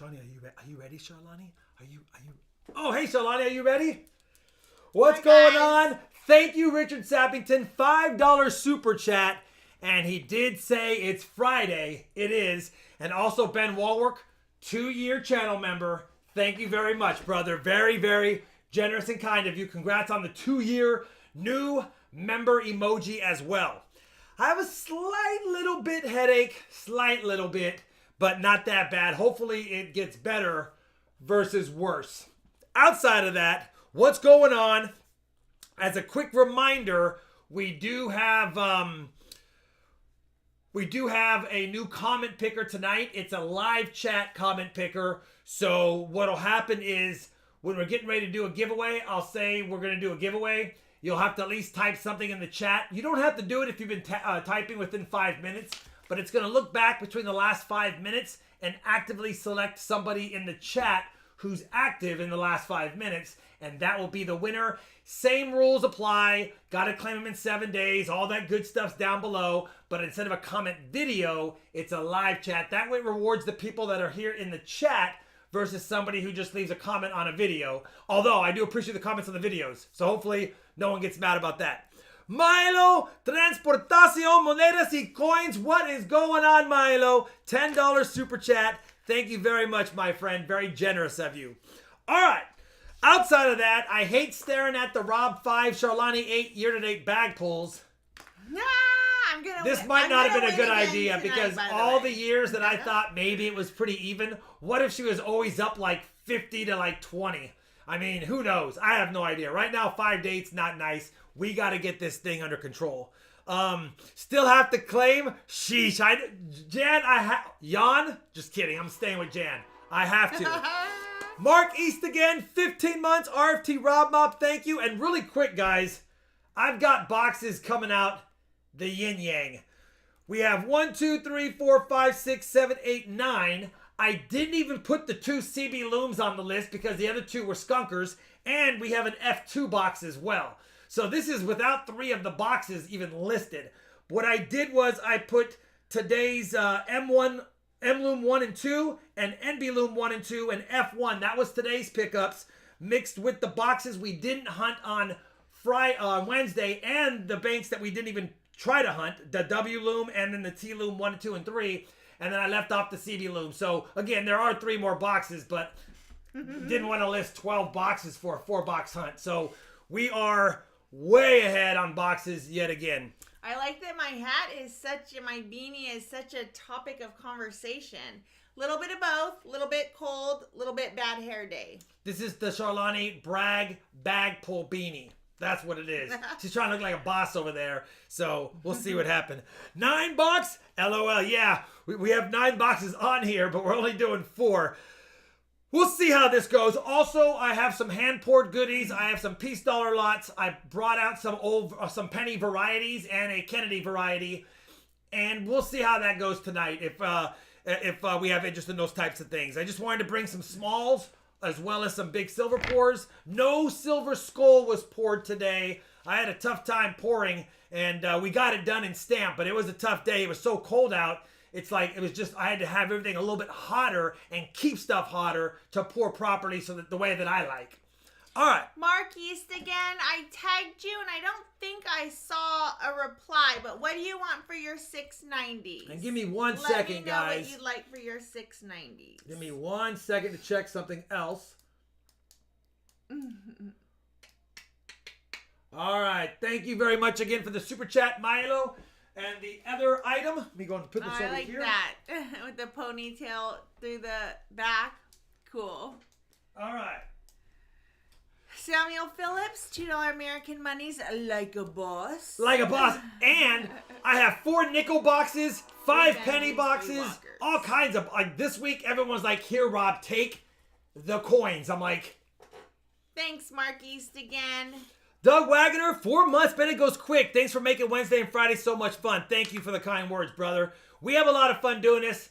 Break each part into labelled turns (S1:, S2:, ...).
S1: Shawnee, are you ready, Charlani? Are you? Oh, hey, Charlani, are you ready? What's going on? Thank you, Richard Sappington. $5 super chat. And he did say it's Friday. It is. And also Ben Walwork, 2-year channel member. Thank you very much, brother. Very, very generous and kind of you. Congrats on the 2-year new member emoji as well. I have a slight little bit headache. Slight little bit. But not that bad. Hopefully it gets better versus worse. Outside of that, what's going on? As a quick reminder, we do have a new comment picker tonight. It's a live chat comment picker. So what'll happen is when we're getting ready to do a giveaway, I'll say we're going to do a giveaway. You'll have to at least type something in the chat. You don't have to do it if you've been typing within 5 minutes, but it's going to look back between the last 5 minutes and actively select somebody in the chat who's active in the last 5 minutes, and that will be the winner. Same rules apply. Got to claim them in 7 days. All that good stuff's down below, but instead of a comment video, it's a live chat. That way it rewards the people that are here in the chat versus somebody who just leaves a comment on a video. Although I do appreciate the comments on the videos, so hopefully no one gets mad about that. Milo, Transportación, Monedas y Coins. What is going on, Milo? $10 super chat. Thank you very much, my friend. Very generous of you. All right. Outside of that, I hate staring at the RawB 5 Charlani 8 year-to-date bag pulls.
S2: Nah,
S1: This might not have been a good idea because all the years that I thought maybe it was pretty even, what if she was always up like 50 to like 20? I mean, who knows? I have no idea. Right now, 5 dates, not nice. We got to get this thing under control. Still have to claim. Sheesh. Jan? Just kidding. I'm staying with Jan. I have to. Mark East again. 15 months. RFT Rob Mop. Thank you. And really quick, guys. I've got boxes coming out. The yin yang. We have 1, 2, 3, 4, 5, 6, 7, 8, 9. I didn't even put the 2 CB looms on the list because the other 2 were skunkers. And we have an F2 box as well. So this is without 3 of the boxes even listed. What I did was I put today's M1, M-Loom 1 and 2 and NB Loom 1 and 2 and F1. That was today's pickups mixed with the boxes we didn't hunt on Wednesday and the banks that we didn't even try to hunt. The W Loom and then the T Loom 1, 2, and 3. And then I left off the CB Loom. So again, there are 3 more boxes, but didn't want to list 12 boxes for a 4-box hunt. So we are way ahead on boxes yet again.
S2: I like that my beanie is such a topic of conversation. Little bit of both, little bit cold, little bit bad hair day.
S1: This is the Charlani Bragg bag pull beanie. That's what it is. She's trying to look like a boss over there. So we'll see what happens. 9 box? LOL. Yeah, we have 9 boxes on here, but we're only doing 4. We'll see how this goes. Also, I have some hand-poured goodies. I have some piece dollar lots. I brought out some penny varieties and a Kennedy variety. And we'll see how that goes tonight if we have interest in those types of things. I just wanted to bring some smalls as well as some big silver pours. No silver skull was poured today. I had a tough time pouring, and we got it done in stamp, but it was a tough day. It was so cold out. It's like, it was just, I had to have everything a little bit hotter and keep stuff hotter to pour properly so that the way that I like. All right.
S2: Mark East again. I tagged you and I don't think I saw a reply, but what do you want for your 690s?
S1: And give me 1 second, guys.
S2: Let me know what you'd like for your 690s.
S1: Give me 1 second to check something else. All right. Thank you very much again for the super chat, Milo. And the other item, let me go and put this over here.
S2: I like that. With the ponytail through the back. Cool.
S1: All right.
S2: Samuel Phillips, $2 American monies, like a boss.
S1: Like a boss. And I have 4 nickel boxes, 5 penny boxes, all kinds of, like this week, everyone's like, here, Rob, take the coins. I'm like.
S2: Thanks, Mark East again.
S1: Doug Wagoner, 4 months, but it goes quick. Thanks for making Wednesday and Friday so much fun. Thank you for the kind words, brother. We have a lot of fun doing this,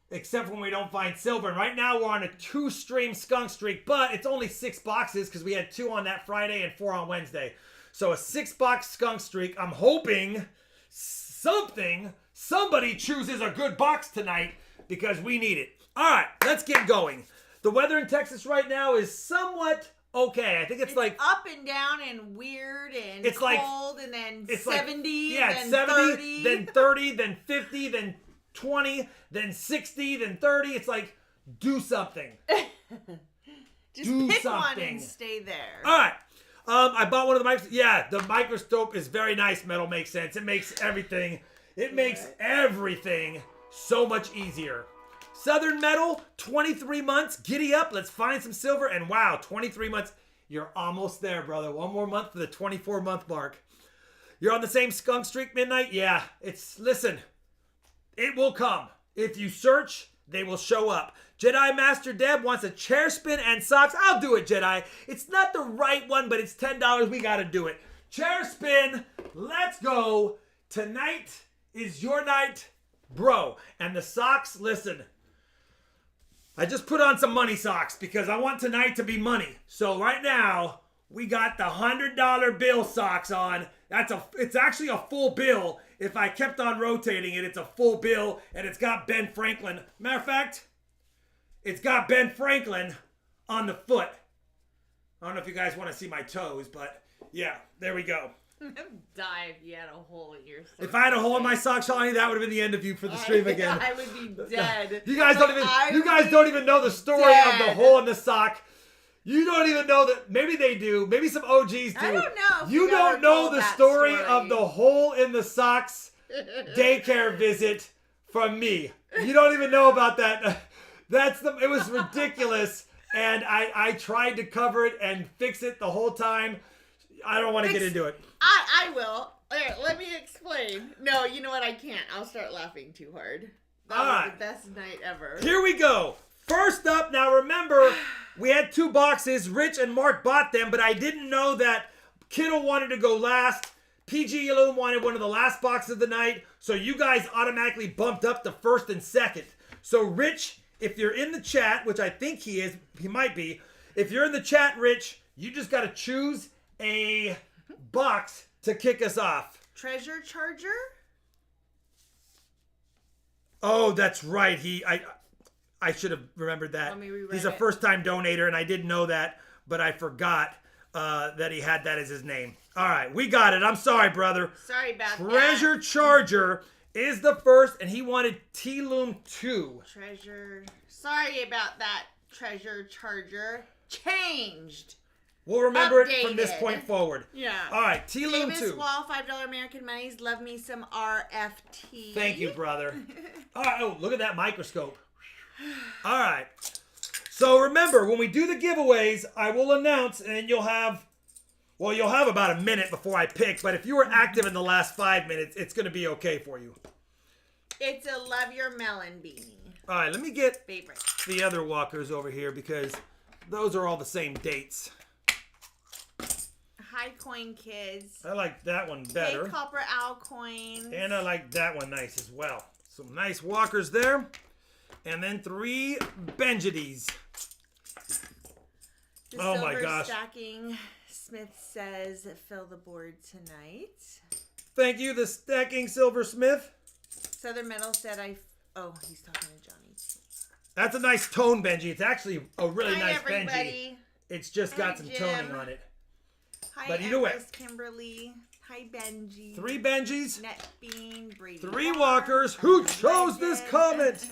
S1: except when we don't find silver. And right now we're on a 2-stream skunk streak, but it's only 6 boxes because we had 2 on that Friday and 4 on Wednesday. So a 6-box skunk streak. I'm hoping somebody chooses a good box tonight because we need it. All right, let's get going. The weather in Texas right now is somewhat okay. I think it's like
S2: up and down and weird and
S1: it's
S2: cold, and then
S1: it's
S2: 70,
S1: like,
S2: then
S1: 70,
S2: 30.
S1: then 30, then 50, then 20, then 60, then 30. It's like, do something.
S2: Just
S1: do
S2: pick
S1: something.
S2: one and stay there.
S1: All right. I bought one of the microscopes. Yeah, the microscope is very nice. Metal makes sense. It makes everything. It makes everything so much easier. Southern Metal, 23 months. Giddy up. Let's find some silver. And wow, 23 months. You're almost there, brother. One more month for the 24-month mark. You're on the same skunk streak, Midnight? Yeah. Listen, it will come. If you search, they will show up. Jedi Master Deb wants a chair spin and socks. I'll do it, Jedi. It's not the right one, but it's $10. We got to do it. Chair spin. Let's go. Tonight is your night, bro. And the socks, listen. I just put on some money socks because I want tonight to be money. So right now, we got the $100 bill socks on. It's actually a full bill. If I kept on rotating it, it's a full bill, and it's got Ben Franklin. Matter of fact, it's got Ben Franklin on the foot. I don't know if you guys want to see my toes, but yeah, there we go.
S2: Die if you had a hole in your sock.
S1: If I had a hole in my sock, Shawnee, that would have been the end of you for the stream again.
S2: I would be dead.
S1: You guys don't even know the story of the hole in the sock. You don't even know that. Maybe they do. Maybe some OGs do.
S2: I don't know.
S1: You don't know the story of the hole in the socks daycare visit from me. You don't even know about that. It was ridiculous. And I tried to cover it and fix it the whole time. I don't want to get into it.
S2: I will. Here, let me explain. No, you know what? I can't. I'll start laughing too hard. That was the best night ever.
S1: Here we go. First up, now remember, we had 2 boxes. Rich and Mark bought them, but I didn't know that Kittle wanted to go last. PG Yaloom wanted one of the last boxes of the night, so you guys automatically bumped up to first and second. So Rich, if you're in the chat, which I think he is, he might be. If you're in the chat, Rich, you just got to choose a box to kick us off.
S2: Treasure Charger?
S1: Oh, that's right. I should have remembered that. He's a first-time donator, and I didn't know that, but I forgot that he had that as his name. All right, we got it. I'm sorry, brother.
S2: Sorry about that.
S1: Treasure Charger is the first, and he wanted T-Loom 2.
S2: Sorry about that, Treasure Charger. Changed.
S1: We'll remember it from this point forward.
S2: Yeah.
S1: All right, T-Loom 2.
S2: Davis Wall, $5 American Monies. Love me some RFT.
S1: Thank you, brother. All right, oh, look at that microscope. All right. So remember, when we do the giveaways, I will announce, and you'll have about a minute before I pick, but if you were active in the last 5 minutes, it's going to be okay for you.
S2: It's a Love Your Melon beanie.
S1: All right, let me get
S2: Favorite.
S1: the other walkers over here because those are all the same dates.
S2: Hi, Coin Kids.
S1: I like that one better.
S2: Hey, Copper Owl Coins.
S1: And I like that one nice as well. Some nice walkers there. And then 3 Benjidis. Oh my gosh.
S2: Stacking Smith says, fill the board tonight.
S1: Thank you, the Stacking Silversmith.
S2: Southern Metal said he's talking to Johnny.
S1: That's a nice tone Benji. It's actually a really nice
S2: everybody.
S1: Benji. It's just got some toning on it.
S2: Hi,
S1: but either way.
S2: Kimberly. Hi, Benji.
S1: 3 Benjis.
S2: Netbean. Brady.
S1: 3 walkers. Who chose this comment?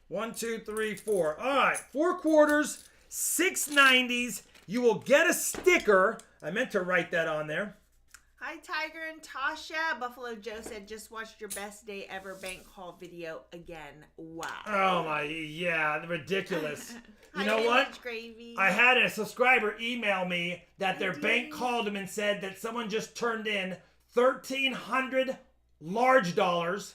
S1: 1, 2, 3, 4. All right, 4 quarters, 6 90s. You will get a sticker. I meant to write that on there.
S2: Hi, Tiger and Tasha. Buffalo Joe said, just watched your best day ever bank haul video again. Wow.
S1: Oh, my, yeah, ridiculous. You know
S2: Hi,
S1: what?
S2: Gravy.
S1: I had a subscriber email me that their bank called them and said that someone just turned in 1,300 large dollars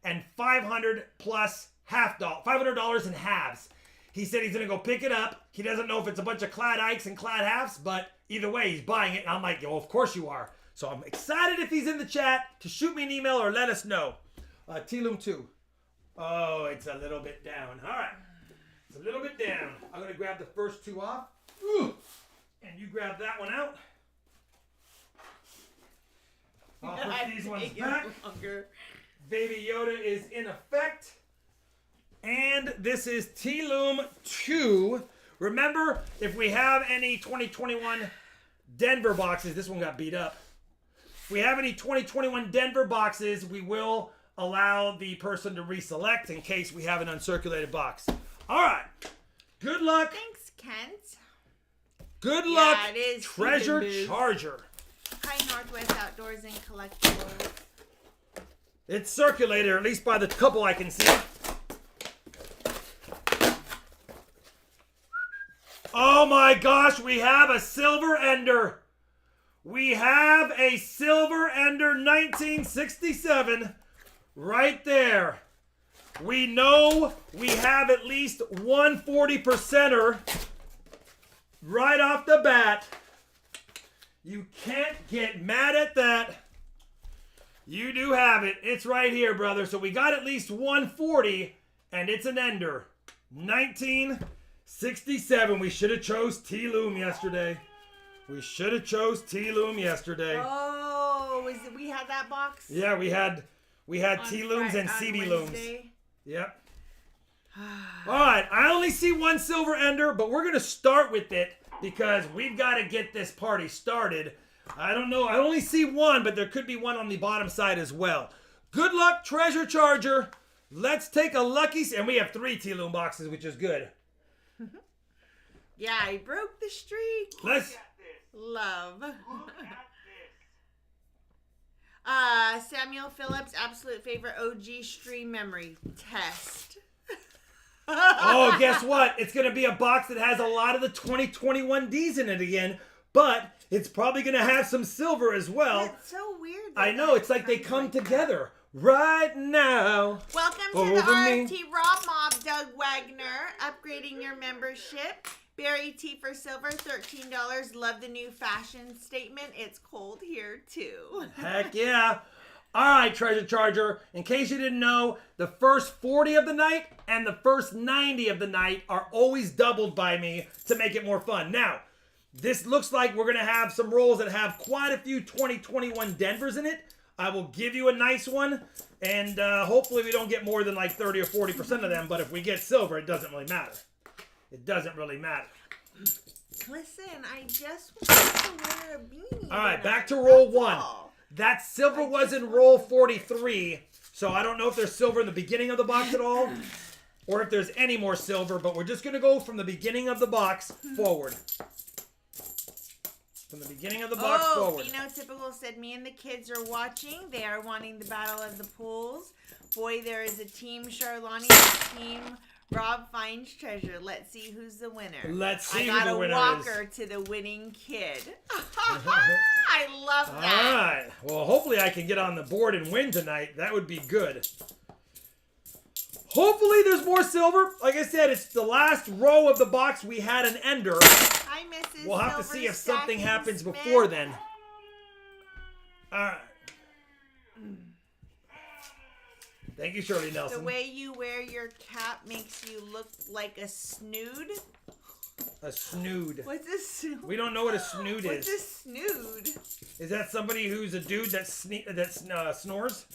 S1: and 500 plus $500 in halves. He said he's going to go pick it up. He doesn't know if it's a bunch of clad Ikes and clad halves, but either way, he's buying it. And I'm like, well, of course you are. So I'm excited if he's in the chat to shoot me an email or let us know. T-Loom 2. Oh, it's a little bit down. All right. It's a little bit down. I'm going to grab the first 2 off. Ooh. And you grab that one out. I'll put these ones back. Baby Yoda is in effect. and this is T-Loom 2. Remember, if we have any 2021 Denver boxes, this one got beat up. If we have any 2021 Denver boxes, we will allow the person to reselect in case we have an uncirculated box. All right. Good luck.
S2: Thanks, Kent.
S1: Good luck,
S2: it is
S1: Treasure
S2: Steven Booth.
S1: Charger.
S2: Hi, Northwest Outdoors and Collectibles.
S1: It's circulated, or at least by the couple I can see. Oh my gosh, we have a Silver Ender. We have a Silver Ender 1967 right there. We know we have at least one 40%er right off the bat. You can't get mad at that. You do have it. It's right here, brother. So we got at least 140, and it's an Ender. 1967. We should have chose T-Loom yesterday. We should have chose T-Loom yesterday.
S2: Oh, we had that box?
S1: Yeah, we had T-Looms and CB Looms. Yep. All right, I only see one Silver Ender, but we're going to start with it because we've got to get this party started. I don't know. I only see one, but there could be one on the bottom side as well. Good luck, Treasure Charger. Let's take a lucky... And we have 3 T-Loom boxes, which is good.
S2: Yeah, I broke the streak.
S1: Let's...
S2: Love. Samuel Phillips, absolute favorite OG stream memory. Test.
S1: Oh, guess what? It's going to be a box that has a lot of the 2021 Ds in it again, but it's probably going to have some silver as well.
S2: It's so weird.
S1: I know. It's like they come together right now.
S2: Welcome to the RFT Rob Mob, Doug Wagner. Upgrading your membership. Barry T for silver, $13. Love the new fashion statement. It's cold here, too.
S1: Heck yeah. All right, Treasure Charger. In case you didn't know, the first 40 of the night and the first 90 of the night are always doubled by me to make it more fun. Now, this looks like we're going to have some rolls that have quite a few 2021 Denvers in it. I will give you a nice one, and hopefully we don't get more than like 30 or 40% of them, but if we get silver, it doesn't really matter. It doesn't really matter.
S2: Listen, I just want to wear a beanie.
S1: All right, back to roll 1.
S2: All.
S1: That silver was in roll 43, so I don't know if there's silver in the beginning of the box at all, or if there's any more silver, but we're just going to go from the beginning of the box forward. From the beginning of the box forward.
S2: Phenotypical said, me and the kids are watching. They are wanting the Battle of the Pools. Boy, there is a team Charlani and a team RobFindsTreasure. Let's see who's the winner.
S1: Let's see who the
S2: I
S1: winner is.
S2: got a walker to the winning kid. I love that.
S1: All right. Well, hopefully I can get on the board and win tonight. That would be good. Hopefully there's more silver. Like I said, it's the last row of the box. We had an Ender.
S2: Hi, Mrs.
S1: We'll have to
S2: Silver
S1: see if something
S2: Stacking
S1: happens
S2: Smith.
S1: before then. All right. Thank you, Shirley Nelson.
S2: The way you wear your cap makes you look like a snood.
S1: A snood.
S2: What's a snood?
S1: We don't know what a snood
S2: What's
S1: is.
S2: a snood?
S1: Is that somebody who's a dude that snores?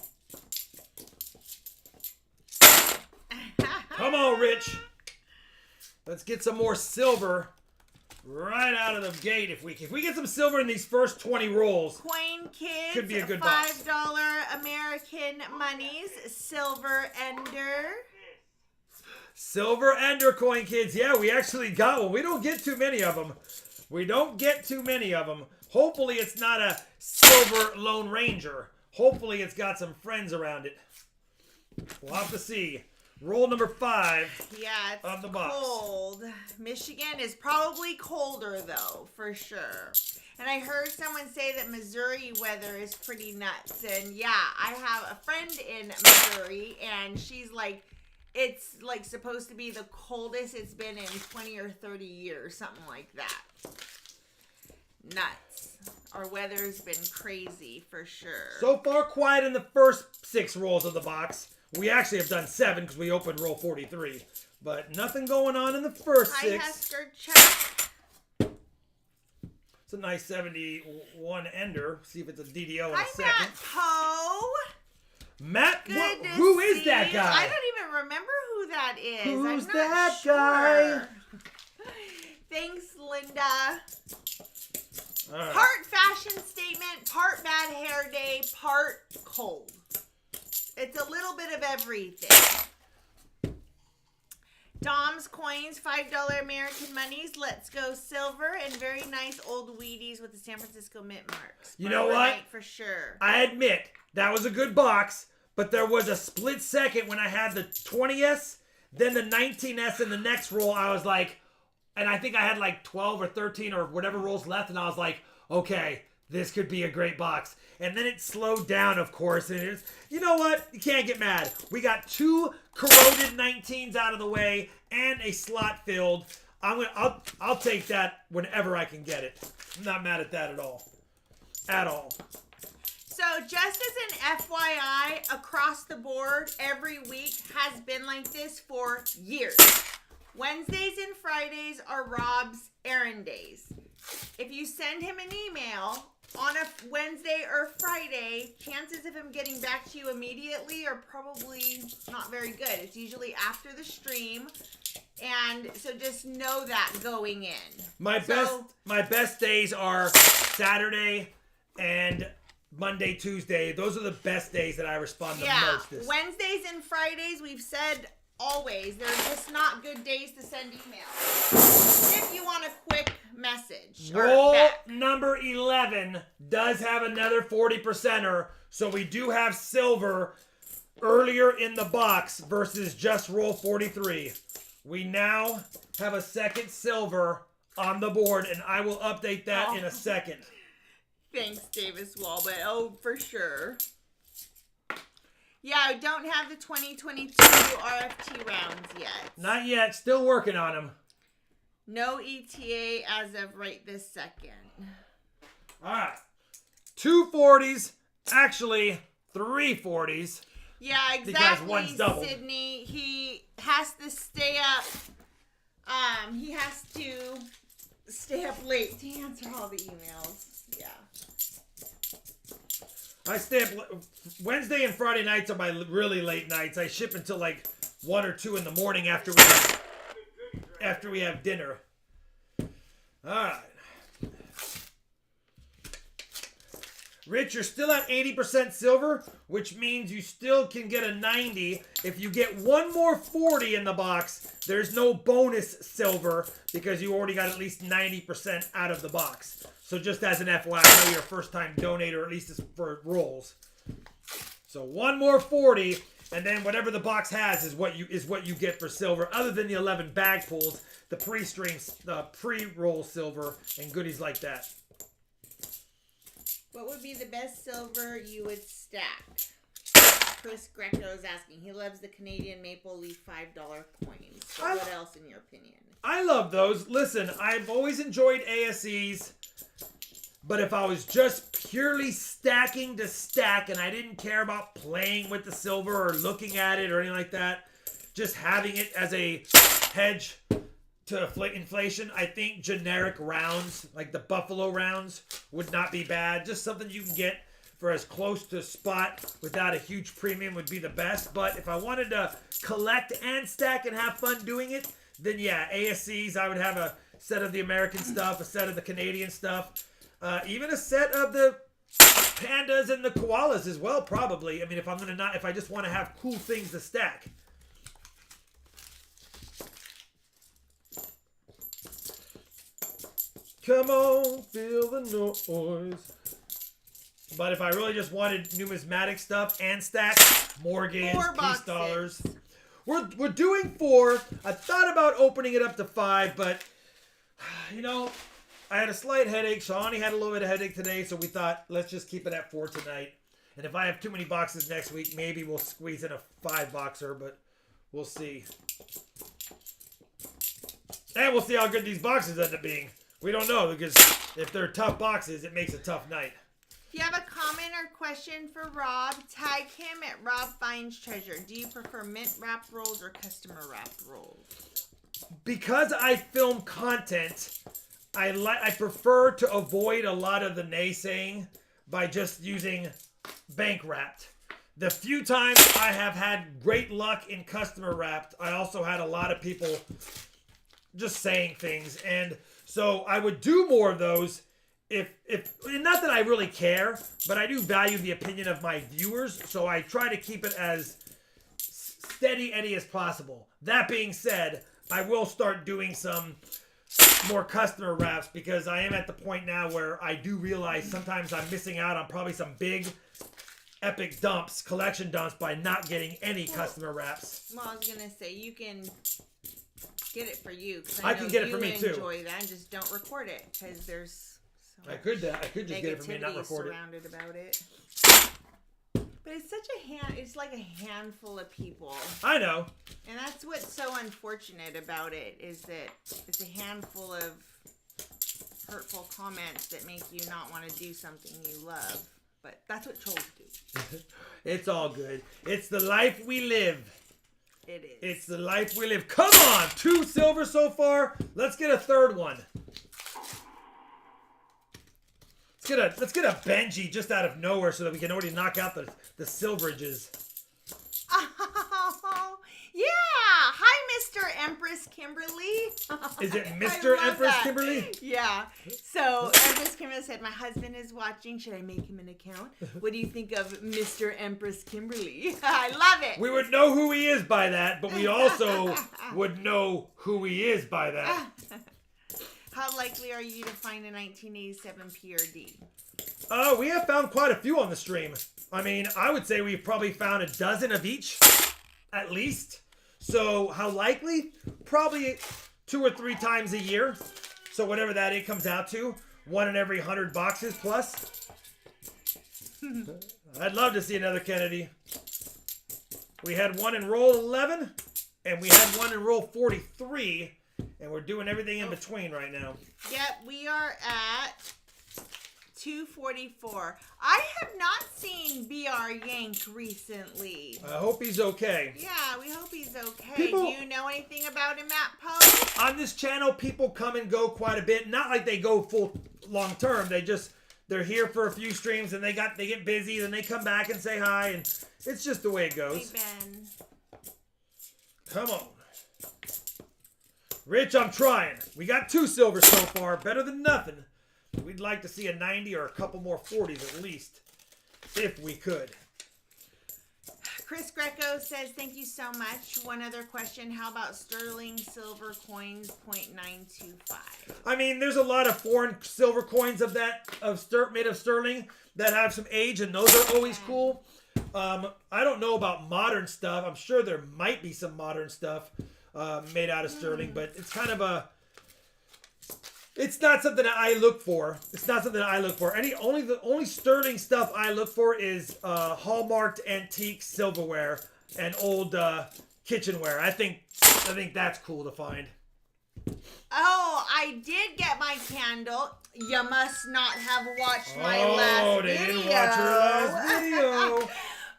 S1: Come on, Rich. Let's get some more silver right out of the gate. If we get some silver in these first 20 rolls,
S2: Coin Kids,
S1: could be a good box.
S2: $5 American monies, Silver Ender.
S1: Silver Ender Coin Kids. Yeah, we actually got one. We don't get too many of them. Hopefully it's not a Silver Lone Ranger. Hopefully it's got some friends around it. We'll have to see. Roll number 5
S2: Yeah,
S1: of the box.
S2: Cold. Michigan is probably colder, though, for sure. And I heard someone say that Missouri weather is pretty nuts. And yeah, I have a friend in Missouri, and she's like, it's like supposed to be the coldest it's been in 20 or 30 years, something like that. Nuts. Our weather's been crazy, for sure.
S1: So far, quiet in the first 6 rolls of the box. We actually have done 7 because we opened roll 43. But nothing going on in the first 6.
S2: Hi, Husker Chuck.
S1: It's a nice 71 Ender. See if it's a DDO in a
S2: Hi,
S1: second.
S2: Matt Poe.
S1: Matt,
S2: Good to
S1: who is
S2: see
S1: that
S2: you.
S1: guy?
S2: I don't even remember who that that is.
S1: Who's
S2: I'm not
S1: that
S2: sure.
S1: guy?
S2: Thanks, Linda.
S1: All right.
S2: Part fashion statement, part bad hair day, part cold. It's a little bit of everything. Dom's coins, $5 American monies. Let's go silver and very nice old Wheaties with the San Francisco mint marks.
S1: You know what?
S2: For sure.
S1: I admit that was a good box, but there was a split second when I had the 20S, then the 19S in the next roll. I was like, and I think I had like 12 or 13 or whatever rolls left, and I was like, okay, this could be a great box. And then it slowed down, of course, and it's, you know what? You can't get mad. We got 2 corroded 19s out of the way and a slot filled. I'll take that whenever I can get it. I'm not mad at that at all. At all.
S2: So just as an FYI, across the board, every week has been like this for years. Wednesdays and Fridays are Rob's errand days. If you send him an email on a Wednesday or Friday, chances of him getting back to you immediately are probably not very good. It's usually after the stream. And so just know that going in.
S1: My best days are Saturday and Monday, Tuesday. Those are the best days that I respond the most.
S2: Wednesdays and Fridays, we've said always, they're just not good days to send emails. If you want a quick message.
S1: Roll number 11 does have another 40%er, so we do have silver earlier in the box versus just roll 43. We now have a second silver on the board, and I will update that in a second.
S2: Thanks, Davis Wall, but for sure. Yeah, I don't have the 2022 RFT rounds yet.
S1: Not yet. Still working on them.
S2: No ETA as of right this second.
S1: All right. 2 40s. Actually, 3 40s.
S2: Yeah, exactly,
S1: because one's doubled.
S2: Sydney. He has to stay up. He has to stay up late to answer all the emails. Yeah.
S1: I stay up Wednesday and Friday nights are my really late nights. I ship until like 1 or 2 in the morning after we have dinner. All right. Rich, you're still at 80% silver, which means you still can get a 90. If you get one more 40 in the box, there's no bonus silver because you already got at least 90% out of the box. So just as an FYI, I know you're a first-time donator, at least for rolls. So one more 40, and then whatever the box has is what you get for silver, other than the 11 bag pulls, the pre-streams, the pre-roll silver, and goodies like that.
S2: What would be the best silver you would stack? Chris Greco is asking. He loves the Canadian Maple Leaf $5 coins. So what else in your opinion?
S1: I love those. Listen, I've always enjoyed ASEs, but if I was just purely stacking to stack and I didn't care about playing with the silver or looking at it or anything like that, just having it as a hedge to inflation, I think generic rounds, like the Buffalo rounds, would not be bad. Just something you can get for as close to spot without a huge premium would be the best. But if I wanted to collect and stack and have fun doing it, then yeah, ASCs, I would have a set of the American stuff, a set of the Canadian stuff, even a set of the pandas and the koalas as well, probably. I mean, if I just want to have cool things to stack. Come on, feel the noise. But if I really just wanted numismatic stuff and stack, Morgans, peace dollars. We're doing 4. I thought about opening it up to 5, but, you know, I had a slight headache. Shawnee had a little bit of headache today, so we thought, let's just keep it at 4 tonight. And if I have too many boxes next week, maybe we'll squeeze in a 5-boxer, but we'll see. And we'll see how good these boxes end up being. We don't know, because if they're tough boxes, it makes a tough night.
S2: If you have a comment or question for Rob, tag him at RobFindsTreasure. Do you prefer mint wrapped rolls or customer wrapped rolls?
S1: Because I film content, I prefer to avoid a lot of the naysaying by just using bank wrapped. the few times I have had great luck in customer wrapped, I also had a lot of people just saying things. And so I would do more of those if not that I really care, but I do value the opinion of my viewers. So I try to keep it as steady Eddie as possible. That being said, I will start doing some more customer wraps because I am at the point now where I do realize sometimes I'm missing out on probably some big epic dumps, collection dumps, by not getting any customer wraps.
S2: Well, I was gonna say you can get it for you.
S1: I can get it for me too.
S2: Enjoy that and just don't record it because there's so
S1: I could just get it for me and not record it.
S2: Surrounded about it. But it's such it's like a handful of people.
S1: I know.
S2: And that's what's so unfortunate about it is that it's a handful of hurtful comments that make you not want to do something you love. But that's what trolls do.
S1: It's all good. It's the life we live.
S2: It is.
S1: It's the life we live. Come on! 2 silver so far. Let's get a third one. Let's get a Benji just out of nowhere so that we can already knock out the Silverages.
S2: Oh, yeah! Hi, Mr. Empress Kimberly.
S1: Is it Mr. Empress Kimberly?
S2: Yeah. So Empress Kimberly said, "My husband is watching. Should I make him an account? What do you think of Mr. Empress Kimberly?" I love it.
S1: We would know who he is by that, but we also would know who he is by that.
S2: How likely are you to find a 1987 PRD?
S1: We have found quite a few on the stream. I mean, I would say we've probably found a dozen of each, at least. So how likely? Probably 2 or 3 times a year. So whatever that it comes out to, 1 in every 100 boxes plus. I'd love to see another Kennedy. We had one in roll 11, and we had one in roll 43. And we're doing everything in between right now.
S2: Yep, we are at 244. I have not seen BR Yank recently.
S1: I hope he's okay.
S2: Yeah, we hope he's okay. Do you know anything about him at Poe?
S1: On this channel, people come and go quite a bit. Not like they go full long term. They're here for a few streams and they get busy, then they come back and say hi, and it's just the way it goes.
S2: Hey, Ben.
S1: Come on. Rich, I'm trying. We got 2 silvers so far. Better than nothing. We'd like to see a 90 or a couple more 40s at least. If we could.
S2: Chris Greco says, "Thank you so much. One other question. How about sterling silver coins 0.925?
S1: I mean, there's a lot of foreign silver coins made of sterling that have some age, and those are always cool. I don't know about modern stuff. I'm sure there might be some modern stuff made out of sterling, but it's kind of it's not something that I look for. It's not something that I look for. The only sterling stuff I look for is hallmarked antique silverware and old kitchenware. I think that's cool to find.
S2: Oh, I did get my candle. You must not have watched my last video. Oh, they didn't watch her last video.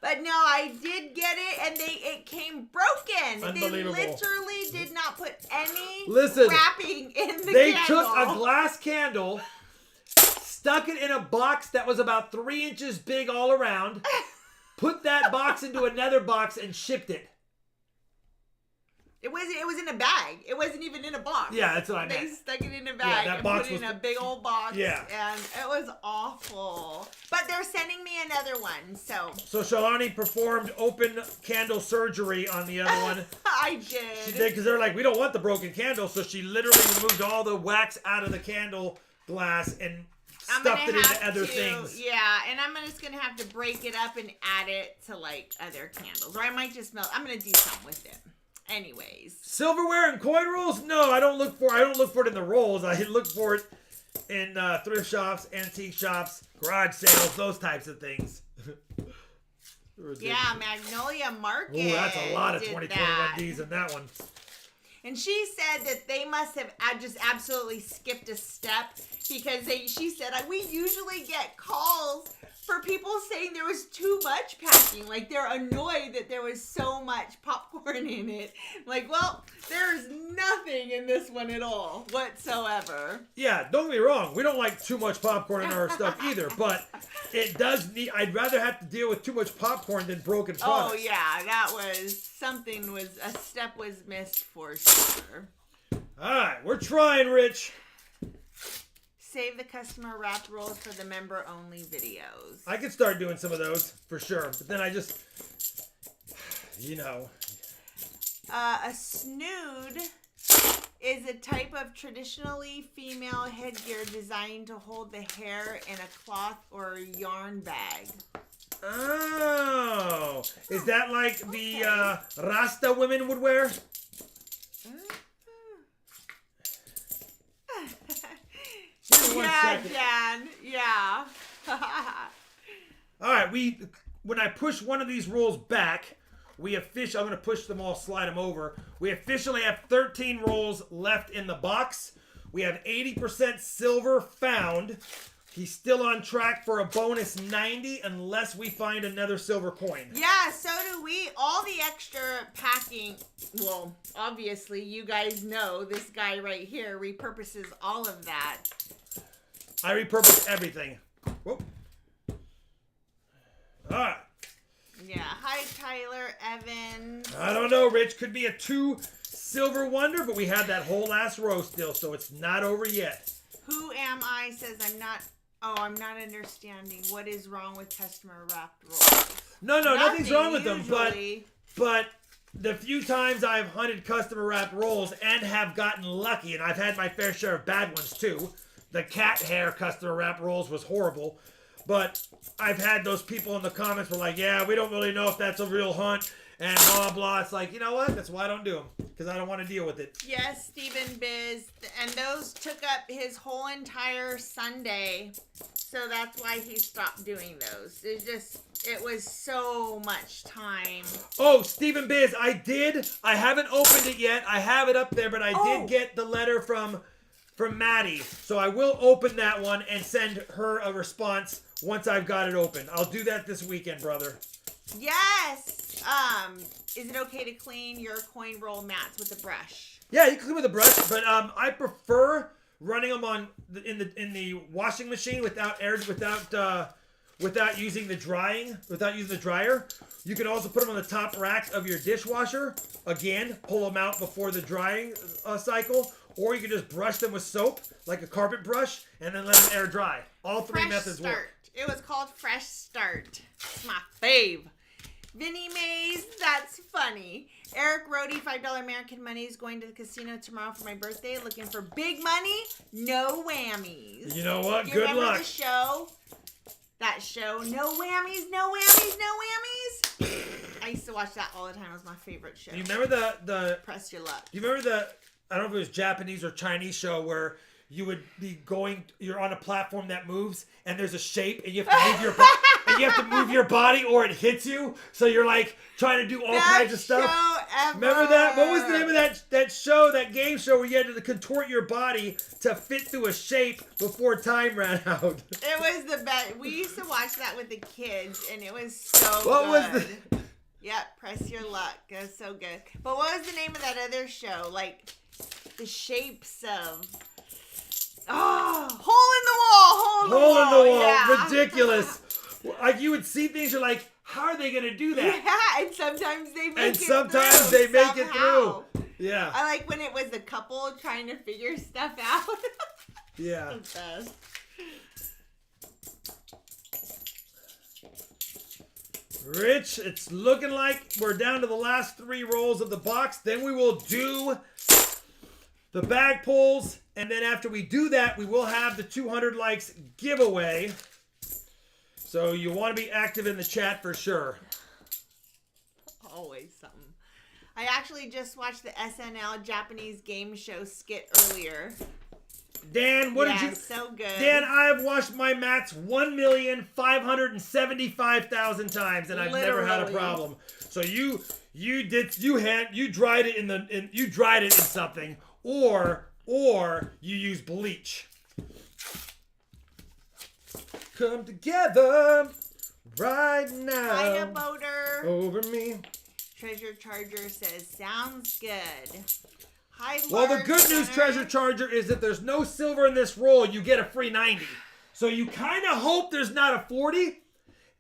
S2: But no, I did get it, and it came broken.
S1: Unbelievable.
S2: They literally did not put any wrapping in the candle.
S1: They took a glass candle, stuck it in a box that was about 3 inches big all around, put that box into another box, and shipped it.
S2: It was in a bag. It wasn't even in a box.
S1: Yeah, that's what I meant.
S2: They stuck it in a bag and put it in a big old box.
S1: Yeah.
S2: And it was awful. But they're sending me another one, so.
S1: So Shalani performed open candle surgery on the other one.
S2: I did.
S1: She did, because they're like, we don't want the broken candle. So she literally removed all the wax out of the candle glass and stuffed it into other things.
S2: Yeah, and I'm just going to have to break it up and add it to, like, other candles. Or I might just I'm going to do something with it. Anyways,
S1: silverware and coin rolls? No, I don't look for it in the rolls. I look for it in thrift shops, antique shops, garage sales, those types of things.
S2: Yeah, Magnolia Market.
S1: Ooh, that's a lot of 2021Ds in that one.
S2: And she said that they must have just absolutely skipped a step because she said, we usually get calls for people saying there was too much packing. Like, they're annoyed that there was so much popcorn in it. Like, well, there's nothing in this one at all whatsoever.
S1: Yeah, don't get me wrong. We don't like too much popcorn in our stuff either, but it does need, I'd rather have to deal with too much popcorn than broken products.
S2: Oh, yeah, that was, a step was missed for sure.
S1: All right, we're trying, Rich.
S2: Save the customer wrapped rolls for the member-only videos.
S1: I could start doing some of those, for sure. But then I just, you know.
S2: A snood is a type of traditionally female headgear designed to hold the hair in a cloth or yarn bag.
S1: Oh. Is that like the Rasta women would wear?
S2: Yeah, Jan. Yeah.
S1: All right, when I push one of these rolls back, I'm going to push them all, slide them over. We officially have 13 rolls left in the box. We have 80% silver found. He's still on track for a bonus 90 unless we find another silver coin.
S2: Yeah, so do we. All the extra packing, well, obviously, you guys know this guy right here repurposes all of that.
S1: I repurpose everything. Whoop. All right.
S2: Yeah. Hi, Tyler Evans.
S1: I don't know, Rich. Could be a 2 silver wonder, but we have that whole last row still, so it's not over yet.
S2: Who am I says I'm not understanding what is wrong with customer wrapped rolls.
S1: No, nothing's wrong with them,
S2: usually.
S1: but the few times I've hunted customer wrapped rolls and have gotten lucky, and I've had my fair share of bad ones too. The cat hair customer wrap rolls was horrible. But I've had those people in the comments were like, yeah, we don't really know if that's a real hunt and blah, blah. It's like, you know what? That's why I don't do them. Because I don't want to deal with it.
S2: Yes, Stephen Biz. And those took up his whole entire Sunday. So that's why he stopped doing those. It was so much time.
S1: Oh, Stephen Biz, I haven't opened it yet. I have it up there, but I did get the letter from Maddie. So I will open that one and send her a response once I've got it open. I'll do that this weekend, brother.
S2: Yes. Is it okay to clean your coin roll mats with a brush?
S1: Yeah, you can clean with a brush, but I prefer running them in the washing machine without using the dryer. You can also put them on the top rack of your dishwasher. Again, pull them out before the drying cycle. Or you can just brush them with soap, like a carpet brush, and then let them air dry. All three methods work.
S2: It was called Fresh Start. It's my fave. Vinny Mays, that's funny. Eric Rohde, $5 American money, is going to the casino tomorrow for my birthday. Looking for big money, no whammies.
S1: You know what?
S2: You
S1: Good
S2: remember
S1: luck.
S2: The show? That show, no whammies, no whammies, no whammies. I used to watch that all the time. It was my favorite show.
S1: You remember the
S2: Press Your Luck.
S1: Do you remember I don't know if it was Japanese or Chinese show where you would be you're on a platform that moves and there's a shape and you have to move your body and you have to move your body or it hits you. So you're like trying to do all kinds of stuff. Remember that? What was the name of that show, that game show where you had to contort your body to fit through a shape before time ran out?
S2: It was the best. We used to watch that with the kids and it was so
S1: What
S2: good.
S1: was the
S2: Yep, Press Your Luck. It was so good. But what was the name of that other show? Like the shapes of hole in the wall. Yeah.
S1: Ridiculous. Like you would see things, you're like, how are they gonna do that?
S2: Yeah, and sometimes they make it through.
S1: Somehow. Yeah.
S2: I like when it was a couple trying to figure stuff out.
S1: Yeah.
S2: The best.
S1: Rich, it's looking like we're down to the last 3 rolls of the box. Then we will do the bag pulls. And then after we do that, we will have the 200 likes giveaway. So you want to be active in the chat for sure.
S2: Always something. I actually just watched the SNL Japanese game show skit earlier.
S1: Dan, what did you...
S2: so good.
S1: Dan, I have washed my mats 1,575,000 times, and I've never had a problem. So you dried it in something, or you use bleach. come together right now.
S2: Hiya, boater.
S1: Over me.
S2: Treasure Charger says, sounds good. Hi,
S1: Well, the
S2: Large
S1: good news,
S2: Runner.
S1: Treasure Charger, is that there's no silver in this roll. You get a free 90. So you kind of hope there's not a 40,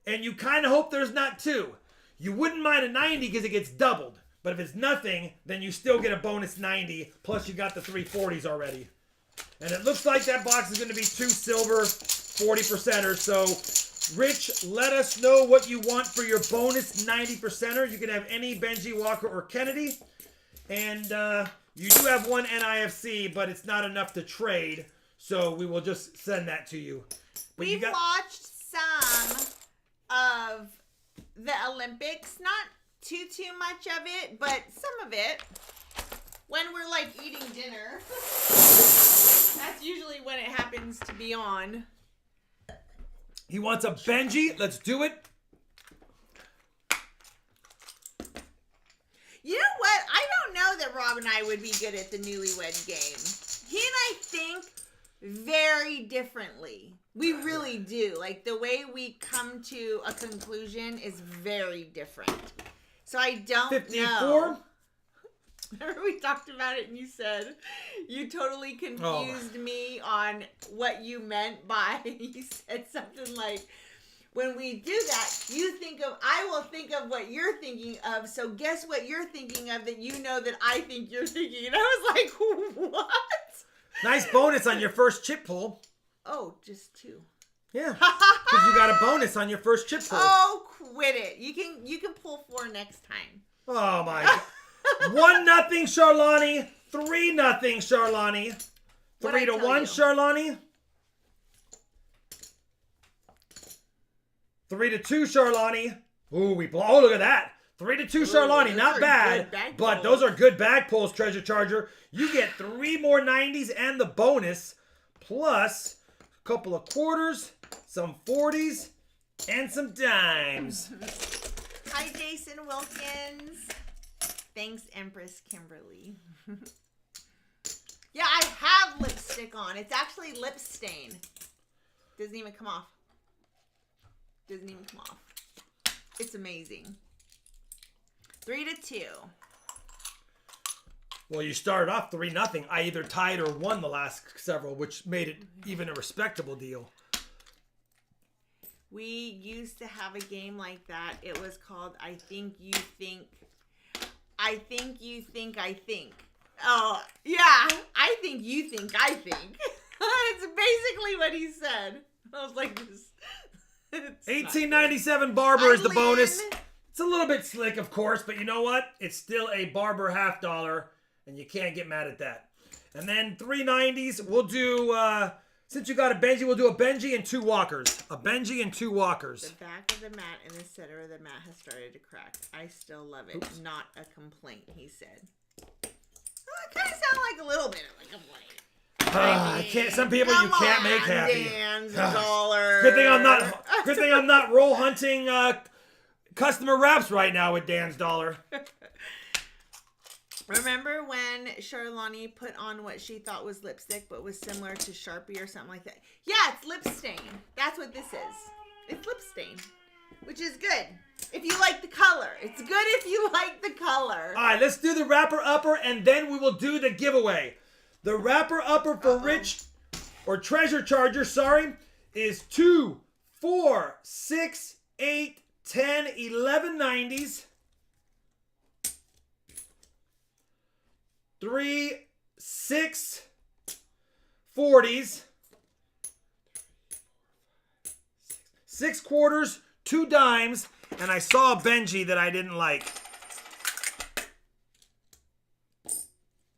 S1: and you kind of hope there's not 2. You wouldn't mind a 90 because it gets doubled. But if it's nothing, then you still get a bonus 90, plus you got the 3 40s already. And it looks like that box is going to be 2 silver 40%ers. So, Rich, let us know what you want for your bonus 90%er. You can have any Benji, Walker, or Kennedy. And you do have one NIFC, but it's not enough to trade. So we will just send that to you. But
S2: We've watched some of the Olympics. Not too much of it, but some of it. When we're like eating dinner. That's usually when it happens to be on.
S1: He wants a Benji. Let's do it.
S2: You know what? I don't know that Rob and I would be good at the newlywed game. He and I think very differently. We really do. Like, the way we come to a conclusion is very different. So I don't
S1: 54?
S2: know. Remember we talked about it and you said you totally confused me on what you meant by, you said something like, when we do that, I will think of what you're thinking of, so guess what you're thinking of that you know that I think you're thinking. And I was like, what?
S1: Nice bonus on your first chip pull.
S2: Oh, just 2.
S1: Yeah, because you got a bonus on your first chip pull.
S2: Oh, quit it. You can pull 4 next time.
S1: Oh, my God. 1-0 Charlani. 3-0 Charlani. 3-1 Charlani. 3-2 Charlani. Ooh, we blow. Oh, look at that. 3-2 Charlani. Not bad. But those are good bag pulls, Treasure Charger. You get 3 more 90s and the bonus. Plus a couple of quarters, some 40s, and some dimes.
S2: Hi, Jason Wilkins. Thanks, Empress Kimberly. Yeah, I have lipstick on. It's actually lip stain. Doesn't even come off. Doesn't even come off. It's amazing. 3-2.
S1: Well, you started off 3-0. I either tied or won the last several, which made it even a respectable deal.
S2: We used to have a game like that. It was called I Think You Think. I Think You Think I Think. Oh, yeah. I think you think I think. It's basically what he said. I was like, this.
S1: 1897 Barber is the bonus. It's a little bit slick, of course, but you know what? It's still a Barber $50, and you can't get mad at that. And then 3 90s. We'll do, since you got a Benji, we'll do a Benji and 2 Walkers. A Benji and 2 Walkers.
S2: The back of the mat and the center of the mat has started to crack. I still love it. Oops. Not a complaint, he said. Well, it kind of sounded like a little bit of a complaint.
S1: I can't. Some people you can't make happy.
S2: Dan's dollar.
S1: Good thing I'm not roll hunting customer reps right now with Dan's dollar.
S2: Remember when Charlani put on what she thought was lipstick, but was similar to Sharpie or something like that? Yeah, it's lip stain. That's what this is. It's lip stain, which is good if you like the color. It's good if you like the color.
S1: All right, let's do the wrapper upper, and then we will do the giveaway. The wrapper upper for Rich, or Treasure Charger, sorry, is 2, 4, 6, 8, 10, 11 90s. 3, 6 40s. 6 quarters, 2 dimes, and I saw a Benji that I didn't like.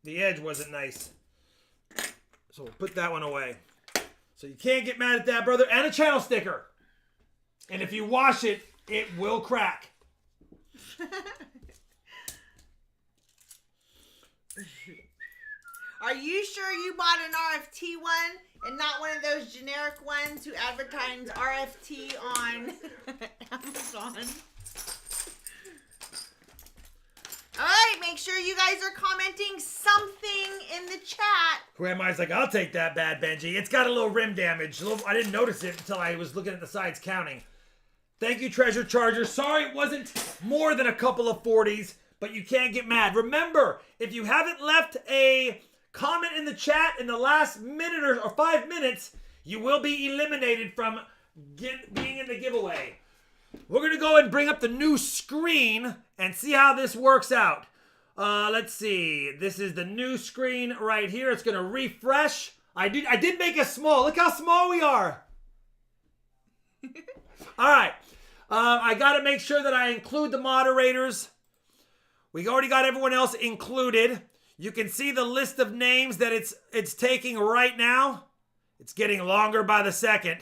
S1: The edge wasn't nice. So we'll put that one away. So you can't get mad at that, brother. And a channel sticker. And if you wash it, it will crack.
S2: Are you sure you bought an RFT one and not one of those generic ones who advertise RFT on Amazon? All right, make sure you guys are commenting something in the chat.
S1: Grandma's like, I'll take that bad Benji. It's got a little rim damage. I didn't notice it until I was looking at the sides counting. Thank you, Treasure Charger. Sorry it wasn't more than a couple of 40s, but you can't get mad. Remember, if you haven't left a comment in the chat in the last minute or 5 minutes, you will be eliminated from being in the giveaway. We're going to go and bring up the new screen and see how this works out. Let's see. This is the new screen right here. It's going to refresh. I did make it small. Look how small we are. All right. I got to make sure that I include the moderators. We already got everyone else included. You can see the list of names that it's taking right now. It's getting longer by the second.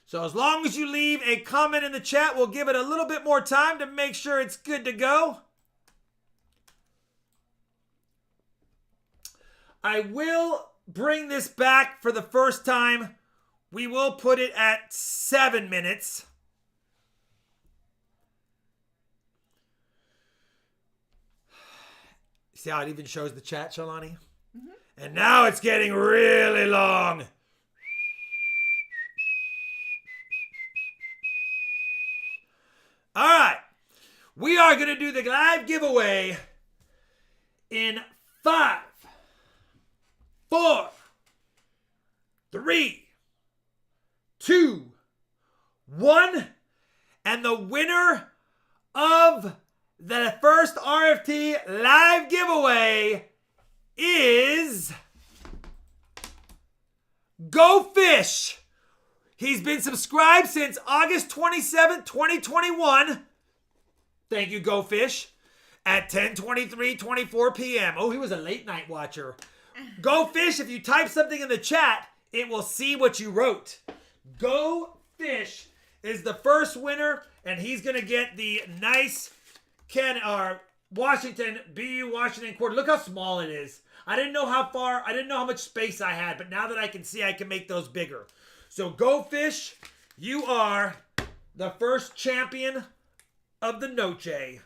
S1: So as long as you leave a comment in the chat, we'll give it a little bit more time to make sure it's good to go. I will bring this back for the first time. We will put it at 7 minutes. See how it even shows the chat, Shalani? Mm-hmm. And now it's getting really long. All right, we are going to do the live giveaway in 5, 4, 3, 2, 1, and the winner of the first RFT live giveaway is Go Fish. He's been subscribed since August 27th, 2021. Thank you, Go Fish. At 10:23:24 p.m. Oh, he was a late night watcher. Go Fish, if you type something in the chat, it will see what you wrote. Go Fish is the first winner, and he's going to get the nice Washington, BU Washington quarter. Look how small it is. I didn't know how much space I had, but now that I can see, I can make those bigger. So Go Fish, you are the first champion of the Noche. And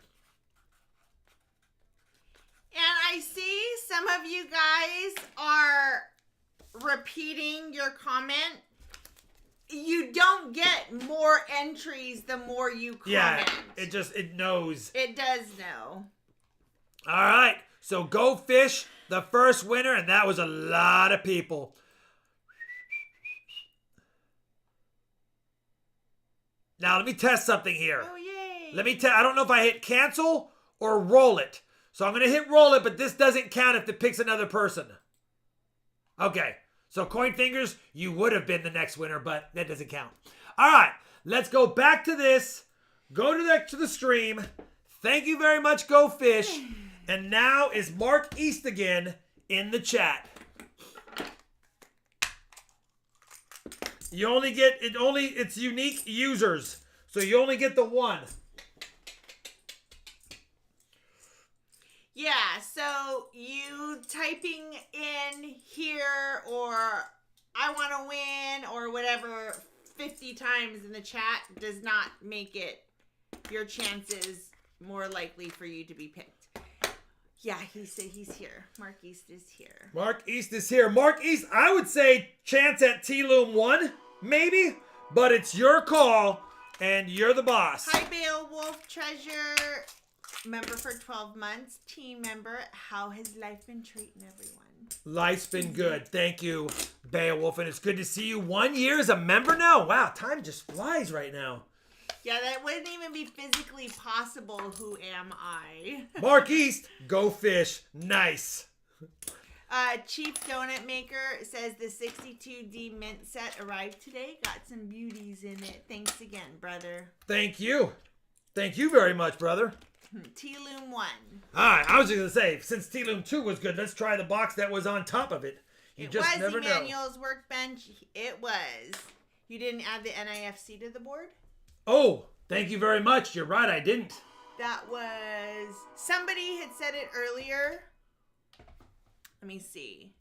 S2: I see some of you guys are repeating your comment. You don't get more entries the more you comment.
S1: Yeah, it knows.
S2: It does know.
S1: All right, so Go Fish, the first winner, and that was a lot of people. Now, let me test something here.
S2: Oh, yay.
S1: I don't know if I hit cancel or roll it. So I'm going to hit roll it, but this doesn't count if it picks another person. Okay. So Coin Fingers, you would have been the next winner, but that doesn't count. All right. Let's go back to this. Go to the stream. Thank you very much, Go Fish. And now is Mark East again in the chat. You only get it's unique users. So you only get the one.
S2: Yeah, so you typing in here or I want to win or whatever 50 times in the chat does not make it your chances more likely for you to be picked. Yeah, he's here. Mark East is here.
S1: Mark East is here. Mark East, I would say chance at T-Loom 1, maybe, but it's your call, and you're the boss.
S2: Hi, Beowulf Treasure. Member for 12 months. Team member. How has life been treating everyone?
S1: Life's been good. Thank you, Beowulf, and it's good to see you. 1 year as a member now? Wow, time just flies right now.
S2: Yeah, that wouldn't even be physically possible. Who am I?
S1: Mark East, Go Fish. Nice.
S2: Chief Donut Maker says the 62D mint set arrived today. Got some beauties in it. Thanks again, brother.
S1: Thank you. Thank you very much, brother.
S2: T-Loom 1.
S1: Alright, I was just going to say, since T-Loom 2 was good, let's try the box that was on top of it. You just never know.
S2: Emmanuel's workbench. It was. You didn't add the NIFC to the board?
S1: Oh, thank you very much. You're right, I didn't.
S2: That was... Somebody had said it earlier. Let me see.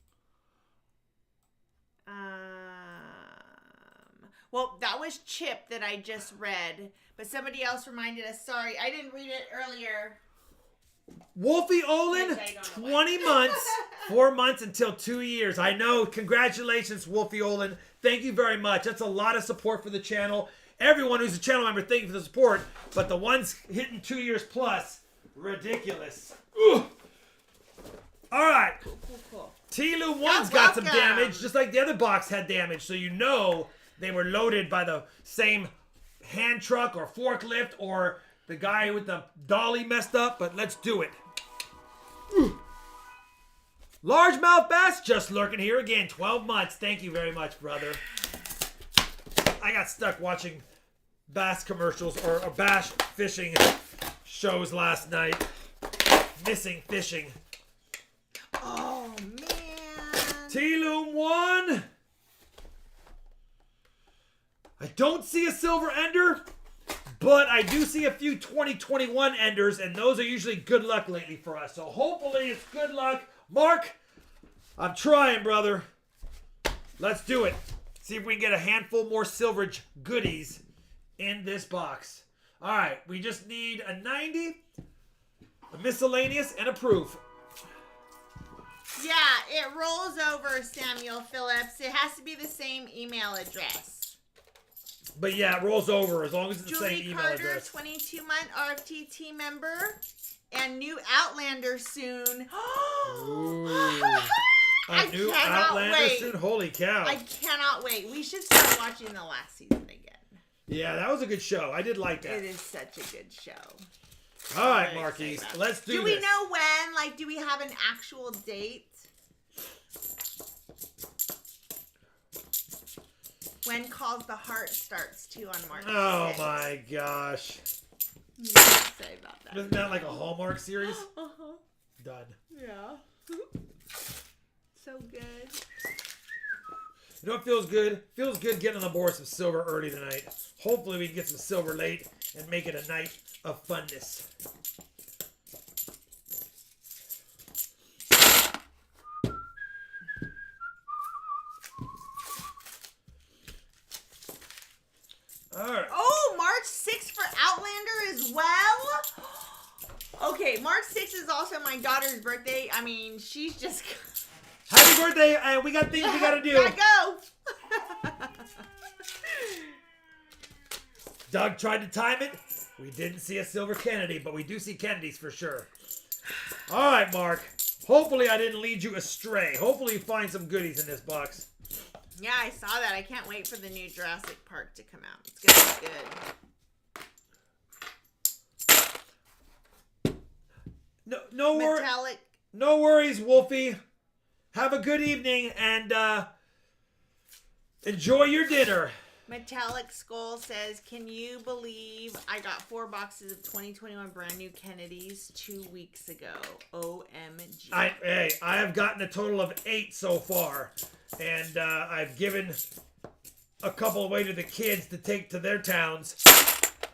S2: Well, that was Chip that I just read, but somebody else reminded us. Sorry, I didn't read it earlier.
S1: Wolfie Olin, 20 months, 4 months until 2 years. I know. Congratulations, Wolfie Olin. Thank you very much. That's a lot of support for the channel. Everyone who's a channel member, thank you for the support. But the ones hitting 2 years plus, ridiculous. Ugh. All right.
S2: Cool.
S1: T-Lou 1's got some damage, just like the other box had damage. So you know they were loaded by the same hand truck or forklift or the guy with the dolly messed up, but let's do it. Largemouth bass just lurking here again. 12 months. Thank you very much, brother. I got stuck watching bass commercials or bass fishing shows last night. Missing fishing.
S2: Oh, man.
S1: T-Loom 1. I don't see a silver ender, but I do see a few 2021 enders, and those are usually good luck lately for us. So hopefully it's good luck. Mark, I'm trying, brother. Let's do it. See if we can get a handful more silverage goodies in this box. All right, we just need a 90, a miscellaneous, and a proof.
S2: Yeah, it rolls over, Samuel Phillips. It has to be the same email address.
S1: But yeah, it rolls over as long as it's the same
S2: Julie
S1: email
S2: Carter,
S1: address.
S2: 22-month RFTT member. And new Outlander soon.
S1: Ooh.
S2: I
S1: new
S2: cannot
S1: Outlander
S2: wait.
S1: soon. Holy cow.
S2: I cannot wait. We should start watching the last season again.
S1: Yeah, that was a good show. I did like that.
S2: It is such a good show.
S1: All right, Marquise, let's do this.
S2: Do we know when? Like, do we have an actual date? When Calls the Heart starts, too, on March 6th.
S1: My gosh.
S2: What do you say about that?
S1: Isn't that like a Hallmark series?
S2: Uh-huh.
S1: Done.
S2: Yeah. So good.
S1: You know what feels good? Feels good getting on the board some silver early tonight. Hopefully we can get some silver late and make it a night of funness. All right.
S2: Oh, March 6th for Outlander as well? Okay, March 6th is also my daughter's birthday. I mean, she's just...
S1: Happy birthday, and we got things we gotta do.
S2: Gotta go.
S1: Doug tried to time it. We didn't see a silver Kennedy, but we do see Kennedys for sure. All right, Mark. Hopefully I didn't lead you astray. Hopefully you find some goodies in this box.
S2: Yeah, I saw that. I can't wait for the new Jurassic Park to come out. It's gonna be good.
S1: No worries, Wolfie. Have a good evening and enjoy your dinner.
S2: Metallic Skull says, can you believe I got 4 boxes of 2021 brand new Kennedys 2 weeks ago? OMG.
S1: I have gotten a total of 8 so far. And I've given a couple away to the kids to take to their towns.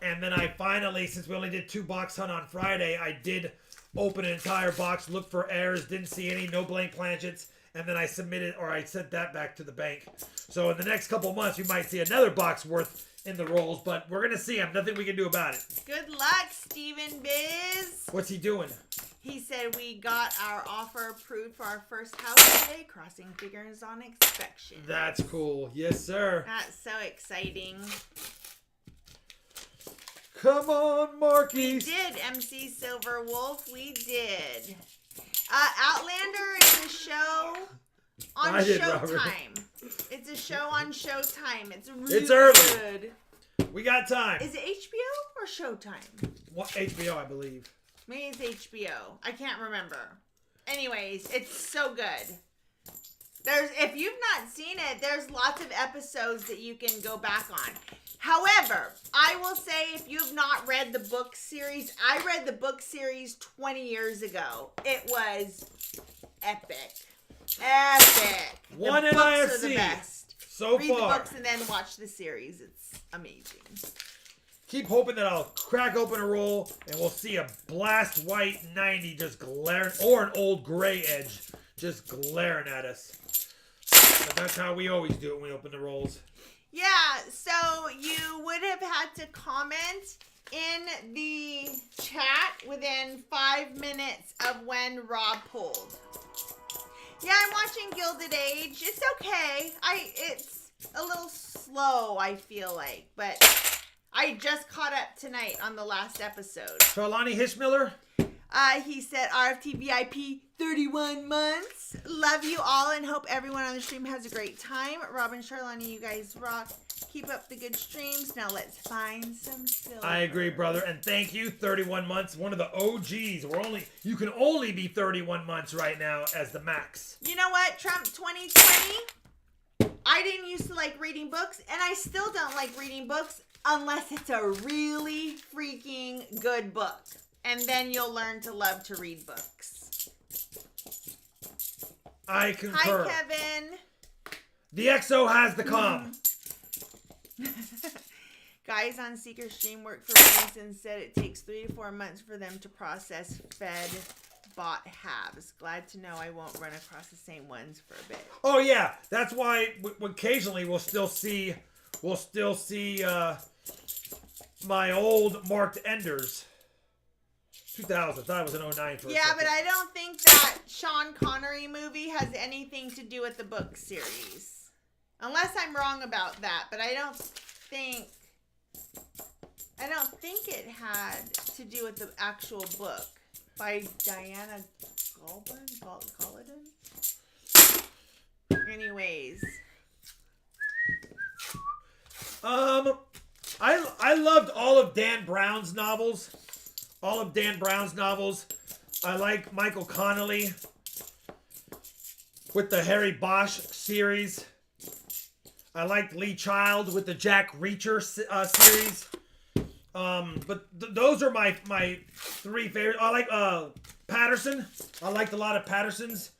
S1: And then I finally, since we only did 2 box hunt on Friday, I did open an entire box, look for errors, didn't see any, no blank planchets. And then I submitted, or I sent that back to the bank. So in the next couple months, we might see another box worth in the rolls, but we're going to see them. Nothing we can do about it.
S2: Good luck, Steven Biz.
S1: What's he doing?
S2: He said we got our offer approved for our first house today, crossing fingers on inspection.
S1: That's cool. Yes, sir.
S2: That's so exciting.
S1: Come on, Marky.
S2: We did, MC Silver Wolf. We did. Outlander is a show on Showtime. It's a show on Showtime. It's really
S1: early.
S2: Good.
S1: We got time.
S2: Is it HBO or Showtime?
S1: What, HBO, I believe.
S2: Maybe it's HBO. I can't remember. Anyways, it's so good. If you've not seen it, there's lots of episodes that you can go back on. However, I will say if you've not read the book series, I read the book series 20 years ago. It was epic. Epic.
S1: One
S2: the
S1: and
S2: books
S1: I have
S2: are the
S1: seen
S2: best.
S1: so
S2: Read
S1: far.
S2: the books and then watch the series. It's amazing.
S1: Keep hoping that I'll crack open a roll and we'll see a blast white 90 just glaring, or an old gray edge just glaring at us. But that's how we always do it when we open the rolls.
S2: Yeah, so you would have had to comment in the chat within 5 minutes of when Rob pulled. Yeah, I'm watching Gilded Age. It's okay. It's a little slow, I feel like, but I just caught up tonight on the last episode.
S1: Charlani Hishmiller?
S2: He said, RFT VIP 31 months. Love you all and hope everyone on the stream has a great time. Rob and Charlani, you guys rock. Keep up the good streams. Now let's find some silver.
S1: I agree, brother. And thank you, 31 months. One of the OGs. You can only be 31 months right now as the max.
S2: You know what, Trump 2020? I didn't used to like reading books, and I still don't like reading books unless it's a really freaking good book. And then you'll learn to love to read books.
S1: I concur.
S2: Hi, Kevin.
S1: The XO has the calm.
S2: Guys on Seeker Stream work for banks and said it takes 3 to 4 months for them to process Fed bought halves. Glad to know I won't run across the same ones for a bit.
S1: Oh yeah, that's why occasionally we'll still see my old marked enders. 2000. I thought it was an 09 for a
S2: Yeah,
S1: second.
S2: but I don't think that Sean Connery movie has anything to do with the book series. Unless I'm wrong about that, but I don't think it had to do with the actual book by Diana Goldin. Anyways.
S1: I loved all of Dan Brown's novels. I like Michael Connelly with the Harry Bosch series. I liked Lee Child with the Jack Reacher series. But those are my 3 favorite. I like Patterson. I liked a lot of Patterson's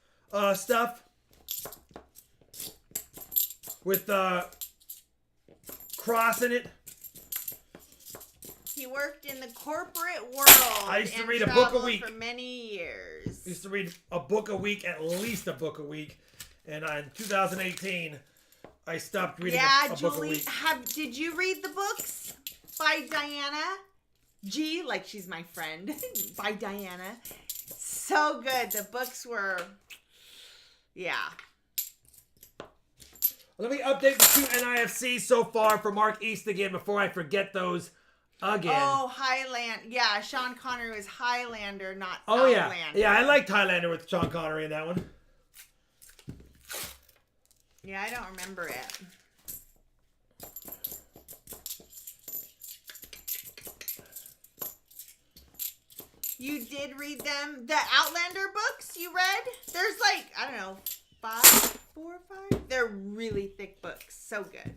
S1: stuff with Cross in it.
S2: He worked in the corporate world.
S1: I used to read a book a week
S2: for many years.
S1: I used to read a book a week, at least a book a week. And in 2018, I stopped reading a book a week.
S2: Did you read the books by Diana G? Like she's my friend. By Diana. So good. The books were, yeah.
S1: Let me update the 2 NIFC so far for Mark East again before I forget those again.
S2: Oh, Highlander. Yeah, Sean Connery was Highlander, not
S1: Oh,
S2: Outlander.
S1: Yeah, I liked Highlander with Sean Connery in that one.
S2: Yeah, I don't remember it. You did read them? The Outlander books you read? There's like, I don't know, 4 or 5? They're really thick books. So good.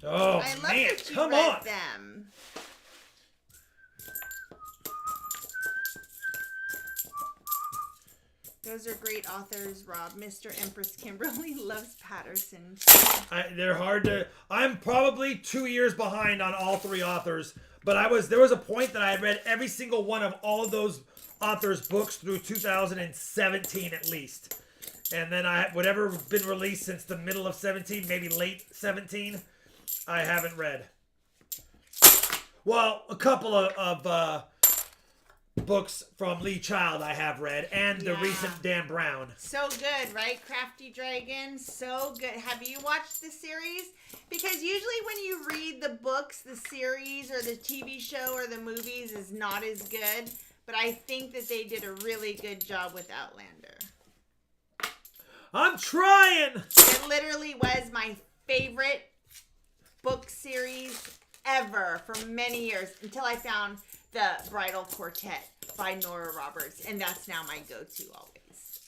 S1: Oh,
S2: I love
S1: man,
S2: that you
S1: come
S2: read
S1: on.
S2: them. Those are great authors, Rob. Mr. Empress Kimberly loves Patterson.
S1: They're hard to... I'm probably 2 years behind on all 3 authors, but there was a point that I had read every single one of all of those authors' books through 2017 at least. And then whatever been released since the middle of 17, maybe late 17, I haven't read. Well, a couple of books from Lee Child I have read, and the recent Dan Brown.
S2: So good, right? Crafty Dragon, so good. Have you watched the series? Because usually when you read the books, the series or the TV show or the movies is not as good. But I think that they did a really good job with Outlander.
S1: I'm trying!
S2: It literally was my favorite book series ever for many years until I found The Bridal Quartet by Nora Roberts, and that's now my go-to always.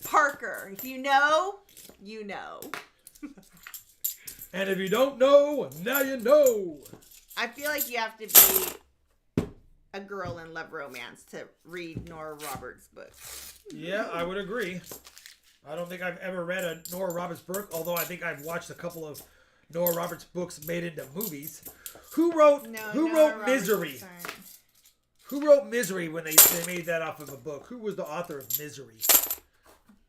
S2: Parker, if you know, you know.
S1: And if you don't know, now you know.
S2: I feel like you have to be a girl in love romance to read Nora Roberts' books.
S1: Yeah, I would agree. I don't think I've ever read a Nora Roberts book, although I think I've watched a couple of Nora Roberts books made into movies. Who wrote Misery? Who wrote Misery when they made that off of a book? Who was the author of Misery?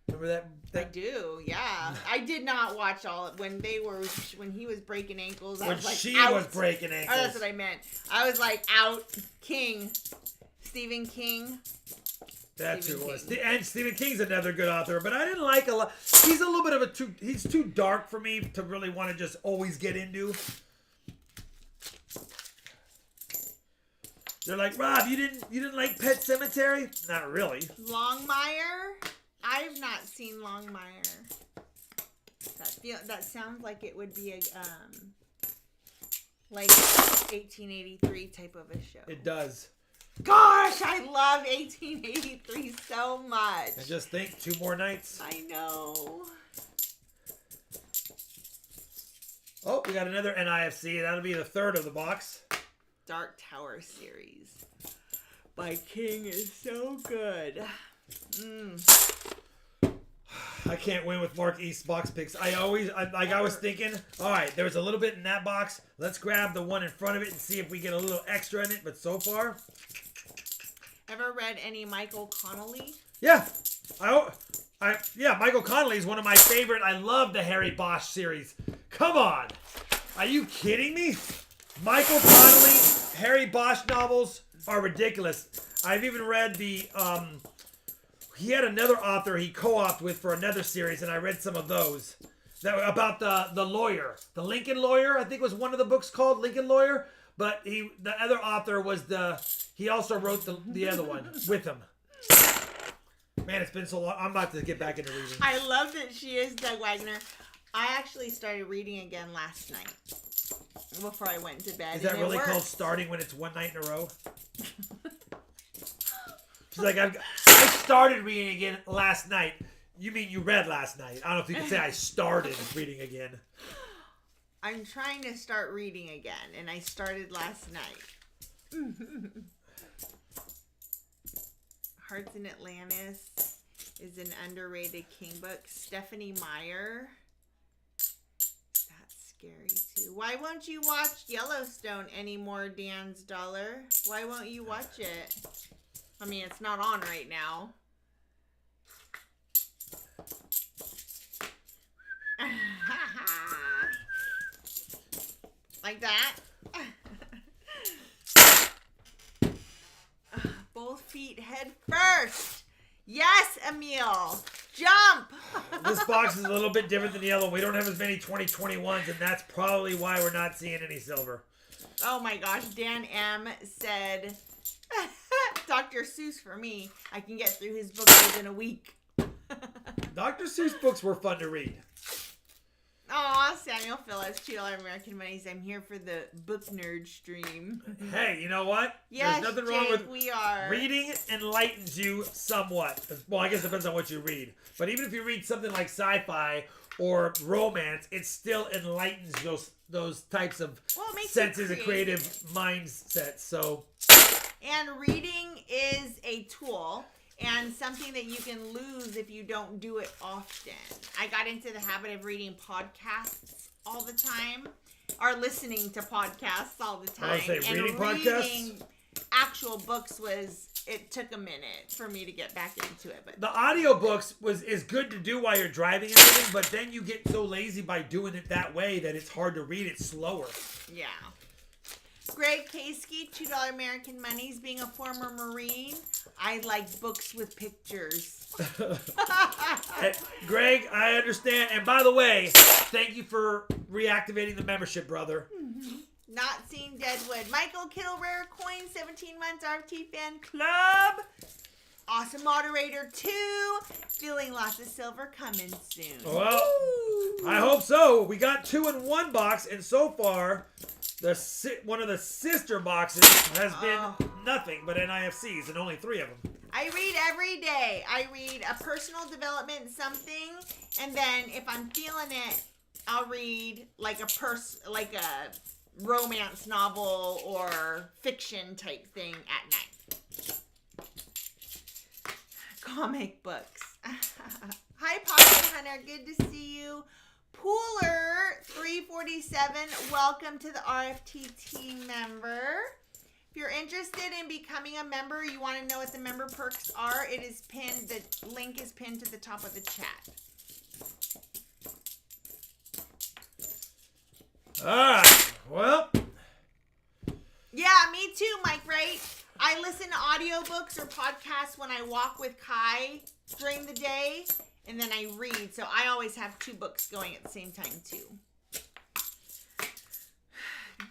S1: Remember that?
S2: I do, yeah. I did not watch all when he was breaking ankles. I
S1: When
S2: was like,
S1: she
S2: out.
S1: was breaking ankles.
S2: Oh, that's what I meant. I was like, out. King. Stephen King.
S1: That's who it was. And Stephen King's another good author, but I didn't like a lot. He's a little bit of he's too dark for me to really want to just always get into. They're like, Rob, you didn't like Pet Sematary? Not really.
S2: Longmire? I've not seen Longmire. That sounds like it would be a like 1883 type of a show.
S1: It does.
S2: Gosh, I love 1883 so much.
S1: And just think, 2 more nights.
S2: I know.
S1: Oh, we got another NIFC. That'll be the 3rd of the box.
S2: Dark Tower series by King is so good.
S1: I can't win with Mark East box picks. I was thinking, all right, there was a little bit in that box. Let's grab the one in front of it and see if we get a little extra in it. But so far,
S2: ever read any Michael Connelly?
S1: Yeah, Michael Connelly is one of my favorite. I love the Harry Bosch series. Come on, are you kidding me? Michael Connelly, Harry Bosch novels are ridiculous. I've even read the he had another author he co-opted with for another series, and I read some of those. That about the lawyer, the Lincoln Lawyer, I think was one of the books called Lincoln Lawyer. But the other author was he also wrote the other one with him. Man, it's been so long. I'm about to get back into reading.
S2: I love that she is Doug Wagner. I actually started reading again last night before I went to bed.
S1: Is that really called starting when it's one night in a row? She's like, I started reading again last night. You mean you read last night? I don't know if you can say I started reading again.
S2: I'm trying to start reading again, and I started last night. Hearts in Atlantis is an underrated King book. Stephanie Meyer. That's scary too. Why won't you watch Yellowstone anymore, Dan's Dollar? Why won't you watch it? I mean, it's not on right now. Like that. Both feet head first. Yes, Emil. Jump.
S1: This box is a little bit different than the other one. We don't have as many 2021s, and that's probably why we're not seeing any silver.
S2: Oh my gosh. Dan M. said, Dr. Seuss for me. I can get through his books within a week.
S1: Dr. Seuss books were fun to read.
S2: Aw, Samuel Phillips, $2 American Monies. I'm here for the book nerd stream.
S1: Hey, you know what?
S2: Yes,
S1: there's nothing wrong with
S2: we are.
S1: Reading enlightens you somewhat. Well, I guess it depends on what you read. But even if you read something like sci-fi or romance, it still enlightens those types of senses and creative mindsets. So,
S2: and reading is a tool. And something that you can lose if you don't do it often. I got into the habit of reading podcasts all the time. Or listening to podcasts all the time.
S1: I was saying, reading podcasts?
S2: Actual books it took a minute for me to get back into it. But
S1: the audiobooks is good to do while you're driving and everything, but then you get so lazy by doing it that way that it's hard to read it slower.
S2: Yeah. Greg Kasky, $2 American Monies. Being a former Marine, I like books with pictures.
S1: Hey, Greg, I understand. And by the way, thank you for reactivating the membership, brother.
S2: Not seen Deadwood. Michael Kittle, Rare Coin, 17 months, RFT Fan Club. Awesome Moderator 2. Feeling lots of silver coming soon.
S1: Well, I hope so. We got 2 in one box, and so far, one of the sister boxes has been nothing but NIFCs, and only 3 of them.
S2: I read every day. I read a personal development something, and then if I'm feeling it, I'll read like a romance novel or fiction type thing at night. Comic books. Hi, Pocket Hunter. Good to see you. Pooler 347, welcome to the RFT team member. If you're interested in becoming a member, you want to know what the member perks are, it is pinned. The link is pinned to the top of the chat.
S1: All right. Well.
S2: Yeah, me too, Mike, right? I listen to audiobooks or podcasts when I walk with Kai during the day, and then I read. So I always have 2 books going at the same time, too.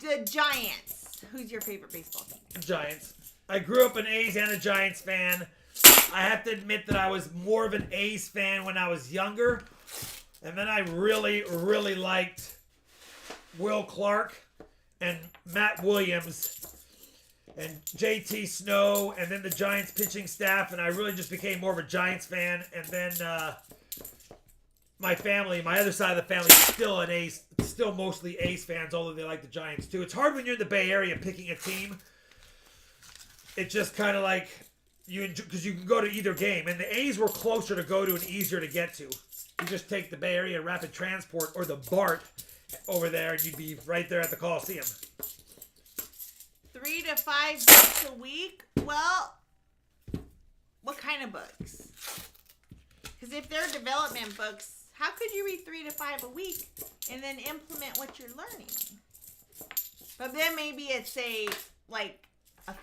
S2: The Giants. Who's your favorite baseball team?
S1: Giants. I grew up an A's and a Giants fan. I have to admit that I was more of an A's fan when I was younger. And then I really, really liked Will Clark and Matt Williams and JT Snow and then the Giants pitching staff. And I really just became more of a Giants fan. And then my family, my other side of the family, is still mostly A's fans, although they like the Giants too. It's hard when you're in the Bay Area picking a team. It's just kind of like because you can go to either game, and the A's were closer to go to and easier to get to. You just take the Bay Area Rapid Transport or the BART over there, and you'd be right there at the Coliseum.
S2: 3 to 5 books a week? Well, what kind of books? Because if they're development books, how could you read 3 to 5 a week and then implement what you're learning? But then maybe it's a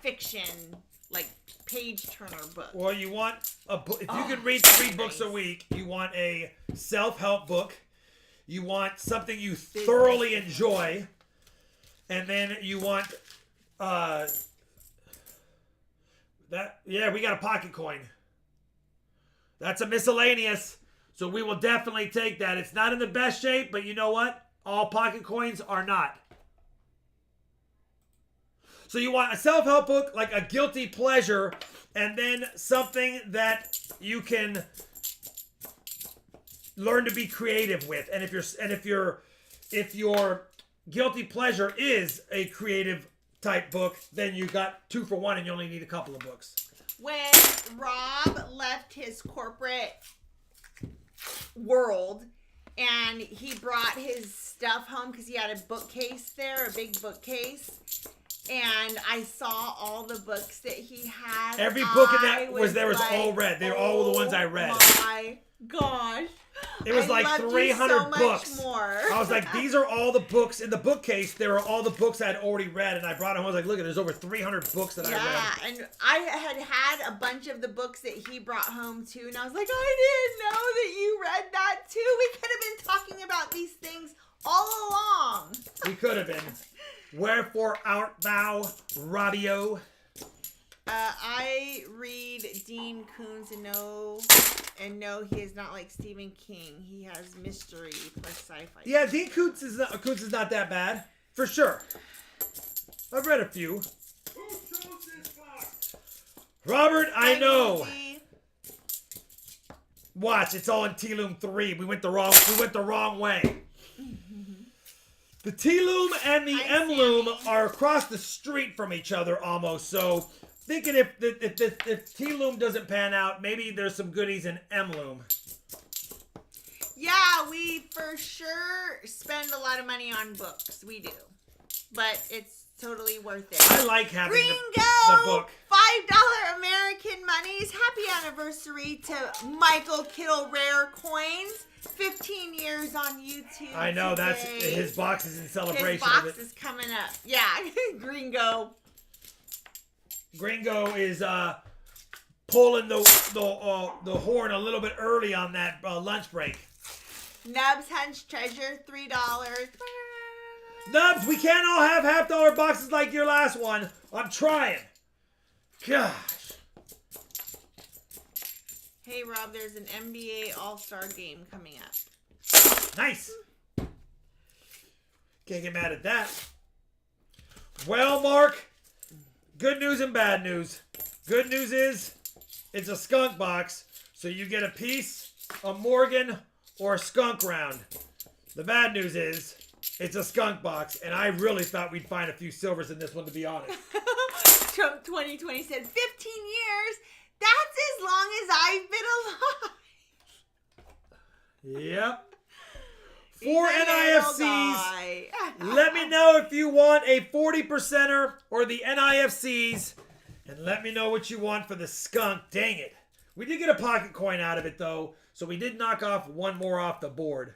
S2: fiction, page turner book.
S1: Well, you want a book. If you can read 3 books a week, you want a self-help book. You want something you thoroughly enjoy, and then you want we got a pocket coin. That's a miscellaneous. So we will definitely take that. It's not in the best shape, but you know what? All pocket coins are not. So you want a self-help book, like a guilty pleasure, and then something that you can learn to be creative with. And if your guilty pleasure is a creative type book, then you got 2 for 1 and you only need a couple of books.
S2: When Rob left his corporate world and he brought his stuff home because he had a bookcase there, a big bookcase, and I saw all the books that he had.
S1: Every book in that was all read. They were all the ones I read.
S2: My gosh.
S1: It was like 300 books.
S2: More.
S1: I was like, these are all the books in the bookcase. They were all the books I had already read, and I brought them home. I was like, look, there's over 300 books that I read.
S2: Yeah, and I had a bunch of the books that he brought home too, and I was like, I didn't know that you read that too. We could have been talking about these things all along.
S1: We could have been. Wherefore art thou, Robbio?
S2: I read Dean Koontz and know he is not like Stephen King. He has mystery plus sci-fi.
S1: Yeah, Dean Koontz is not that bad, for sure. I've read a few. Who chose this box? Robert, I know. Watch, it's all in T-Loom 3. We went the wrong way. The T-Loom and the M-Loom are across the street from each other almost, so thinking if T-Loom doesn't pan out, maybe there's some goodies in M-Loom.
S2: Yeah, we for sure spend a lot of money on books. We do. But it's totally worth it.
S1: I like having
S2: the
S1: book.
S2: $5 American Monies. Happy anniversary to Michael Kittle Rare Coins. 15 years on YouTube.
S1: I know,
S2: today.
S1: that's his box is in celebration.
S2: His box is coming up. Yeah, Gringo.
S1: Gringo is pulling the horn a little bit early on that lunch break.
S2: Nubs Hunch Treasure, $3.
S1: Nubs, we can't all have $50 boxes like your last one. I'm trying. Gosh.
S2: Hey, Rob, there's an NBA All-Star game coming up.
S1: Nice. Can't get mad at that. Well, Mark, good news and bad news. Good news is it's a skunk box, so you get a piece, a Morgan, or a skunk round. The bad news is it's a skunk box, and I really thought we'd find a few silvers in this one, to be honest.
S2: Trump 2020 said 15 years. That's as long as I've been alive.
S1: Yep. 4 NIFCs. Let me know if you want a 40%er or the NIFCs. And let me know what you want for the skunk. Dang it. We did get a pocket coin out of it, though. So we did knock off one more off the board.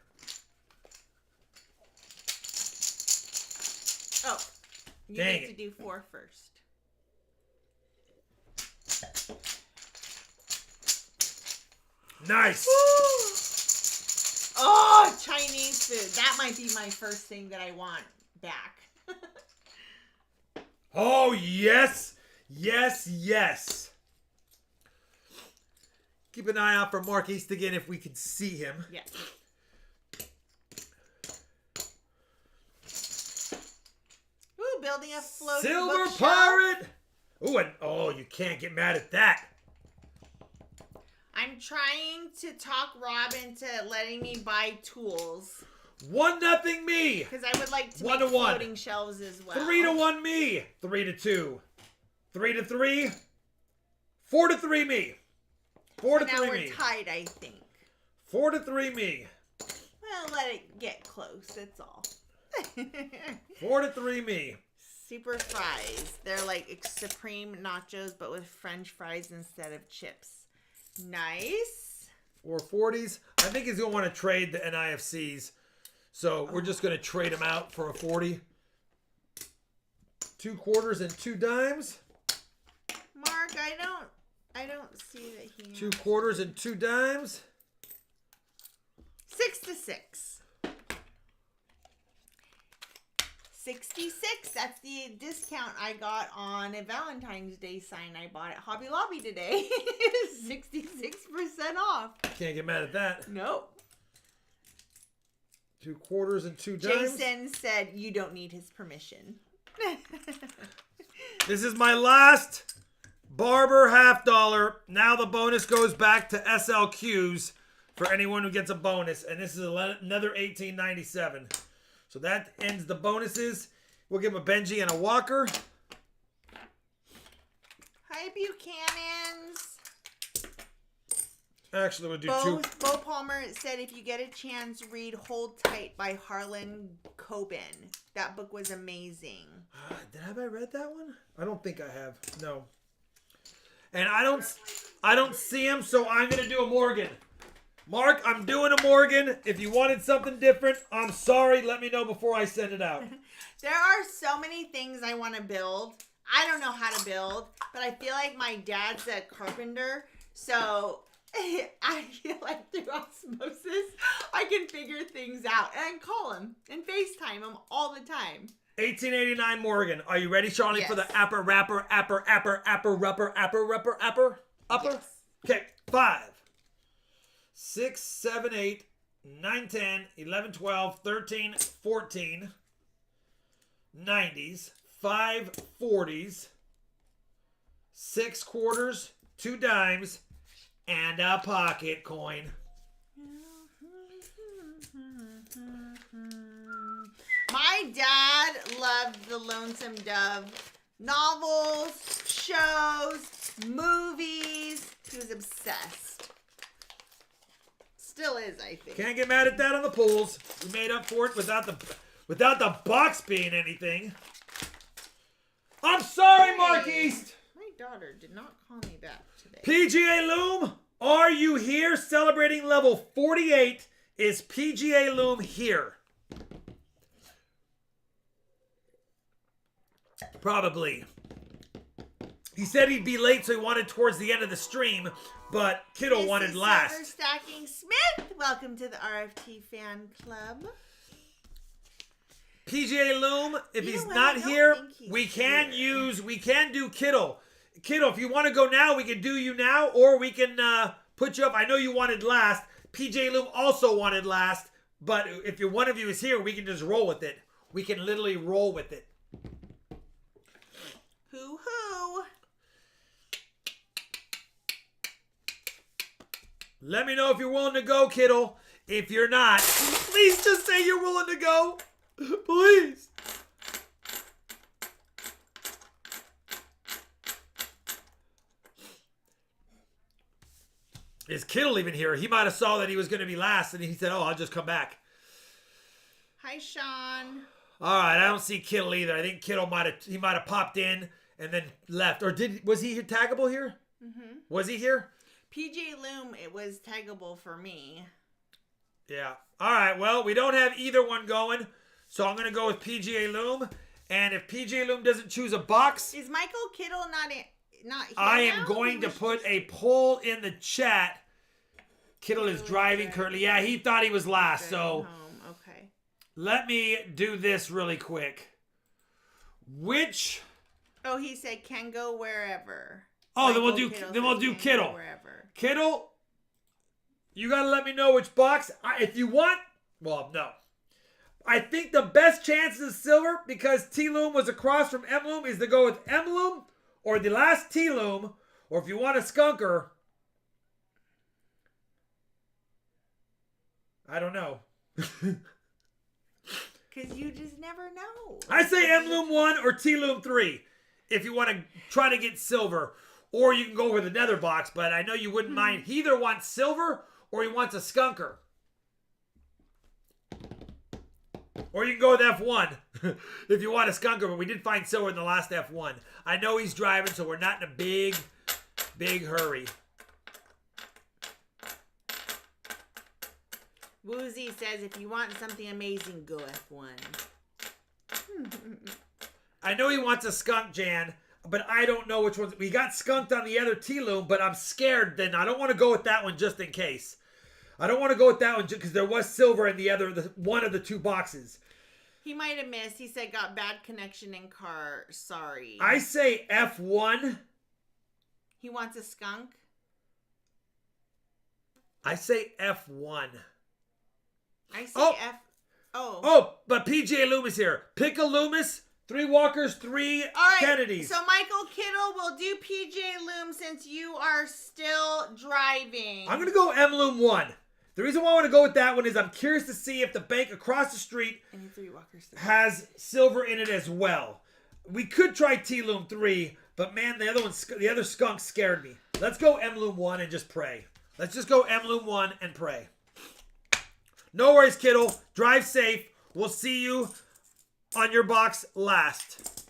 S2: Oh. You
S1: Dang
S2: get to
S1: it.
S2: do 4 first.
S1: Nice.
S2: Woo! Oh, Chinese food. That might be my first thing that I want back.
S1: Oh, yes. Yes, yes. Keep an eye out for Mark East again if we can see him.
S2: Yes. Ooh, building a floating
S1: Silver
S2: bookshelf.
S1: Pirate. Ooh, and oh, you can't get mad at that.
S2: I'm trying to talk Rob into letting me buy tools.
S1: 1-0 me.
S2: Because I would like to
S1: 1
S2: make
S1: to 1.
S2: floating shelves as well.
S1: 3-1 me. 3-2. 3-3. 4-3 me. 4-3
S2: So now we're
S1: me.
S2: tied, I think.
S1: 4-3 me.
S2: Well, let it get close, that's all.
S1: 4-3 me.
S2: Super fries. They're like supreme nachos, but with French fries instead of chips. Nice.
S1: 440s. I think he's going to want to trade the NIFCs. So we're just going to trade them out for a 40. 2 quarters and 2 dimes.
S2: Mark, I don't see that he
S1: 2 quarters and 2 dimes.
S2: 6 to 6. 66. That's the discount I got on a Valentine's Day sign I bought at Hobby Lobby today. 66% off.
S1: Can't get mad at that.
S2: Nope.
S1: 2 quarters and 2 dimes.
S2: Jason said you don't need his permission.
S1: This is my last Barber $50. Now the bonus goes back to SLQs for anyone who gets a bonus. And this is another $18.97. So that ends the bonuses. We'll give him a Benji and a Walker.
S2: Hi, Buchanans.
S1: Actually, we'll do
S2: Bo
S1: 2.
S2: Palmer said if you get a chance, read Hold Tight by Harlan Coben. That book was amazing.
S1: Have I read that one? I don't think I have. No. And I don't see him, so I'm going to do a Morgan. Mark, I'm doing a Morgan. If you wanted something different, I'm sorry. Let me know before I send it out.
S2: There are so many things I want to build. I don't know how to build, but I feel like my dad's a carpenter, so I feel like through osmosis, I can figure things out. And I can call him and FaceTime him all the time.
S1: 1889 Morgan. Are you ready, Charlie,
S2: Yes.
S1: for the upper?
S2: Yes.
S1: Okay, 5, 6, 7, 8, 9, 10, 11, 12, 13, 14, 90s, 5 40s, 6 quarters, 2 dimes, and a pocket coin.
S2: My dad loved the Lonesome Dove novels, shows, movies. He was obsessed. Still is, I think.
S1: Can't get mad at that on the pools. We made up for it without the box being anything. I'm sorry, Mark East.
S2: My daughter did not call me back today.
S1: PGA Loom, are you here? Celebrating level 48. Is PGA Loom here? Probably. He said he'd be late, so he wanted towards the end of the stream, but Kiddo
S2: This
S1: wanted
S2: is
S1: last.
S2: Silver Stacking Smith. Welcome to the RFT fan club.
S1: PGA Loom, if
S2: You
S1: he's
S2: know what?
S1: not
S2: I don't
S1: here,
S2: think he's
S1: we can
S2: here.
S1: do Kiddo. Kiddo, if you want to go now, we can do you now, or we can put you up. I know you wanted last. PGA Loom also wanted last, but if one of you is here, we can just roll with it. We can literally roll with it.
S2: Hoo-hoo.
S1: Let me know if you're willing to go, Kiddo. If you're not, please just say you're willing to go. Please. Is Kiddo even here? He might have saw that he was going to be last, and he said, oh, I'll just come back.
S2: Hi, Sean.
S1: All right, I don't see Kittle either. I think Kittle might have popped in and then left. Or was he taggable here?
S2: Mm-hmm.
S1: Was he here?
S2: PJ Loom, it was taggable for me.
S1: Yeah. All right, well, we don't have either one going, so I'm going to go with PGA Loom. And if PGA Loom doesn't choose a box...
S2: Is Michael Kittle not here
S1: I am
S2: now?
S1: going to put a poll in the chat. Kittle is driving currently. Yeah, he thought he was last, so...
S2: Okay.
S1: Let me do this really quick. Which...
S2: Oh, he said can go wherever.
S1: Oh,
S2: Michael
S1: then we'll do Kittle.
S2: Wherever.
S1: Kittle, you got to let me know which box. If you want... Well, no. I think the best chances of silver, because T-Loom was across from M-Loom, is to go with M-Loom or the last T-Loom, or if you want a skunker, I don't know.
S2: Because you just never know.
S1: I say M-Loom 1 or T-Loom 3 if you want to try to get silver, or you can go with another box, but I know you wouldn't mind. He either wants silver or he wants a skunker. Or you can go with F1 if you want a skunker, but we did find silver in the last F1. I know he's driving, so we're not in a big, big hurry.
S2: Woozy says, if you want something amazing, go F1.
S1: I know he wants a skunk, Jan, but I don't know which ones. We got skunked on the other T-Loom, but I'm scared then. I don't want to go with that one just in case. I don't want to go with that one because there was silver in one of the two boxes.
S2: He might have missed. He said, got bad connection in car. Sorry.
S1: I say F1.
S2: He wants a skunk?
S1: I say F1.
S2: I say F...
S1: Oh, but PJ Loomis here. Pick a Loomis, 3 Walkers, 3
S2: All right,
S1: Kennedys.
S2: so Michael Kittle will do PJ Loom since you are still driving.
S1: I'm going to go M-Loom 1. The reason why I want to go with that one is I'm curious to see if the bank across the street has silver in it as well. We could try T-Loom 3, but man, the other skunk scared me. Let's go M-Loom 1 and just pray. Let's just go M-Loom 1 and pray. No worries, Kittle. Drive safe. We'll see you on your box last.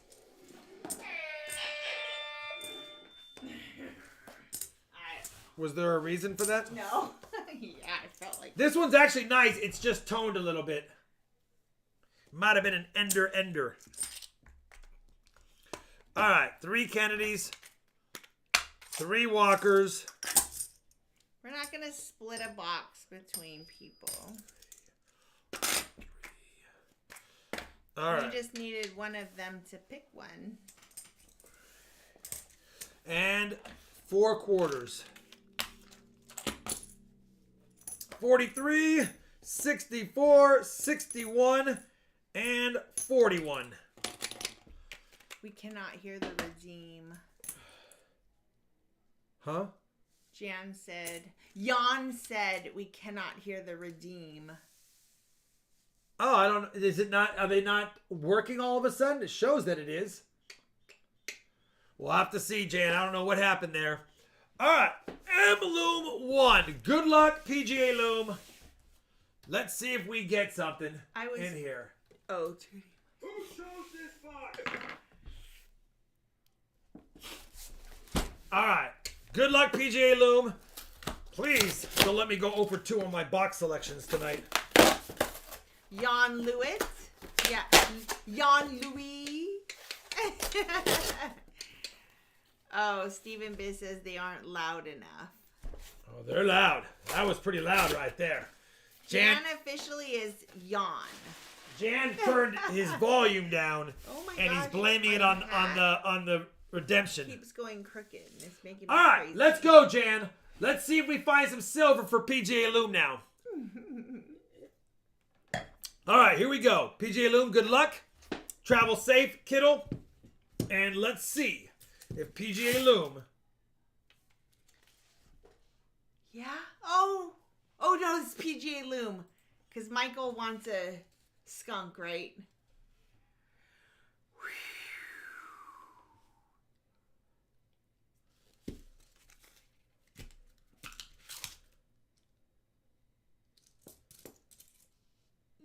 S1: Was there a reason for that?
S2: No. Yeah, I felt like...
S1: This one's actually nice. It's just toned a little bit. Might have been an ender. All right. 3 Kennedys. 3 Walkers.
S2: We're not going to split a box between people.
S1: All right.
S2: You just needed one of them to pick one.
S1: And 4 quarters. 43, 64, 61, and 41.
S2: We cannot hear the redeem.
S1: Huh?
S2: Jan said we cannot hear the redeem.
S1: Oh, I don't. Is it not? Are they not working all of a sudden? It shows that it is. We'll have to see, Jan. I don't know what happened there. All right, M-Loom 1. Good luck, PGA Loom. Let's see if we get something in here.
S2: Oh,
S1: who shows this box? All right. Good luck, PGA Loom. Please don't let me go 0 for 2 on my box selections tonight.
S2: Jan Lewis. Yeah, Jan Louis. Oh, Stephen Biz says they aren't loud enough.
S1: Oh, they're loud. That was pretty loud right there.
S2: Jan officially is Jan.
S1: Jan turned his volume down, and he's blaming it on the redemption.
S2: It keeps going crooked. And it's making me
S1: All right,
S2: crazy.
S1: let's go, Jan. Let's see if we find some silver for PGA Loom now. All right, here we go. PGA Loom, good luck. Travel safe, Kittle. And let's see if PGA Loom.
S2: Yeah? Oh no, it's PGA Loom. Because Michael wants a skunk, right?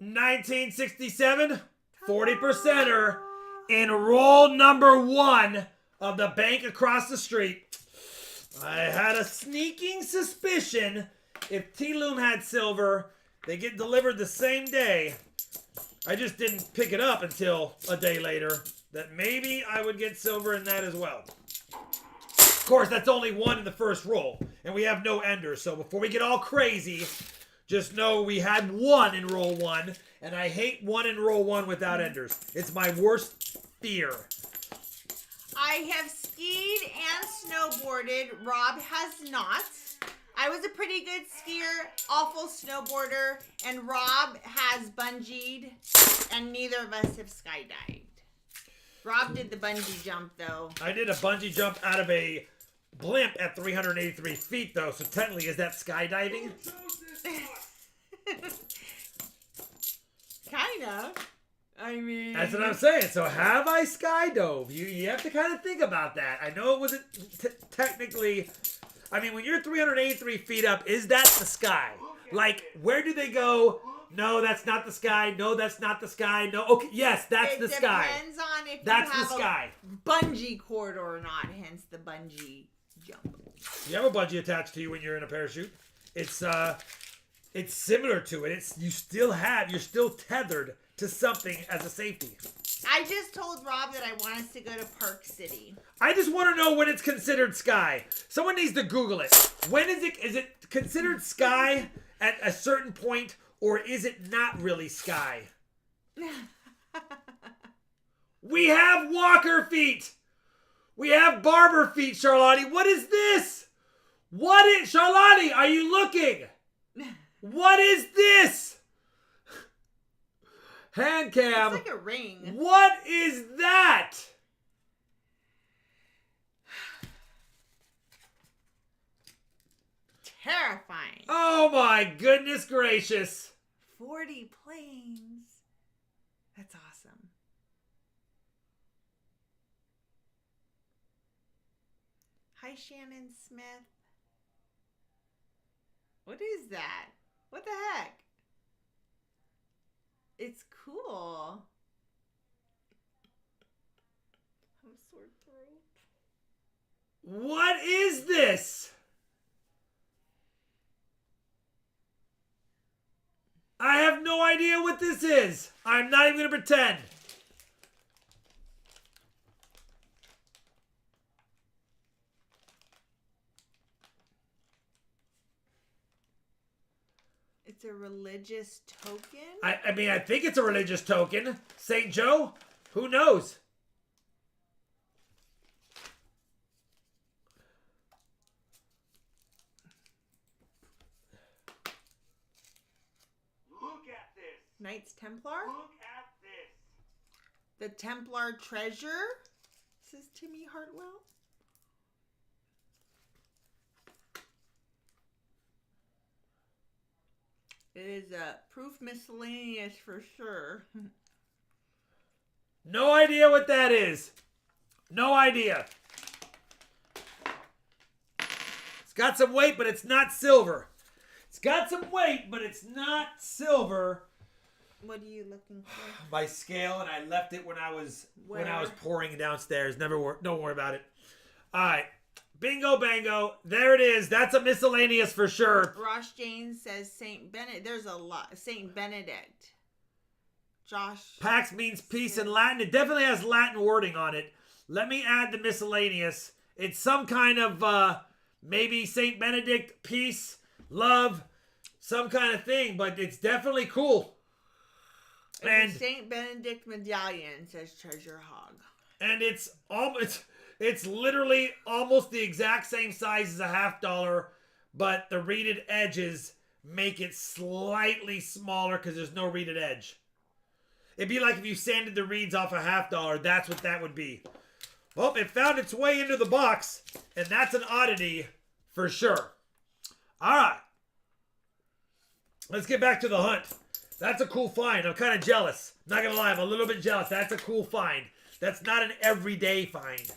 S2: $1967
S1: 40%er in roll number 1 of the bank across the street. I had a sneaking suspicion if T-Loom had silver, they get delivered the same day. I just didn't pick it up until a day later, that maybe I would get silver in that as well. Of course, that's only 1 in the first roll, and we have no enders. So before we get all crazy, just know we had 1 in roll 1, and I hate 1 in roll 1 without enders. It's my worst fear.
S2: I have skied and snowboarded. Rob has not. I was a pretty good skier, awful snowboarder, and Rob has bungeed, and neither of us have skydived. Rob did the bungee jump, though.
S1: I did a bungee jump out of a blimp at 383 feet, though, so technically, is that skydiving?
S2: Kind of. I mean...
S1: That's what I'm saying. So have I skydove? You have to kind of think about that. I know it wasn't technically... I mean, when you're 383 feet up, is that the sky? Like, where do they go? No, that's not the sky. No, that's not the sky. No, okay, yes, that's the sky.
S2: It depends on if
S1: that's
S2: you have
S1: the sky.
S2: A bungee cord or not, hence the bungee jump.
S1: You have a bungee attached to you when you're in a parachute. It's similar to it. You're still tethered to something as a safety.
S2: I just told Rob that I want us to go to Park City.
S1: I just want to know when it's considered sky. Someone needs to Google it. When is it considered sky at a certain point, or is it not really sky? We have walker feet. We have barber feet, Charlotte. What is this? Charlotte, are you looking? What is this? Hand cam.
S2: It's like a ring.
S1: What is that?
S2: Terrifying.
S1: Oh my goodness gracious.
S2: 40 planes. That's awesome. Hi, Shannon Smith. What is that? What the heck? It's cool. I'm sore throat.
S1: What is this? I have no idea what this is. I'm not even going to pretend.
S2: It's a religious token?
S1: I mean, I think it's a religious token. St. Joe? Who knows? Look at this.
S2: Knights Templar?
S1: Look at this.
S2: The Templar treasure? Says Timmy Hartwell. It is a proof miscellaneous for sure.
S1: No idea what that is. No idea. It's got some weight, but it's not silver. It's got some weight, but it's not silver.
S2: What are you looking for?
S1: My scale, and I left it when I was
S2: Where?
S1: pouring downstairs. Don't worry about it. All right. Bingo bango. There it is. That's a miscellaneous for sure.
S2: Ross James says Saint Benedict. There's a lot. Saint Benedict. Josh.
S1: Pax means peace in Latin. It definitely has Latin wording on it. Let me add the miscellaneous. It's some kind of maybe Saint Benedict, peace, love, some kind of thing, but it's definitely cool.
S2: And Saint Benedict medallion, says Treasure Hog.
S1: And it's literally almost the exact same size as a $50, but the reeded edges make it slightly smaller because there's no reeded edge. It'd be like if you sanded the reeds off a $50. That's what that would be. Well, it found its way into the box, and that's an oddity for sure. All right. Let's get back to the hunt. That's a cool find. I'm kind of jealous. Not going to lie, I'm a little bit jealous. That's a cool find. That's not an everyday find.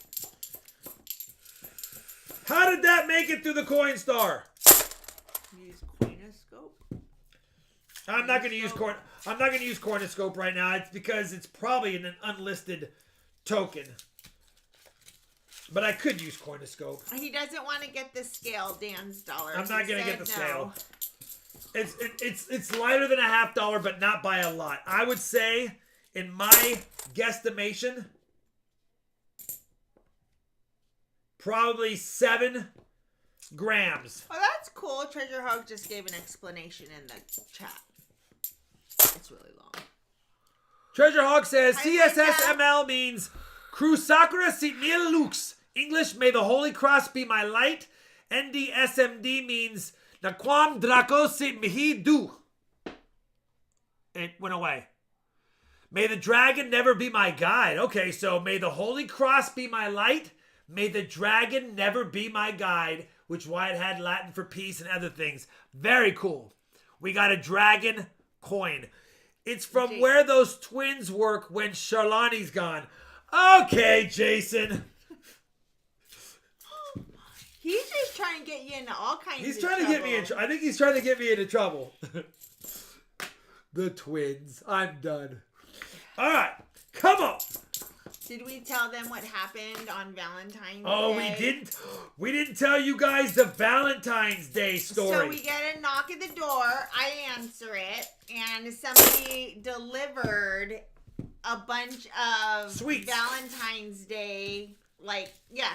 S1: How did that make it through the Coinstar?
S2: Use Microscope.
S1: I'm not going to use Cornucoscope right now. It's because it's probably an unlisted token. But I could use Cornucoscope.
S2: He doesn't want to get the scale, Dan's dollar.
S1: I'm not going to get the scale. It's lighter than $0.50, but not by a lot. I would say, in my guesstimation, probably 7 grams.
S2: Oh, that's cool. Treasure Hog just gave an explanation in the chat. It's really long.
S1: Treasure Hog says, CSSML means Cru Sacra Sit Mil Lux. English, may the Holy Cross be my light. NDSMD means Naquam Draco Sit Mihi Du. It went away. May the dragon never be my guide. Okay, so may the Holy Cross be my light. May the dragon never be my guide, which why it had Latin for peace and other things. Very cool. We got a dragon coin. It's from where those twins work when Charlani's gone. Okay, Jason.
S2: He's just trying to get you into all kinds of trouble.
S1: He's trying to get me in trouble. I think he's trying to get me into trouble. The twins. I'm done. All right. Come on.
S2: Did we tell them what happened on Valentine's Day?
S1: Oh, we didn't tell you guys the Valentine's Day story.
S2: So we get a knock at the door. I answer it, and somebody delivered a bunch of
S1: sweets.
S2: Valentine's Day,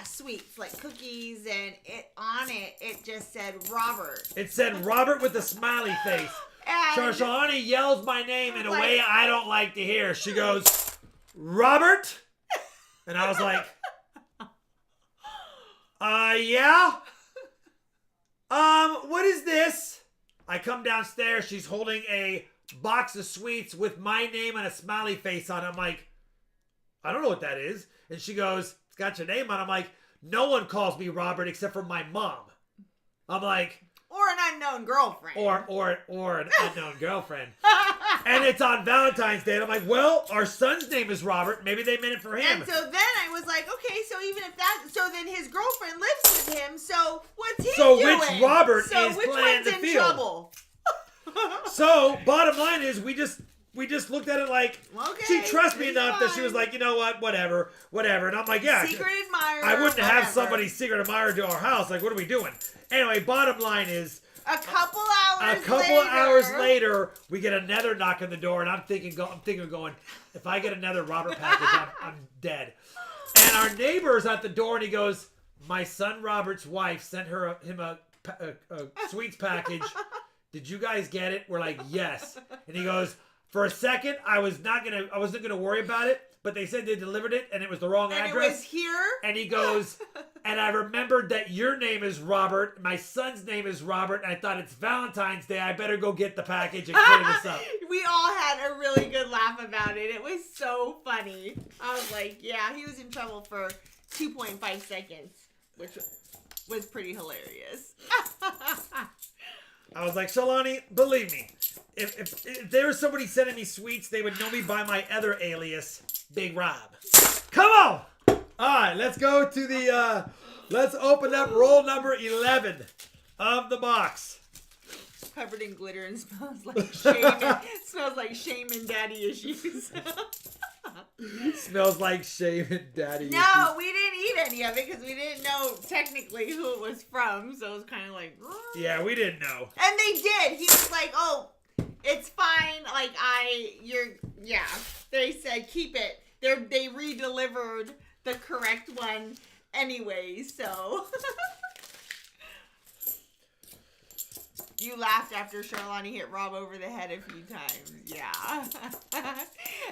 S2: sweets, like cookies, and it just said Robert.
S1: It said Robert with a smiley face. Sharshani yells my name in a way I don't like to hear. She goes, Robert? And I was like, yeah? What is this? I come downstairs. She's holding a box of sweets with my name and a smiley face on it. I'm like, I don't know what that is. And she goes, it's got your name on it. I'm like, no one calls me Robert except for my mom. I'm like...
S2: Or an unknown girlfriend.
S1: Or an unknown girlfriend. And it's on Valentine's Day. And I'm like, well, our son's name is Robert. Maybe they meant it for him.
S2: And so then I was like, okay, so even if that... So then his girlfriend lives with him. So what's he doing?
S1: So which Robert is playing the field?
S2: So which one's in trouble?
S1: So bottom line is we just looked at it like,
S2: okay,
S1: she trusts me enough that she was like, you know what, whatever. And I'm like, yeah.
S2: Secret admirer.
S1: I wouldn't have somebody secret admirer to our house. Like, what are we doing? Anyway, bottom line is...
S2: A couple hours
S1: later, we get another knock on the door, and I'm thinking going, if I get another Robert package, I'm dead. And our neighbor's at the door, and he goes, my son Robert's wife sent him a sweets package. Did you guys get it? We're like, yes. And he goes, for a second, I wasn't gonna worry about it, but they said they delivered it, and it was the wrong address.
S2: And it was here?
S1: And he goes, and I remembered that your name is Robert, my son's name is Robert, and I thought it's Valentine's Day. I better go get the package and clear this up.
S2: We all had a really good laugh about it. It was so funny. I was like, yeah, he was in trouble for 2.5 seconds, which was pretty hilarious.
S1: I was like, Shalani, believe me, if there was somebody sending me sweets, they would know me by my other alias, Big Rob. Come on! All right, let's go to the, let's open up roll number 11 of the box.
S2: Covered in glitter and smells like shame and daddy issues.
S1: Smells like shame and daddy issues.
S2: No, we didn't eat any of it because we didn't know technically who it was from, so it was kind of like...
S1: Yeah, we didn't know.
S2: And they did. He was like, oh, it's fine. Like, they said keep it. They re-delivered the correct one anyway, so... You laughed after Charlani hit Rob over the head a few times. Yeah.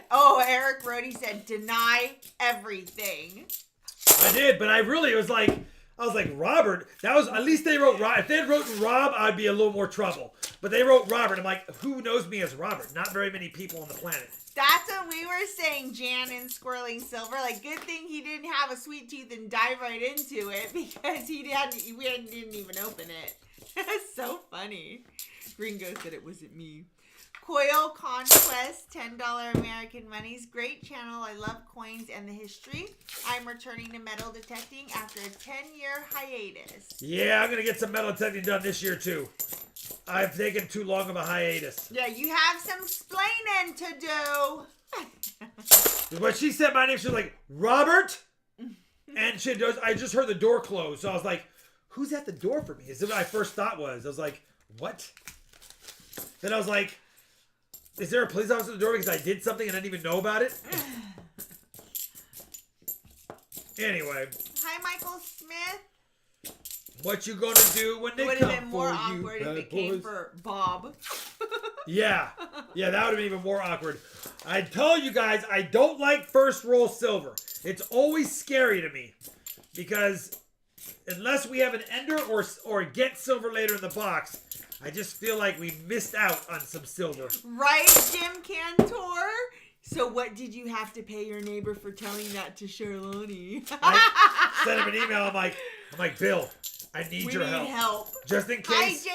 S2: Oh, Eric Brody said, deny everything.
S1: I did, but I was like, Robert, that was, at least they wrote Rob. If they had written Rob, I'd be a little more trouble. But they wrote Robert. I'm like, who knows me as Robert? Not very many people on the planet.
S2: That's what we were saying, Jan and Squirreling Silver. Like, good thing he didn't have a sweet tooth and dive right into it because we didn't even open it. That's so funny. Ringo said it wasn't me. Coil Conquest, $10 American Monies. Great channel. I love coins and the history. I'm returning to metal detecting after a 10-year hiatus.
S1: Yeah, I'm going to get some metal detecting done this year, too. I've taken too long of a hiatus.
S2: Yeah, you have some explaining to do.
S1: When she said my name, she was like, Robert? And I just heard the door close. So I was like, who's at the door for me? Is what my first thought was. I was like, what? Then I was like, is there a police officer at the door because I did something and I didn't even know about it? Anyway.
S2: Hi, Michael Smith.
S1: What you gonna do when they come for you? It would have been more
S2: awkward if it came for Bob.
S1: Yeah, that would have been even more awkward. I tell you guys, I don't like first roll silver. It's always scary to me because unless we have an ender or get silver later in the box, I just feel like we missed out on some silver. Right,
S2: Jim Cantor? So what did you have to pay your neighbor for telling that to Charlone?
S1: I sent him an email. I'm like, Bill, I need your help. Just in case,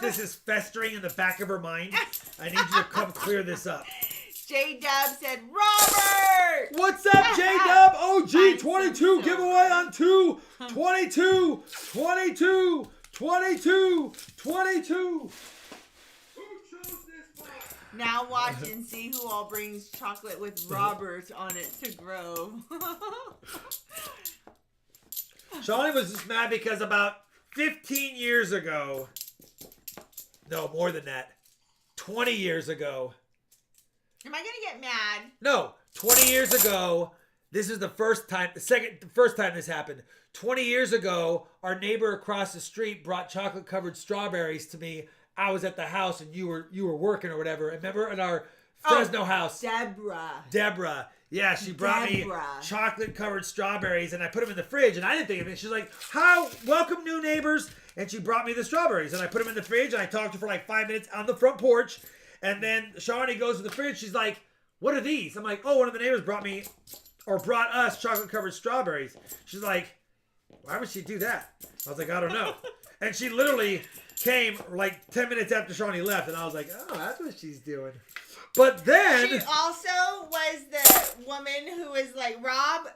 S1: this is festering in the back of her mind, I need you to come clear this up.
S2: J-Dub said, Robert!
S1: What's up, J-Dub? OG 22 giveaway on 2, 22, 22, 22, 22.
S2: Now watch and see who all brings chocolate with Robert on it to grow.
S1: Shawnee was just mad because about 15 years ago, no, more than that, 20 years ago.
S2: Am I going to get mad?
S1: No, 20 years ago, this is the first time this happened. 20 years ago, our neighbor across the street brought chocolate-covered strawberries to me. I was at the house and you were working or whatever. Remember at our Fresno house? Deborah. Yeah, she brought me chocolate-covered strawberries and I put them in the fridge and I didn't think of it. She's like, welcome new neighbors. And she brought me the strawberries and I put them in the fridge and I talked to her for like 5 minutes on the front porch. And then Shawnee goes to the fridge. She's like, what are these? I'm like, one of the neighbors brought us chocolate-covered strawberries. She's like, why would she do that? I was like, I don't know. And she literally came like 10 minutes after Shawnee left, and I was like, oh, that's what she's doing. But then...
S2: She also was the woman who was like, Rob,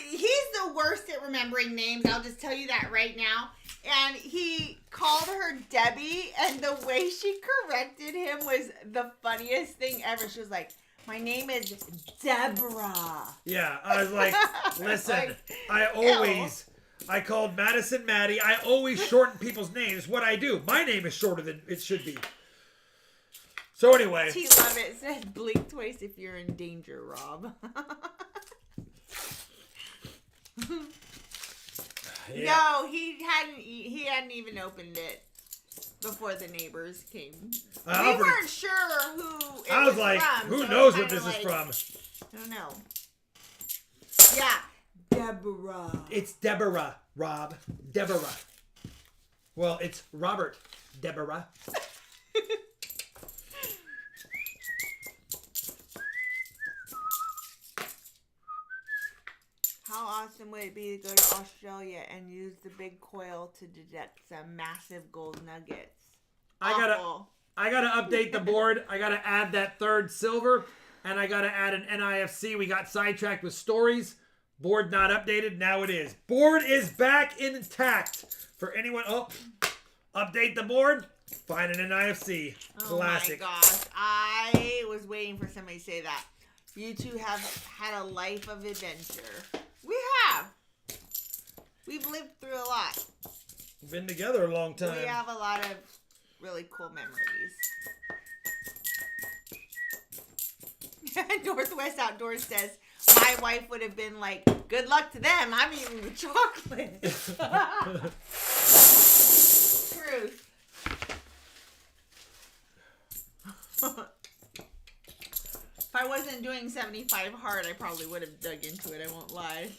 S2: he's the worst at remembering names. I'll just tell you that right now. And he called her Debbie, and the way she corrected him was the funniest thing ever. She was like, my name is Deborah.
S1: Yeah, I was like, listen, I called Madison Maddie. I always shorten people's names. What I do. My name is shorter than it should be. So anyway.
S2: T-Love It said, blink twice if you're in danger, Rob. Yeah. No, he hadn't even opened it before the neighbors came. We weren't sure who it
S1: I was like,
S2: from,
S1: who
S2: so
S1: knows what this is from?
S2: I don't know. Yeah. Deborah.
S1: It's Deborah, Rob. Deborah. Well, it's Robert. Deborah.
S2: How awesome would it be to go to Australia and use the big coil to detect some massive gold nuggets?
S1: I gotta update the board. I gotta add that third silver, and I gotta add an NIFC. We got sidetracked with stories. Board not updated. Now it is. Board is back intact. For anyone, update the board. Find an NIFC. Classic.
S2: Oh my gosh. I was waiting for somebody to say that. You two have had a life of adventure. We have. We've lived through a lot.
S1: We've been together a long time.
S2: We have a lot of really cool memories. Northwest Outdoors says, my wife would have been like, good luck to them. I'm eating the chocolate. Truth. If I wasn't doing 75 hard, I probably would have dug into it. I won't lie.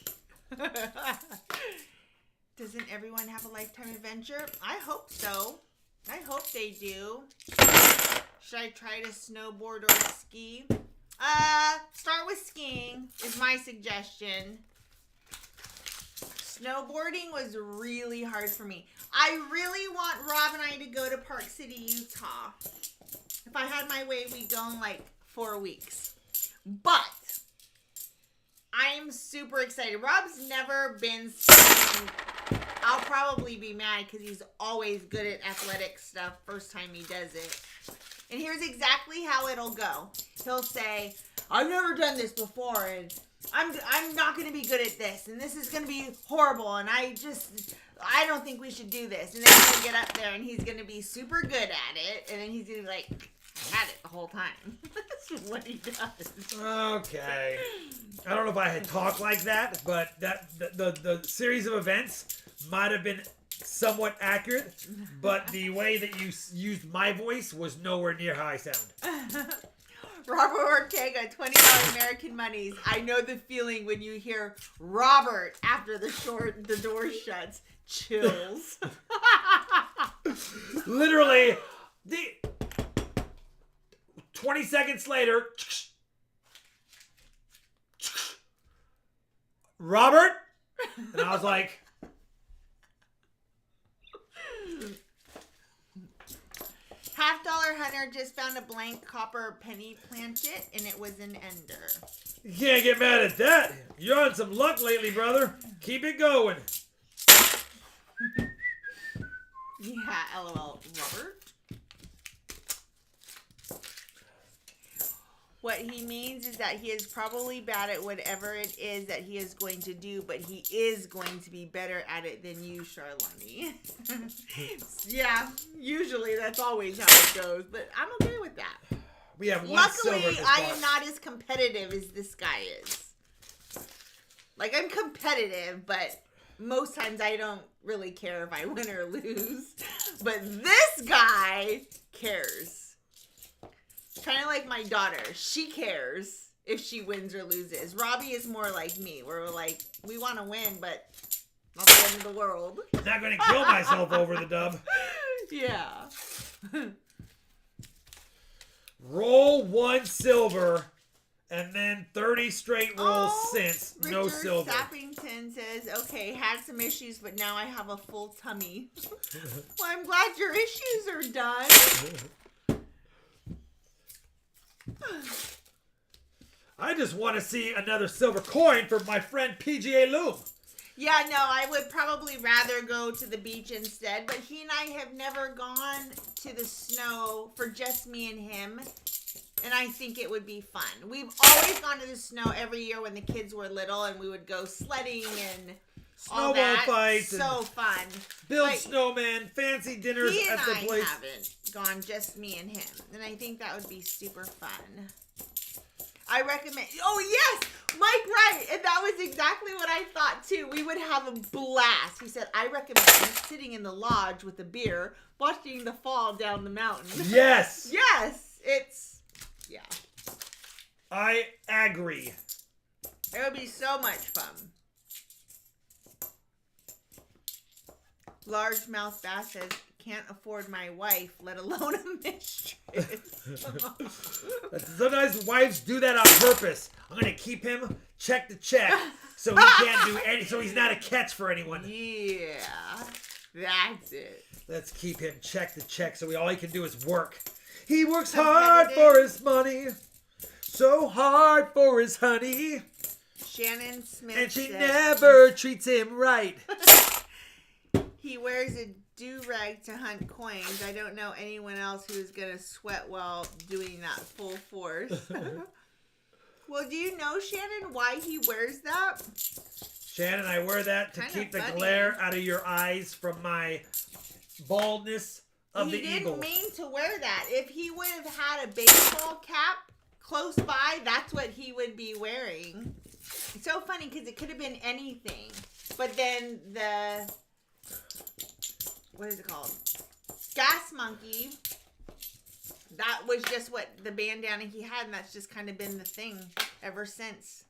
S2: Doesn't everyone have a lifetime adventure? I hope so. I hope they do. Should I try to snowboard or ski? Start with skiing is my suggestion. Snowboarding was really hard for me. I really want Rob and I to go to Park City, Utah. If I had my way, we'd go in like 4 weeks. But I'm super excited. Rob's never been skiing I'll probably be mad because he's always good at athletic stuff first time he does it. And here's exactly how it'll go. He'll say, I've never done this before, and I'm not going to be good at this, and this is going to be horrible, and I don't think we should do this. And then he'll get up there, and he's going to be super good at it, and then he's going to be like, I had it the whole time. That's what he does.
S1: Okay. I don't know if I had talked like that, but the series of events might have been somewhat accurate, but the way that you used my voice was nowhere near how I sound.
S2: Robert Ortega, $20 American monies. I know the feeling when you hear Robert after the door shuts. Chills.
S1: Literally, 20 seconds later, Robert, and I was like,
S2: $50 Hunter just found a blank copper penny planchet, and it was an ender.
S1: you can't get mad at that. You're on some luck lately, brother. Keep it going.
S2: Yeah, LOL, Robert. What he means is that he is probably bad at whatever it is that he is going to do, but he is going to be better at it than you, Charlani. Yeah, usually that's always how it goes, but I'm okay with that.
S1: We have one silver.
S2: Luckily, I am not as competitive as this guy is. Like, I'm competitive, but most times I don't really care if I win or lose. But this guy cares. Kind of like my daughter. She cares if she wins or loses. Robbie is more like me. We're like, we want to win, but not the end of the world.
S1: Not going to kill myself over the dub.
S2: Yeah.
S1: Roll 1 silver, and then 30 straight rolls since.
S2: Richard
S1: No silver.
S2: Sappington says, okay, had some issues, but now I have a full tummy. Well, I'm glad your issues are done.
S1: I just want to see another silver coin for my friend PGA Loom.
S2: Yeah, no, I would probably rather go to the beach instead, but he and I have never gone to the snow for just me and him, and I think it would be fun. We've always gone to the snow every year when the kids were little, and we would go sledding and all
S1: Snowball
S2: that.
S1: fights.
S2: So fun.
S1: Build
S2: But
S1: snowman, fancy dinners
S2: he and
S1: at the
S2: I
S1: place.
S2: haven't gone, just me and him, and I think that would be super fun. I recommend. Oh yes, Mike, right, and that was exactly what I thought too. We would have a blast. He said, "I recommend sitting in the lodge with a beer, watching the fall down the mountain."
S1: Yes.
S2: Yes, yeah.
S1: I agree.
S2: It would be so much fun. Largemouth Bass says, can't afford my wife, let alone a mistress.
S1: Sometimes wives do that on purpose. I'm gonna keep him check to check, so he can't do any. So he's not a catch for anyone.
S2: Yeah, that's it.
S1: Let's keep him check to check, so all he can do is work. He works hard for his money, so hard for his honey,
S2: Shannon Smith
S1: and she
S2: says,
S1: never treats him right.
S2: he wears a do-rag to hunt coins. I don't know anyone else who's gonna sweat while doing that full force. Well, do you know, Shannon, why he wears that?
S1: Shannon, I wear that to keep the glare out of your eyes from my baldness of the eagle.
S2: He didn't mean to wear that. If he would have had a baseball cap close by, that's what he would be wearing. It's so funny because it could have been anything. But then what is it called? Gas Monkey. That was just what the bandana he had, and that's just kind of been the thing ever since.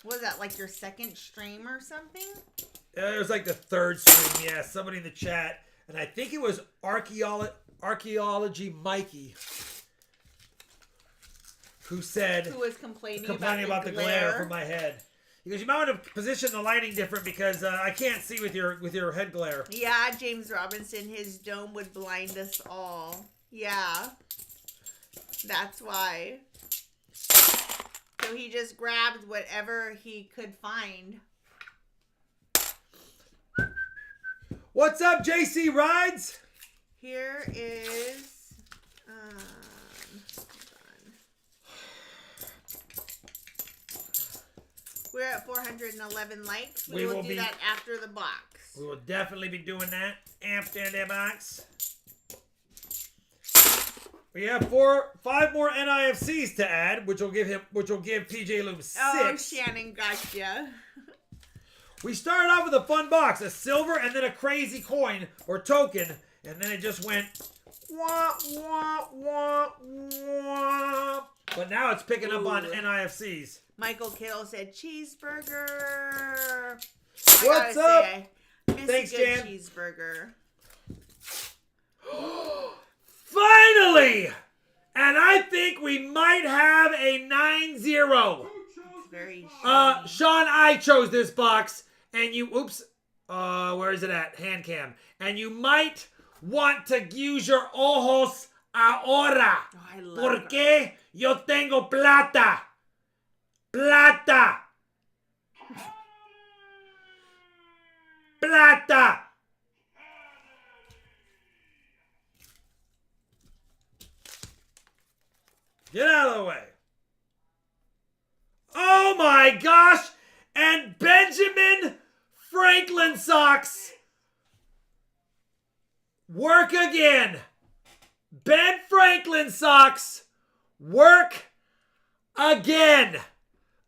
S2: What was that, like your second stream or something?
S1: It was like the third stream, yeah. Somebody in the chat, and I think it was Archaeology Mikey, who was complaining about the glare from my head. He goes, you might want to position the lighting different because I can't see with your head glare.
S2: Yeah, James Robinson, his dome would blind us all. Yeah. That's why. So he just grabbed whatever he could find.
S1: What's up, JC Rides?
S2: Here is, hold on. We're at 411 likes. We will do that after the box.
S1: We will definitely be doing that after the box. We have 5 more NIFCs to add, which will give PJ Loom 6.
S2: Oh, Shannon, gotcha.
S1: We started off with a fun box, a silver and then a crazy coin or token, and then it just went wah, wah, wah, wah. But now it's picking up on NIFCs.
S2: Michael Kittle said cheeseburger.
S1: What's up?
S2: Thanks, Jan. Cheeseburger.
S1: Finally! And I think we might have a 9-0.
S2: Very
S1: Sean, I chose this box, and you, where is it at? Hand cam. And you might want to use your ojos ahora.
S2: Oh, I love
S1: Porque yo tengo plata. Plata. Plata. Get out of the way. Oh my gosh! And Benjamin Franklin socks. Work again. Ben Franklin socks. Work again.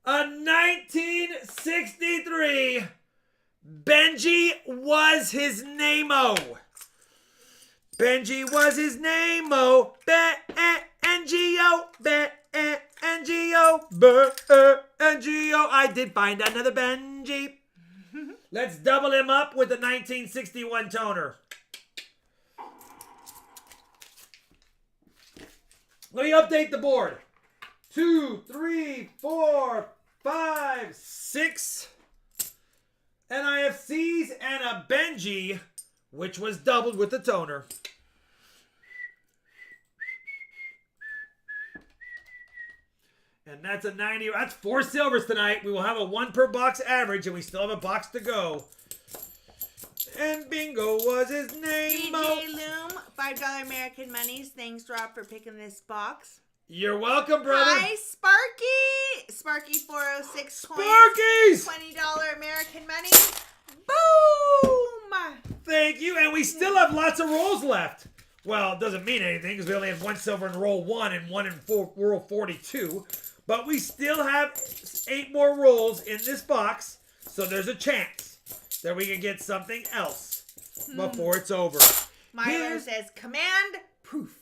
S1: A 1963. Benji was his name-o. Benji was his name-o. B-E-N-G-O. B-E-N-G-O. B-E-N-G-O. I did find another Benji. Let's double him up with the 1961 toner. Let me update the board. 2, 3, 4, 5, 6 NIFCs and a Benji, which was doubled with the toner. And that's a 90. That's 4 silvers tonight. We will have a 1 per box average, and we still have a box to go. And Bingo was his name.
S2: DJ Loom, $5 American monies. Thanks, Rob, for picking this box.
S1: You're welcome, brother.
S2: Hi, Sparky. Sparky 406
S1: Sparkies!
S2: $20 American money. Boom!
S1: Thank you. And we still have lots of rolls left. Well, it doesn't mean anything because we only have 1 silver in roll 1 and 1 in roll 42. But we still have 8 more rolls in this box. So there's a chance that we can get something else before it's over.
S2: Milo says command proof.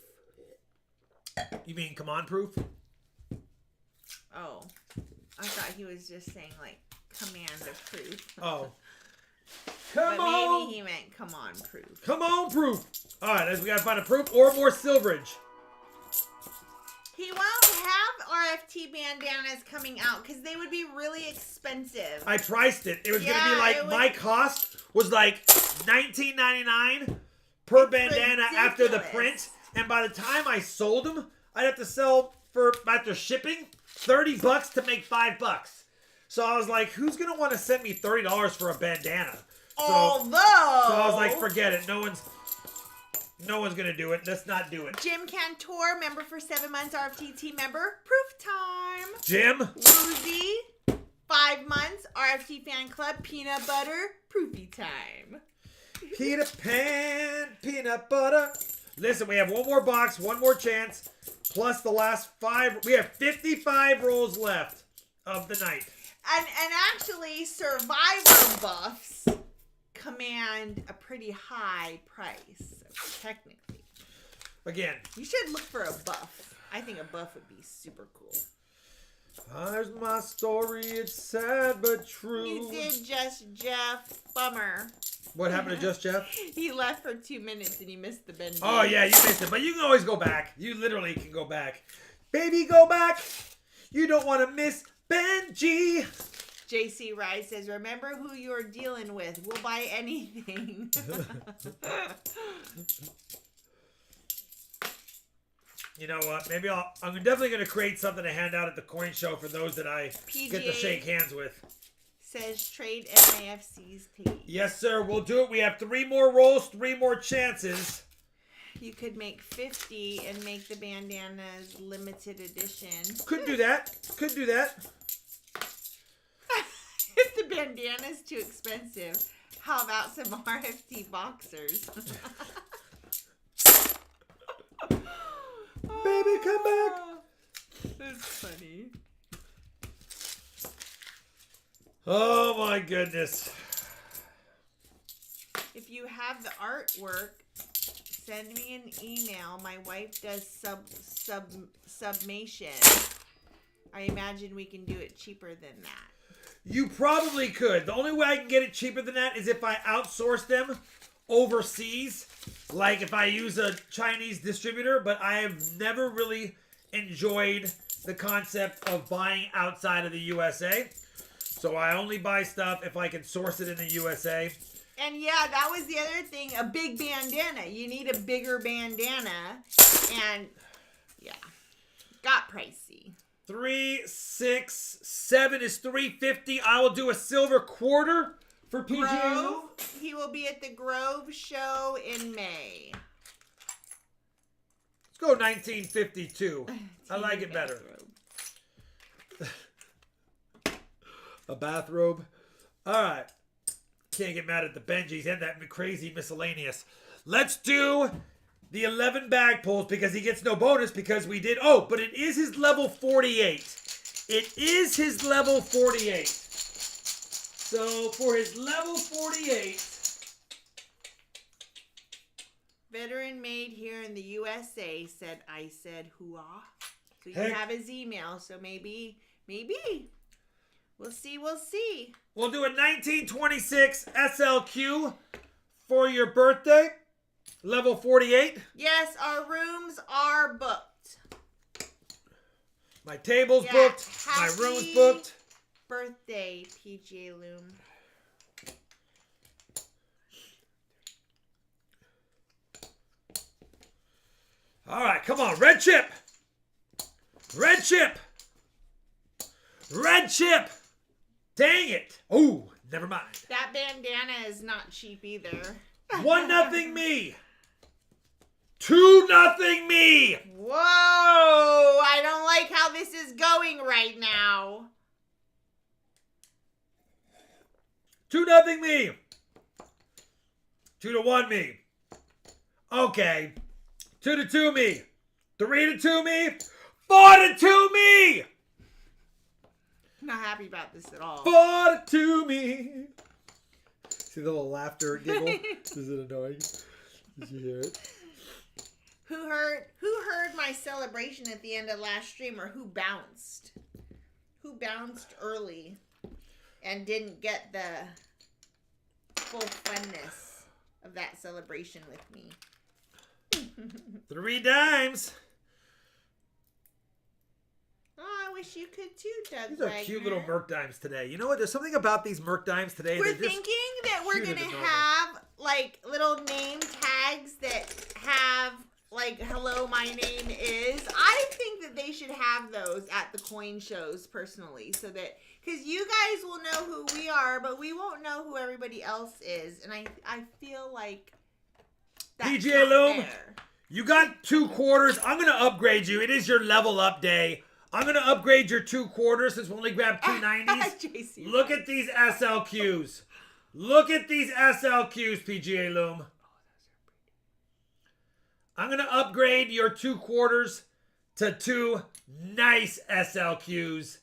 S1: You mean command proof?
S2: Oh, I thought he was just saying like command of proof.
S1: Oh.
S2: But maybe he meant come on proof.
S1: Come on proof. All right, as we got to find a proof or more silverage.
S2: He won't have RFT bandanas coming out because they would be really expensive.
S1: I priced it. It was going to be like, my cost was like $19.99 per bandana after the print. And by the time I sold them, I'd have to sell for, after shipping, $30 to make $5. So I was like, who's going to want to send me $30 for a bandana? So I was like, forget it. No one's going to do it. Let's not do it.
S2: Jim Cantor, member for 7 months, RFT team member. Proof time.
S1: Jim.
S2: Woozy, 5 months, RFT fan club. Peanut butter. Proofy time.
S1: Peter Pan, peanut butter. Listen, we have 1 more box, 1 more chance, plus the last 5. We have 55 rolls left of the night.
S2: And actually, Survivor buffs command a pretty high price, technically.
S1: Again.
S2: You should look for a buff. I think a buff would be super cool.
S1: There's my story, it's sad but true.
S2: You did Just Jeff. Bummer.
S1: What happened to Just Jeff?
S2: He left for 2 minutes and he missed the Benji.
S1: Oh, yeah, you missed it. But you can always go back. You literally can go back. Baby, go back. You don't want to miss Benji.
S2: JC Rice says, remember who you're dealing with. We'll buy anything.
S1: You know what? Maybe I'm definitely going to create something to hand out at the coin show for those that I get to shake hands with.
S2: Says trade MIFCs, please.
S1: Yes, sir. We'll do it. We have 3 more rolls, 3 more chances.
S2: You could make 50 and make the bandanas limited edition.
S1: Could do that. Could do that.
S2: If the bandana's too expensive, how about some RFT boxers?
S1: Baby, come back.
S2: That's funny.
S1: Oh, my goodness.
S2: If you have the artwork, send me an email. My wife does submation. I imagine we can do it cheaper than that.
S1: You probably could. The only way I can get it cheaper than that is if I outsource them overseas. Like if I use a Chinese distributor. But I have never really enjoyed the concept of buying outside of the USA. So I only buy stuff if I can source it in the USA.
S2: And yeah, that was the other thing. A big bandana. You need a bigger bandana. And yeah, got pricey.
S1: 3, 6, 7 is $3.50. I will do a silver quarter for PGA.
S2: Grove. He will be at the Grove show in May.
S1: Let's go 1952. I like it better. A bathrobe. All right. Can't get mad at the Benjis and that crazy miscellaneous. Let's do the 11 bag pulls because he gets no bonus because we did. Oh, but it is his level 48. It is his level 48. So for his level 48.
S2: Veteran made here in the USA, said I said hooah. So you
S1: Heck.
S2: have his email, so maybe. We'll see.
S1: We'll do a 1926 SLQ for your birthday. Level 48.
S2: Yes, our rooms are booked.
S1: My table's
S2: Yeah,
S1: booked. My
S2: happy
S1: room's booked.
S2: Birthday, PGA Loom.
S1: All right, come on. Red chip. Red chip. Red chip. Dang it. Oh, never mind.
S2: That bandana is not cheap either.
S1: 1-0 me. 2-0 me.
S2: Whoa! I don't like how this is going right now.
S1: 2-0 me. 2-1 me. Okay. 2-2 me. 3-2 me. 4-2 me.
S2: Not happy about this at all.
S1: 4-2 me. See the little laughter giggle? Is it annoying? Did you hear it?
S2: Who heard my celebration at the end of last stream, or who bounced? Who bounced early and didn't get the full funness of that celebration with me?
S1: 3 dimes.
S2: Oh, I wish you could too, Doug.
S1: These are cute little Merc dimes today. You know what? There's something about these Merc dimes today.
S2: We're
S1: They're just
S2: thinking that we're
S1: cuter
S2: going to
S1: than normal.
S2: have like little name tags that have like, hello, my name is. I think that they should have those at the coin shows personally, so that, because you guys will know who we are, but we won't know who everybody else is. And I feel like that's
S1: PGA
S2: not
S1: Loom,
S2: fair.
S1: you got 2 quarters. I'm going to upgrade you. It is your level up day. I'm going to upgrade your 2 quarters since we only grabbed 2 90s.
S2: JC,
S1: Look at these SLQs. Look at these SLQs, PGA Loom. I'm going to upgrade your 2 quarters to 2 nice SLQs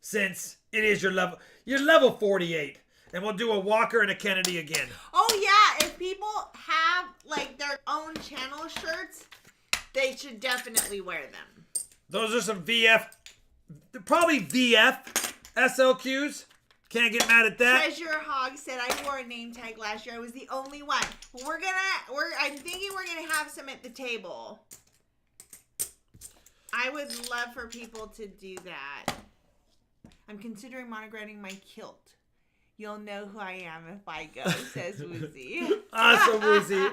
S1: since it is your level 48. And we'll do a Walker and a Kennedy again.
S2: Oh yeah, if people have like their own channel shirts, they should definitely wear them.
S1: Those are some VF, probably VF SLQs. Can't get mad at that.
S2: Treasure Hog said I wore a name tag last year. I was the only one. I'm thinking we're gonna have some at the table. I would love for people to do that. I'm considering monogramming my kilt. You'll know who I am if I go, says Woozy.
S1: Awesome, Woozy.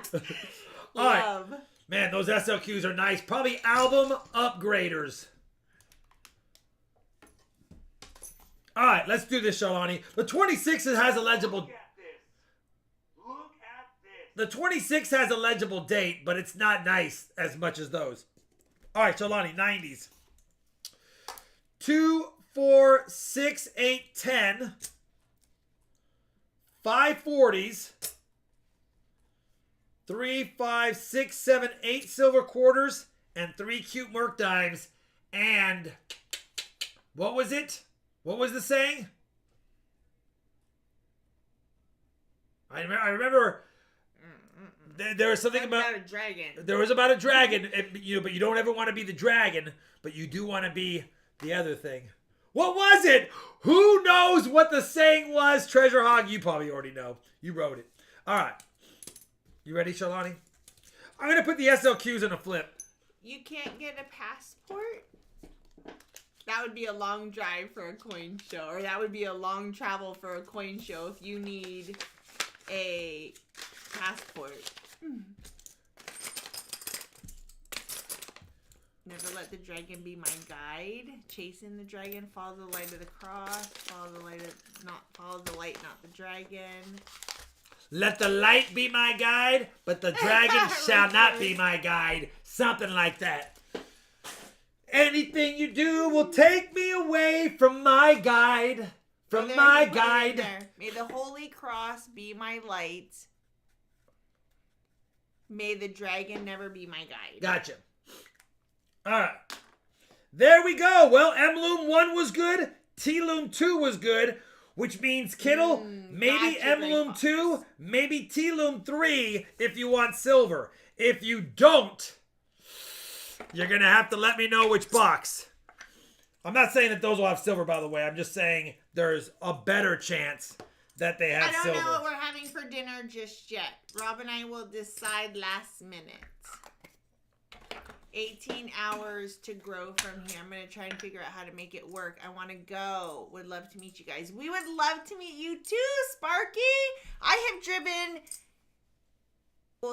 S1: All right.
S2: Love.
S1: Man, those SLQs are nice. Probably album upgraders. All right, let's do this, Shalani. The 26 has a legible...
S3: Look at this. Look at this.
S1: The 26 has a legible date, but it's not nice as much as those. All right, Shalani, 90s. 2, 4, 6, 8, 10. 5 40s. 3, 5, 6, 7, 8 silver quarters. And 3 cute Merc dimes. And what was it? What was the saying? I remember there was something about
S2: a dragon.
S1: There was about a dragon, and, but you don't ever want to be the dragon, but you do want to be the other thing. What was it? Who knows what the saying was? Treasure Hog, you probably already know. You wrote it. All right. You ready, Shalani? I'm going to put the SLQs in a flip.
S2: You can't get a passport? That would be a long drive for a coin show. Or that would be a long travel for a coin show if you need a passport. Never let the dragon be my guide. Chasing the dragon, follow the light of the cross. Follow the light, not the dragon.
S1: Let the light be my guide, but the dragon shall not be my guide. Something like that. Anything you do will take me away from my guide. From my guide.
S2: May the holy cross be my light. May the dragon never be my guide.
S1: Gotcha. All right. There we go. Well, M-Loom 1 was good. T-Loom 2 was good. Which means, Kittle, maybe M-Loom 2, maybe T-Loom 3 if you want silver. If you don't, you're going to have to let me know which box. I'm not saying that those will have silver, by the way. I'm just saying there's a better chance that they have silver.
S2: I don't know what we're having for dinner just yet. Rob and I will decide last minute. 18 hours to grow from here. I'm going to try and figure out how to make it work. I want to go. Would love to meet you guys. We would love to meet you too, Sparky. I have driven,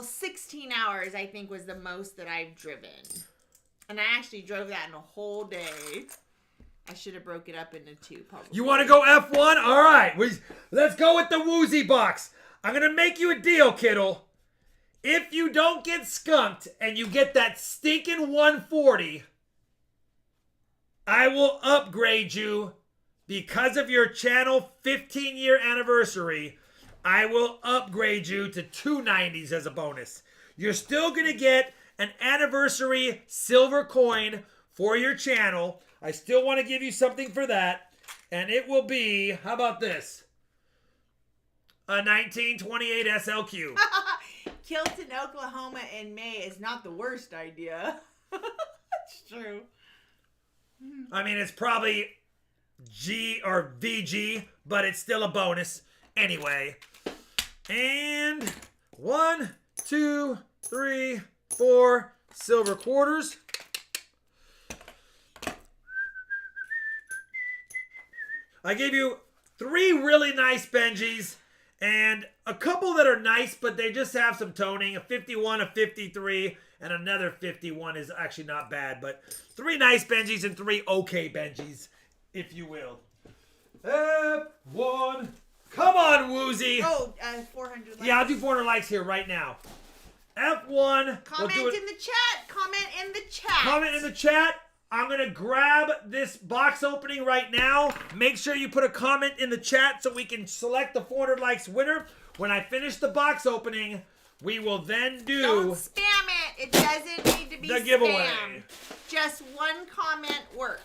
S2: 16 hours I think was the most that I've driven. And I actually drove that in a whole day. I should have broke it up into 2 probably.
S1: You want to go F1? All right. Let's go with the Woozy box. I'm going to make you a deal, Kittle. If you don't get skunked and you get that stinking 140, I will upgrade you because of your channel 15-year anniversary. I will upgrade you to 290s as a bonus. You're still going to get an anniversary silver coin for your channel. I still want to give you something for that. And it will be, how about this? A 1928 SLQ.
S2: Kilton, Oklahoma in May is not the worst idea. It's true.
S1: I mean, it's probably G or VG, but it's still a bonus anyway. And 1, 2, 3, 4 silver quarters. I gave you 3 really nice Benjis. And a couple that are nice, but they just have some toning. A 51, a 53, and another 51 is actually not bad. But 3 nice Benjis and 3 okay Benjis, if you will. F1. Come on, Woozy.
S2: 400 likes.
S1: Yeah, I'll do 400 likes here right now. F1.
S2: Comment in the chat. Comment in the chat.
S1: Comment in the chat. I'm going to grab this box opening right now. Make sure you put a comment in the chat so we can select the 400 likes winner. When I finish the box opening, we will then do...
S2: Don't spam it. It doesn't need to be
S1: the giveaway.
S2: Spam. Just one comment works.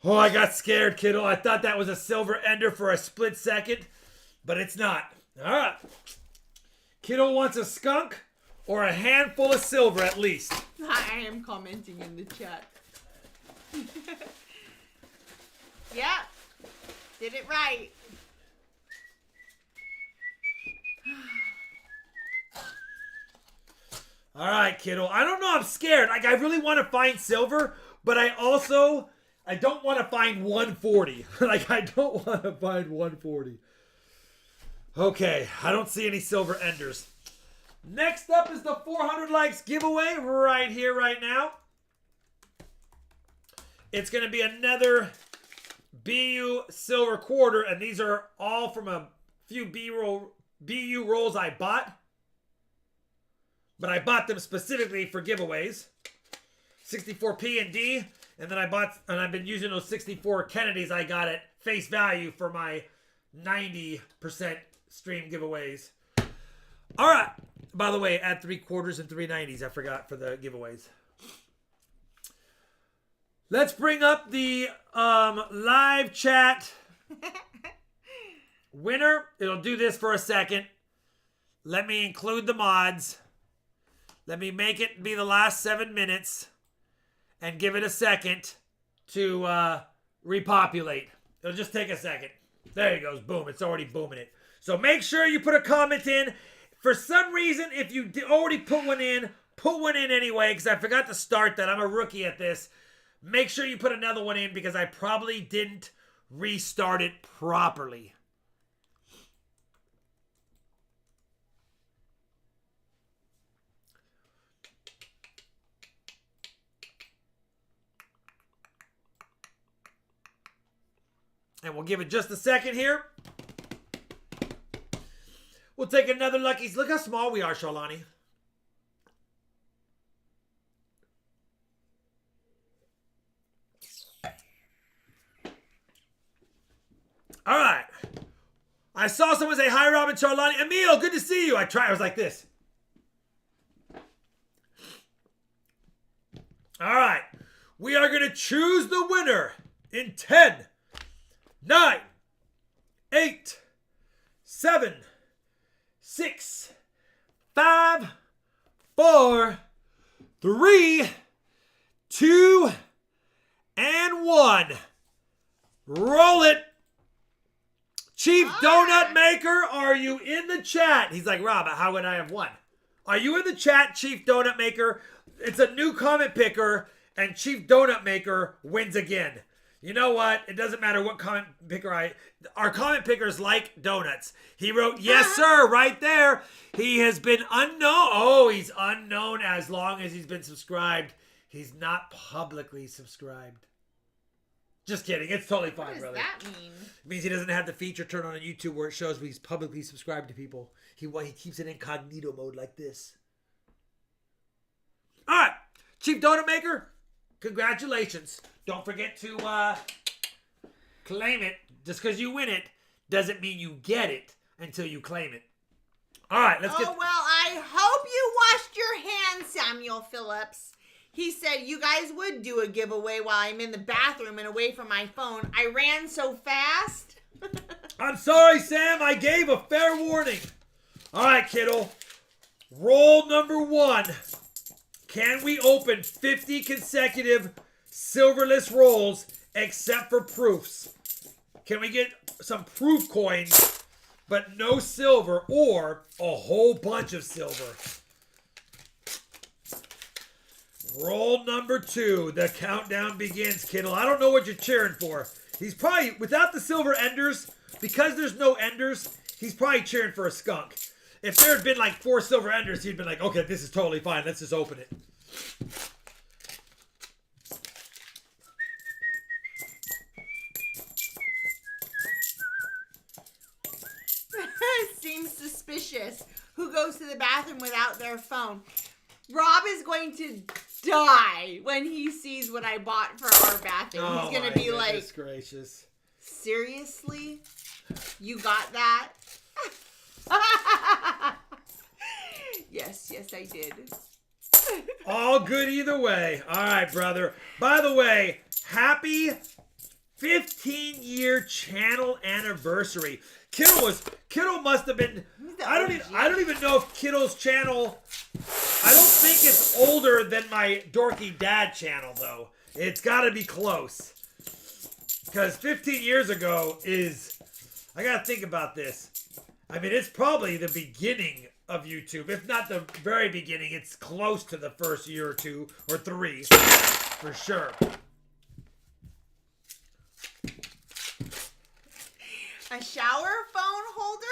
S1: Oh, I got scared, kiddo. I thought that was a silver ender for a split second, but it's not. All right. Kiddo wants a skunk or a handful of silver at least.
S2: I am commenting in the chat. Yeah. Did it right.
S1: All right, kiddo. I don't know. I'm scared. Like, I really want to find silver, but I don't want to find 140. Like, I don't want to find 140. Okay. I don't see any silver enders. Next up is the 400 likes giveaway right here, right now. it's going to be another BU silver quarter, and these are all from a few BU rolls I bought. But I bought them specifically for giveaways. 64 P and D, and then I've been using those 64 Kennedys I got at face value for my 90% stream giveaways. All right. By the way, add 3 quarters and 3 90s. I forgot for the giveaways. Let's bring up the live chat winner. It'll do this for a second. Let me include the mods. Let me make it be the last 7 minutes and give it a second to repopulate. It'll just take a second. There he goes. Boom. It's already booming it. So make sure you put a comment in. For some reason, if you already put one in anyway, because I forgot to start that. I'm a rookie at this. Make sure you put another one in because I probably didn't restart it properly. And we'll give it just a second here. We'll take another Lucky's. Look how small we are, Shalani. All right. I saw someone say, hi, Robin, Charlani. Emil, good to see you. I was like this. All right. We are going to choose the winner in 10, 9, 8, 7, 6, 5, 4, 3, 2, and 1. Roll it. Chief Donut Maker, are you in the chat? He's like, Rob, how would I have won? Are you in the chat, Chief Donut Maker? It's a new comment picker, and Chief Donut Maker wins again. You know what? It doesn't matter what comment picker our comment pickers like donuts. He wrote, yes, sir, right there. He has been unknown. Oh, he's unknown as long as he's been subscribed. He's not publicly subscribed. Just kidding. It's totally fine, brother.
S2: What does that mean?
S1: It means he doesn't have the feature turned on YouTube where it shows he's publicly subscribed to people. He keeps it incognito mode like this. All right. Chief Donut Maker, congratulations. Don't forget to claim it. Just because you win it doesn't mean you get it until you claim it. All right, let's get...
S2: Oh, well, I hope you washed your hands, Samuel Phillips. He said you guys would do a giveaway while I'm in the bathroom and away from my phone. I ran so fast.
S1: I'm sorry, Sam. I gave a fair warning. All right, kiddo. Roll number 1. Can we open 50 consecutive silverless rolls except for proofs? Can we get some proof coins, but no silver or a whole bunch of silver? Roll number 2. The countdown begins, kiddo. I don't know what you're cheering for. He's probably, without the silver enders, because there's no enders, he's probably cheering for a skunk. If there had been like 4 silver enders, he'd been like, okay, this is totally fine. Let's just open it.
S2: Seems suspicious. Who goes to the bathroom without their phone? Rob is going to die when he sees what I bought for our bathroom.
S1: Oh,
S2: he's going to be like,
S1: gracious.
S2: Seriously? You got that? Yes, I did.
S1: All good either way. All right, brother. By the way, happy 15-year channel anniversary. Kiddo must have been... I don't even know if Kiddo's channel... I don't think it's older than my Dorky Dad channel, though. It's got to be close. Because 15 years ago is... I got to think about this. I mean, it's probably the beginning of YouTube. If not the very beginning, it's close to the first year or 2 or 3. For sure.
S2: A shower phone holder?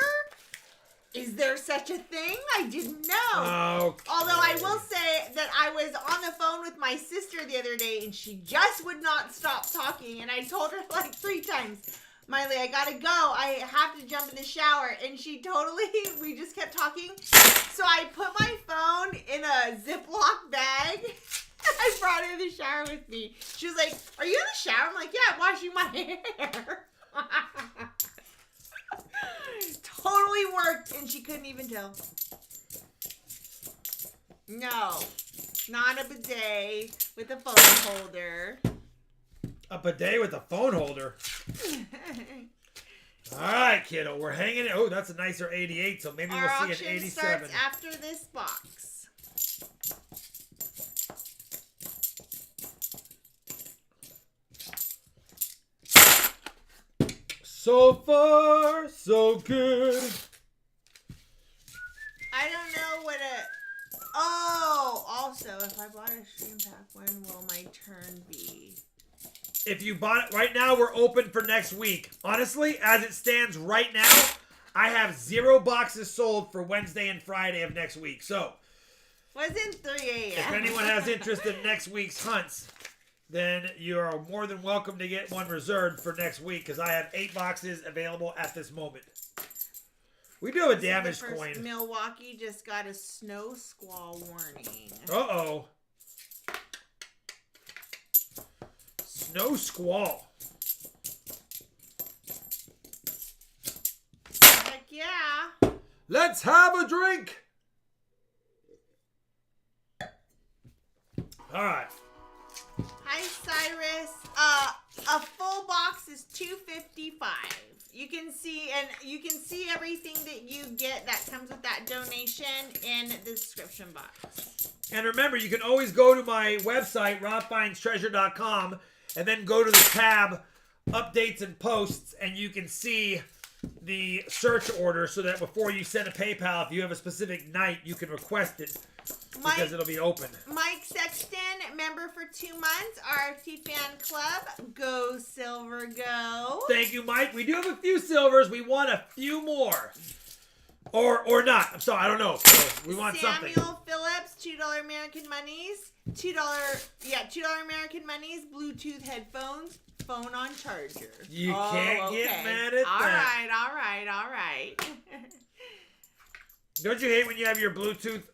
S2: Is there such a thing? I didn't know.
S1: Okay.
S2: Although I will say the that I was on the phone with my sister the other day and she just would not stop talking. And I told her like 3 times, Miley, I gotta go. I have to jump in the shower. And we just kept talking. So I put my phone in a Ziploc bag. I brought it in the shower with me. She was like, are you in the shower? I'm like, yeah, I'm washing my hair. Totally worked, and she couldn't even tell. No, not a bidet with a phone holder.
S1: A bidet with a phone holder? All right, kiddo, we're hanging it. Oh, that's a nicer 88, so maybe
S2: Our
S1: we'll see an 87.
S2: starts after this box.
S1: So far, so good.
S2: I don't know what a... Oh, also, if I bought a stream pack, when will my turn be?
S1: If you bought it right now, we're open for next week. Honestly, as it stands right now, I have 0 boxes sold for Wednesday and Friday of next week. So,
S2: Wasn't 3 a.m.
S1: if anyone has interest in next week's hunts, then you are more than welcome to get one reserved for next week because I have 8 boxes available at this moment. We do have a damaged coin.
S2: Milwaukee just got a snow squall warning.
S1: Uh-oh. Snow squall.
S2: Heck yeah.
S1: Let's have a drink. All right.
S2: Hi, Cyrus. A full box is $2.55. You can see everything that you get that comes with that donation in the description box.
S1: And remember, you can always go to my website, RobFindsTreasure.com, and then go to the tab Updates and Posts, and you can see the search order so that before you send a PayPal, if you have a specific night, you can request it because it'll be open.
S2: Mike Sexton, member for 2 months, RFT Fan Club. Go, Silver, go.
S1: Thank you, Mike. We do have a few silvers. We want a few more. Or not. I'm sorry, I don't know. So we want something.
S2: Samuel Phillips, $2 American Monies. $2 American Monies, Bluetooth headphones, phone on charger.
S1: You can't get mad at that.
S2: All right.
S1: Don't you hate when you have your Bluetooth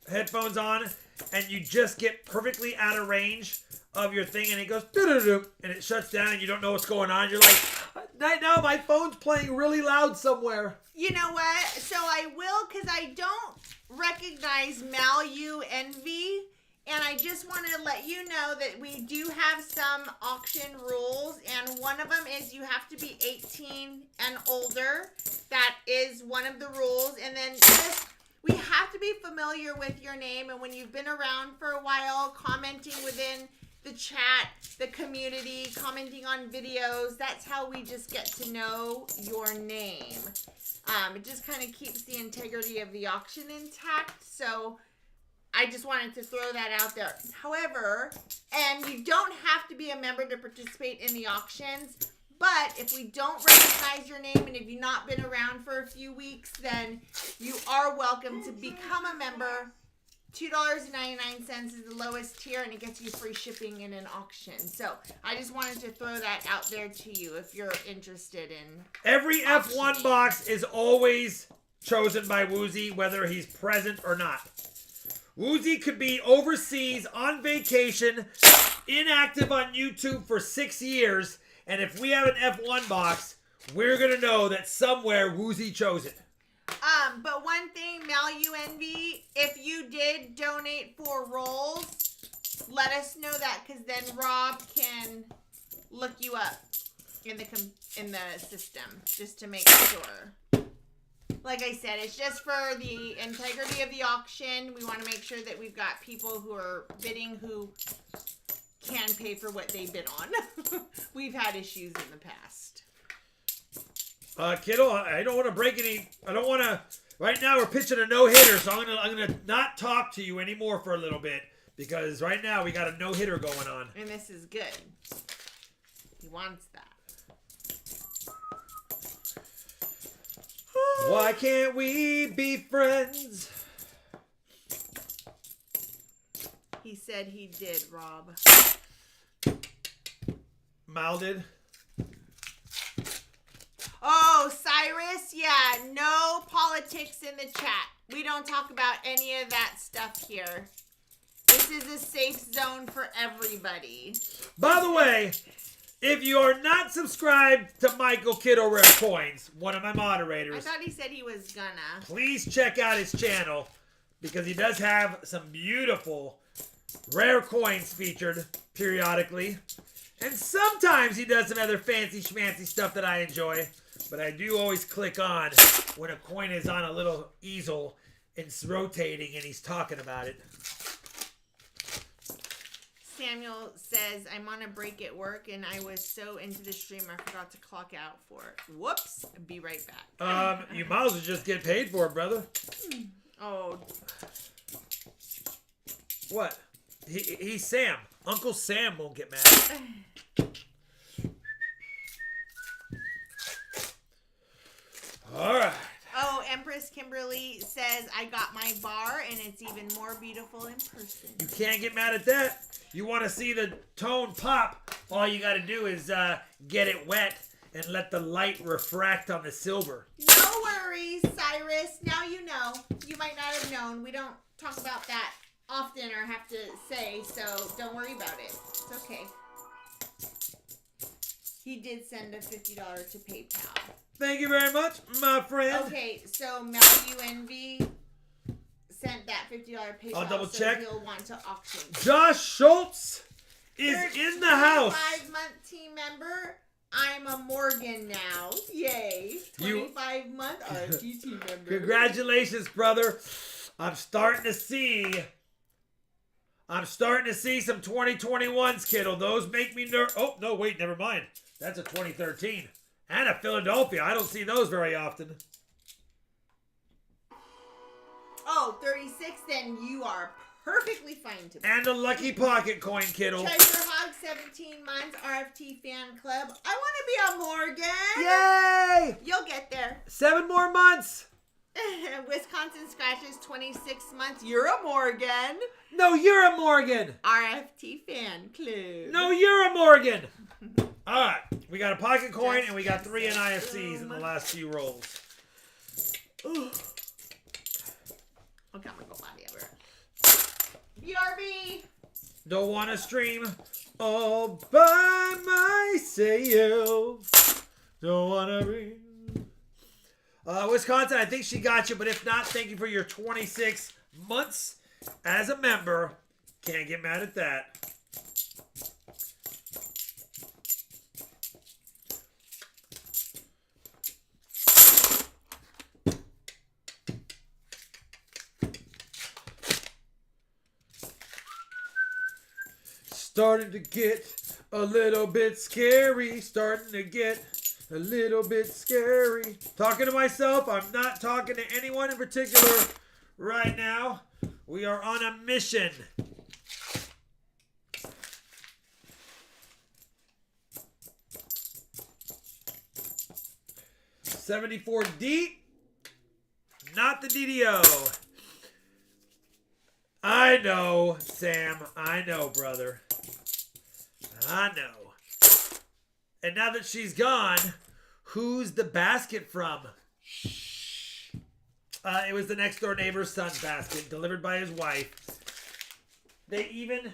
S1: headphones on and you just get perfectly out of range of your thing and it goes doo-doo-doo and it shuts down and you don't know what's going on? You're like, right now my phone's playing really loud somewhere.
S2: You know what? So I will, because I don't recognize Malu Envy. And I just want to let you know that we do have some auction rules, and one of them is you have to be 18 and older. That is one of the rules. And then we have to be familiar with your name, and when you've been around for a while, commenting within the chat, the community, commenting on videos, that's how we just get to know your name. It just kind of keeps the integrity of the auction intact, so I just wanted to throw that out there. However, and you don't have to be a member to participate in the auctions, but if we don't recognize your name and if you've not been around for a few weeks, then you are welcome to become a member. $2.99 is the lowest tier, and it gets you free shipping in an auction. So I just wanted to throw that out there to you if you're interested in
S1: Every
S2: auctioning.
S1: F1 box is always chosen by Woozy, whether he's present or not. Woozy could be overseas on vacation, inactive on YouTube for 6 years, and if we have an F1 box, we're going to know that somewhere Woozy chose it.
S2: But one thing, Malu Envy, if you did donate for rolls, let us know that, because then Rob can look you up in the system just to make sure. Like I said, it's just for the integrity of the auction. We want to make sure that we've got people who are bidding who can pay for what they bid on. We've had issues in the past.
S1: Kiddo, I don't want to break any. I don't want to. Right now, we're pitching a no-hitter, so I'm gonna not talk to you anymore for a little bit because right now we got a no-hitter going on.
S2: And this is good. He wants that.
S1: Why can't we be friends?
S2: He said he did, Rob.
S1: Milded.
S2: Oh, Cyrus, yeah, no politics in the chat. We don't talk about any of that stuff here. This is a safe zone for everybody.
S1: By the way, if you are not subscribed to Michael Kittle Rare Coins, one of my
S2: I
S1: moderators,
S2: thought he said he was gonna.
S1: please check out his channel because he does have some beautiful rare coins featured periodically. And sometimes he does some other fancy schmancy stuff that I enjoy. But I do always click on when a coin is on a little easel and it's rotating and he's talking about it.
S2: Samuel says, I'm on a break at work and I was so into the stream I forgot to clock out for it. Whoops. Be right back.
S1: You might as well just get paid for it, brother.
S2: Oh.
S1: What? He's Sam. Uncle Sam won't get mad. All right.
S2: Oh, Empress Kimberly says, I got my bar and it's even more beautiful in person.
S1: You can't get mad at that. You want to see the tone pop, all you got to do is get it wet and let the light refract on the silver.
S2: No worries, Cyrus. Now you know. You might not have known. We don't talk about that often or have to say, so don't worry about it. It's okay. He did send a $50 to PayPal.
S1: Thank you very much, my friend.
S2: Okay, so Mel UNV sent that $50 PayPal.
S1: I'll double
S2: so
S1: check.
S2: He'll want to auction.
S1: Josh Schultz is
S2: Third
S1: in the house.
S2: 25-month team member. I'm a Morgan now. Yay. 25-month RFT team member.
S1: Congratulations, brother. I'm starting to see some 2021s, kiddo. Those make me nervous. Oh, no, wait, never mind. That's a 2013. And a Philadelphia. I don't see those very often.
S2: Oh, 36, then you are perfectly fine to me.
S1: And a lucky pocket coin, kiddo.
S2: Treasure Hog, 17 months, RFT fan club. I want to be a Morgan.
S1: Yay!
S2: You'll get there.
S1: 7 more months.
S2: Wisconsin Scratches, 26 months. You're a Morgan.
S1: No, you're a Morgan.
S2: RFT fan club.
S1: No, you're a Morgan. All right. We got a pocket coin and we got 3 NIFCs in the last few rolls.
S2: Ooh. Okay, I'm going to go body over. BRB.
S1: Don't want to stream all by myself. Don't want to be. Wisconsin, I think she got you, but if not, thank you for your 26 months as a member. Can't get mad at that. Starting to get a little bit scary. Starting to get a little bit scary. Talking to myself. I'm not talking to anyone in particular right now. We are on a mission. $74D. Not the DDO. I know, Sam. I know, brother. I know. And now that she's gone, who's the basket from? Shh. It was the next door neighbor's son's basket, delivered by his wife. They even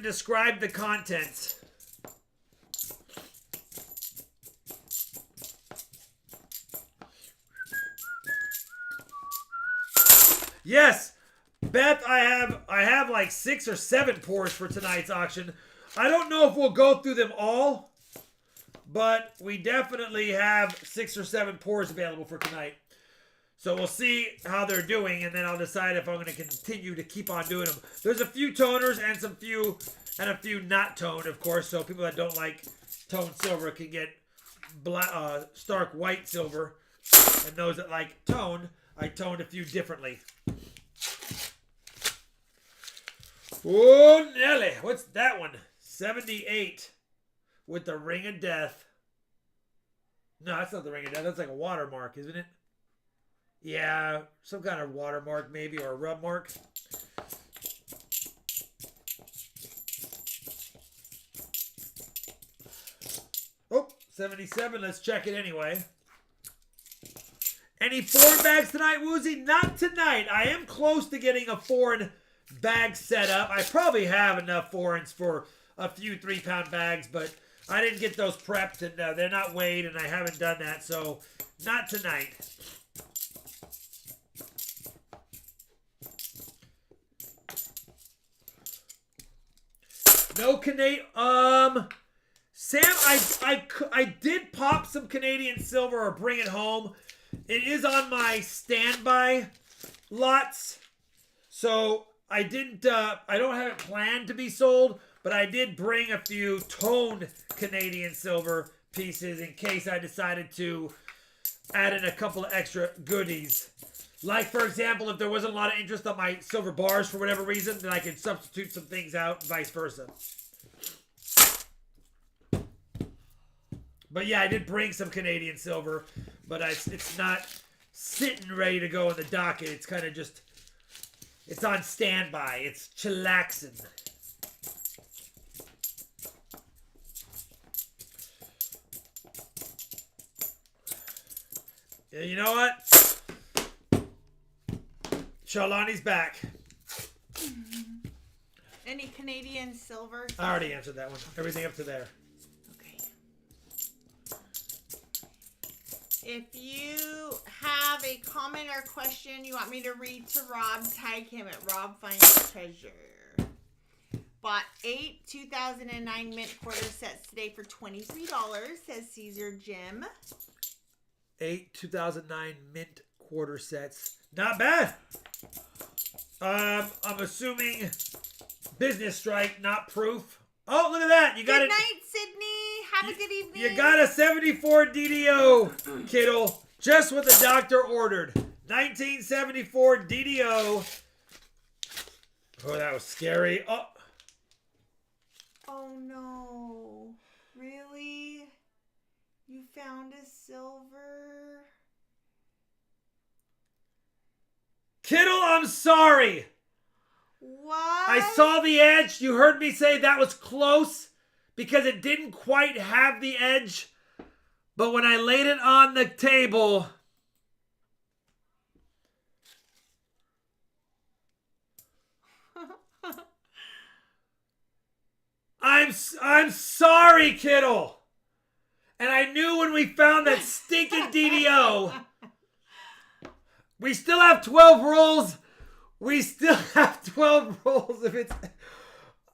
S1: described the contents. Yes, Beth, I have like 6 or 7 pours for tonight's auction. I don't know if we'll go through them all, but we definitely have 6 or 7 pours available for tonight. So we'll see how they're doing, and then I'll decide if I'm going to continue to keep on doing them. There's a few toners and a few not toned, of course. So people that don't like toned silver can get stark white silver, and those that like tone, I toned a few differently. Oh, Nelly. What's that one? 78 with the Ring of Death. No, that's not the Ring of Death. That's like a watermark, isn't it? Yeah, some kind of watermark maybe, or a rub mark. 77. Let's check it anyway. Any foreign bags tonight, Woozy? Not tonight. I am close to getting a foreign bag set up. I probably have enough foreigns for a few 3-pound bags, but I didn't get those prepped, and they're not weighed, and I haven't done that, so not tonight. No Canadian. Sam, I did pop some Canadian silver or bring it home. It is on my standby lots, so I didn't. I don't have it planned to be sold, but I did bring a few toned Canadian silver pieces in case I decided to add in a couple of extra goodies. Like, for example, if there wasn't a lot of interest on my silver bars for whatever reason, then I could substitute some things out and vice versa. But yeah, I did bring some Canadian silver, but it's not sitting ready to go in the docket. It's kind of just, it's on standby. It's chillaxing. Yeah, you know what? Charlani's back.
S2: Any Canadian silver?
S1: I already answered that one. Everything up to there.
S2: Okay. If you have a comment or question you want me to read to Rob, tag him at RobFindsTreasure. Bought 8 2009 mint quarter sets today for $23, says Caesar Jim.
S1: 8 2009 mint quarter sets. Not bad. I'm assuming business strike, not proof. Oh, look at that. You got
S2: Good
S1: it.
S2: night, Sydney. Have a good evening.
S1: You got a 74 DDO, kiddo. Just what the doctor ordered. 1974 DDO. Oh, that was scary. Oh.
S2: Oh, no. Really? You found a silver?
S1: Kittle, I'm sorry.
S2: What?
S1: I saw the edge. You heard me say that was close because it didn't quite have the edge. But when I laid it on the table, I'm sorry, Kittle. And I knew when we found that stinking DDO. We still have 12 rolls. We still have 12 rolls. If it's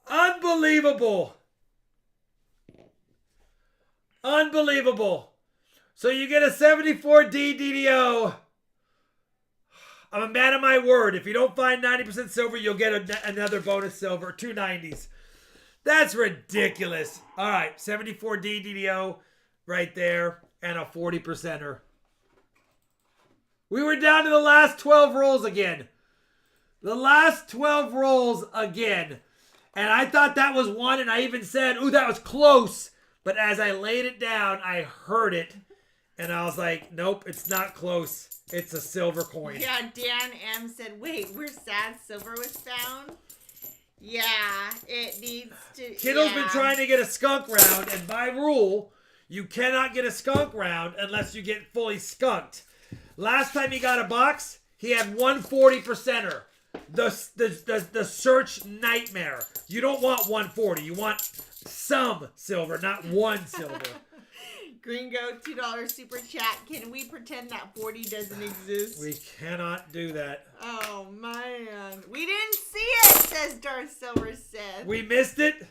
S1: unbelievable. Unbelievable. So you get a 74D DDO. I'm a man of my word. If you don't find 90% silver, you'll get another bonus silver. 2 90s. That's ridiculous. All right. 74D DDO right there. And a 40%er. We were down to the last 12 rolls again. The last 12 rolls again. And I thought that was one, and I even said, ooh, that was close. But as I laid it down, I heard it. And I was like, nope, it's not close. It's a silver coin.
S2: Yeah, Dan M said, wait, we're sad silver was found? Yeah, it needs to...
S1: Kittle's been trying to get a skunk round, and by rule, you cannot get a skunk round unless you get fully skunked. Last time he got a box, he had 140%er. The search nightmare. You don't want 140. You want some silver, not one silver.
S2: Gringo, $2 super chat. Can we pretend that 40 doesn't exist?
S1: We cannot do that.
S2: Oh, man. We didn't see it, says Darth Silver said.
S1: We missed it?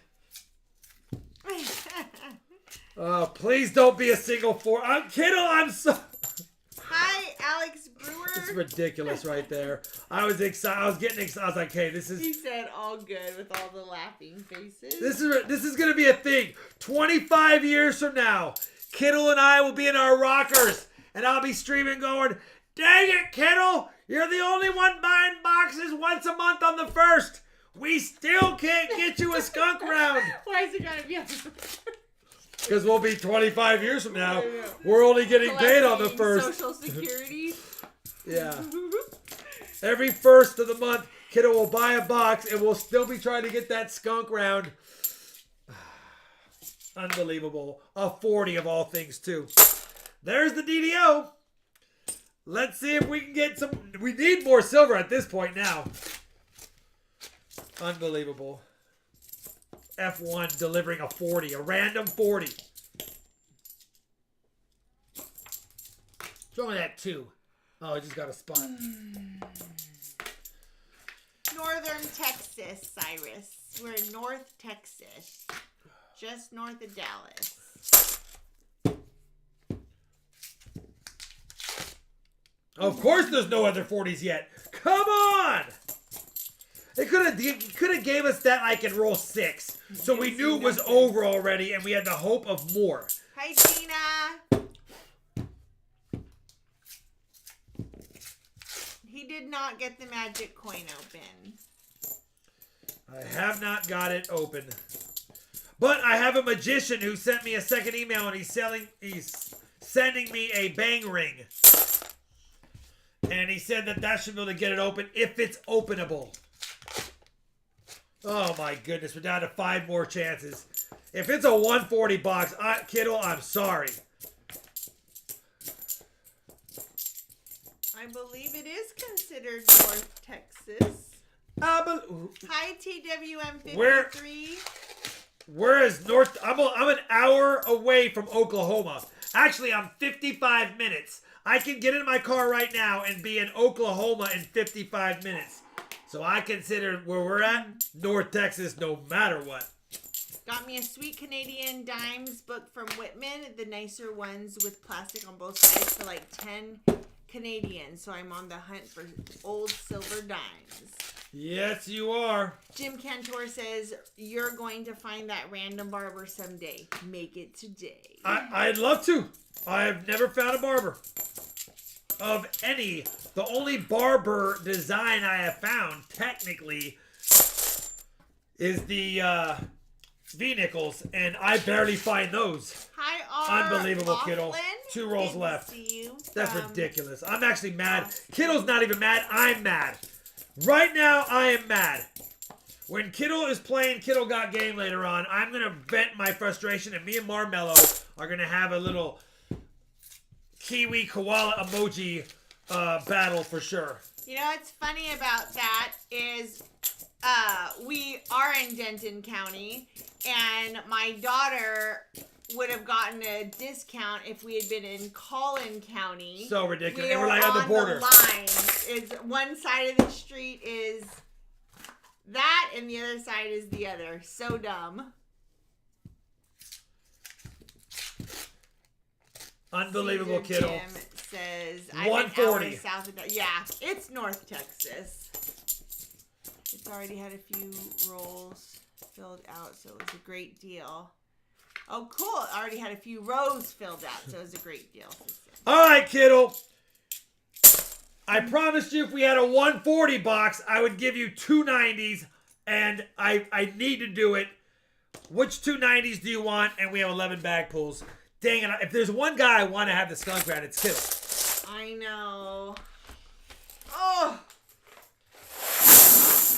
S1: Oh, please don't be a single 4. Kittle, I'm so...
S2: Hi, Alex Brewer.
S1: It's ridiculous right there. I was excited. I was getting excited. I was like, hey, this is...
S2: He said all good with all the laughing faces.
S1: This is going to be a thing. 25 years from now, Kittle and I will be in our rockers, and I'll be streaming going, dang it, Kittle, you're the only one buying boxes once a month on the 1st. We still can't get you a skunk round.
S2: Why is it got to be on the 1st?
S1: Because we'll be 25 years from now. We're only getting paid on the 1st.
S2: Social Security.
S1: Yeah. Every 1st of the month, Kittle will buy a box, and we'll still be trying to get that skunk round. Unbelievable. A 40 of all things, too. There's the DDO. Let's see if we can get some. We need more silver at this point now. Unbelievable. F1 delivering a 40. A random 40. What's wrong with that 2? Oh, it just got a spot.
S2: Northern Texas, Cyrus. We're in North Texas. Just north of Dallas.
S1: Of course there's no other 40s yet. Come on! They could have gave us that like in roll 6. So we knew it was over already and we had the hope of more.
S2: Hi, Tina. He did not get the magic coin open.
S1: I have not got it open. But I have a magician who sent me a second email and he's sending me a bang ring. And he said that should be able to get it open if it's openable. Oh my goodness, we're down to 5 more chances. If it's a 140 box, kiddo, I'm sorry.
S2: I believe it is considered North Texas. Hi, TWM53.
S1: Whereas I'm an hour away from Oklahoma. Actually, I'm 55 minutes. I can get in my car right now and be in Oklahoma in 55 minutes. So I consider where we're at, North Texas, no matter what.
S2: Got me a sweet Canadian dimes book from Whitman. The nicer ones with plastic on both sides for like 10 Canadian. So I'm on the hunt for old silver dimes.
S1: Yes, you are.
S2: Jim Cantor says, you're going to find that random barber someday. Make it today.
S1: I'd love to. I've never found a barber of any. The only barber design I have found, technically, is the V-Nickels, and I barely find those.
S2: Hi, R.
S1: Unbelievable,
S2: Laughlin.
S1: kiddo. 2 rolls
S2: Good to
S1: left.
S2: see you.
S1: That's ridiculous. I'm actually mad. Kiddo's not even mad. I'm mad. Right now, I am mad. When Kiddo is playing Kiddo Got Game later on, I'm going to vent my frustration, and me and Marmello are going to have a little Kiwi Koala emoji battle for sure.
S2: You know what's funny about that is we are in Denton County, and my daughter would have gotten a discount if we had been in Collin County.
S1: So ridiculous.
S2: We
S1: And we're like on the border.
S2: The line is one side of the street is that, and the other side is the other. So dumb.
S1: Unbelievable,
S2: Caesar
S1: kiddo.
S2: Jim says
S1: 140.
S2: South of yeah, it's North Texas. It's already had a few rolls filled out, so it was a great deal. Oh, cool. It already had a few rows filled out, so it was a great deal.
S1: All right, kiddo. I promised you if we had a 140 box, I would give you 2 90s, and I need to do it. Which 2 90s do you want? And we have 11 bag pulls. Dang it. If there's one guy I want to have the skunk rat, it's Kiddo.
S2: I know. Oh.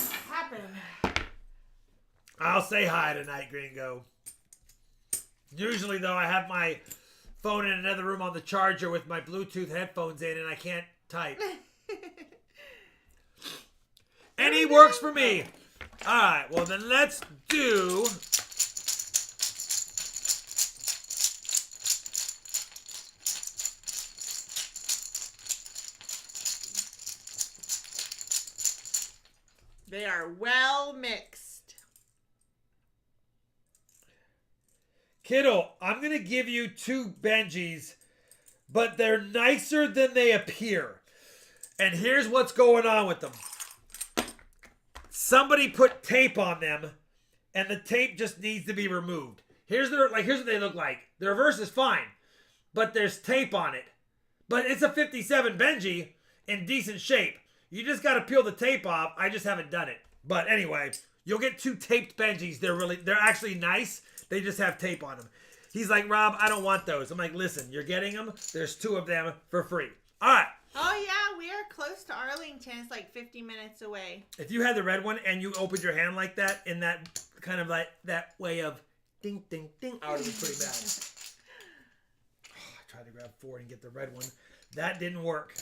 S2: What happened?
S1: I'll say hi tonight, Gringo. Usually, though, I have my phone in another room on the charger with my Bluetooth headphones in, and I can't type. Any works for me. All right, well, then let's do...
S2: They are well mixed.
S1: Kiddo, I'm going to give you 2 Benjis, but they're nicer than they appear. And here's what's going on with them. Somebody put tape on them, and the tape just needs to be removed. Here's what they look like. The reverse is fine, but there's tape on it. But it's a 57 Benji in decent shape. You just got to peel the tape off. I just haven't done it. But anyway, you'll get 2 taped Benjis. They're actually nice. They just have tape on them. He's like, Rob, I don't want those. I'm like, listen, you're getting them. There's 2 of them for free. All right.
S2: Oh, yeah. We are close to Arlington. It's like 50 minutes away.
S1: If you had the red one and you opened your hand like that in that kind of like that way of ding, ding, ding. Oh, it was pretty bad. I tried to grab 4 and get the red one. That didn't work.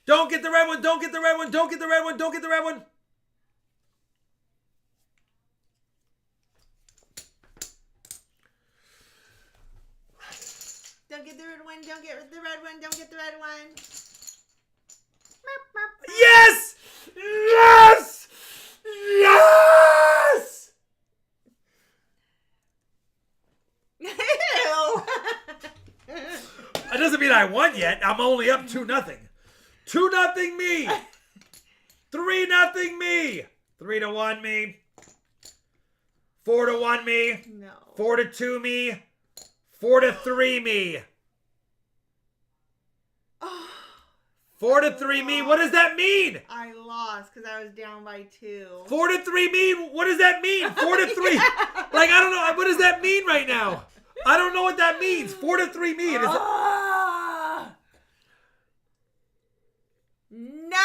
S1: Don't get the red one. Don't get the red one. Don't get the red one. Don't get the red one.
S2: Don't get the red one. Don't get the red one. Don't get the red one.
S1: Yes! Yes! Yes!
S2: Ew.
S1: That doesn't mean I won yet. I'm only up 2-0. 2-0 me. 3-0 me. 3-1 me. 4-1 me.
S2: No.
S1: 4-2 me. 4-3 me.
S2: Oh,
S1: 4-3 me. What does that mean?
S2: I lost because I was down by 2.
S1: 4-3 mean? What does that mean? 4-3. Like, I don't know. What does that mean right now? I don't know what that means. 4-3 me. It is.
S2: No!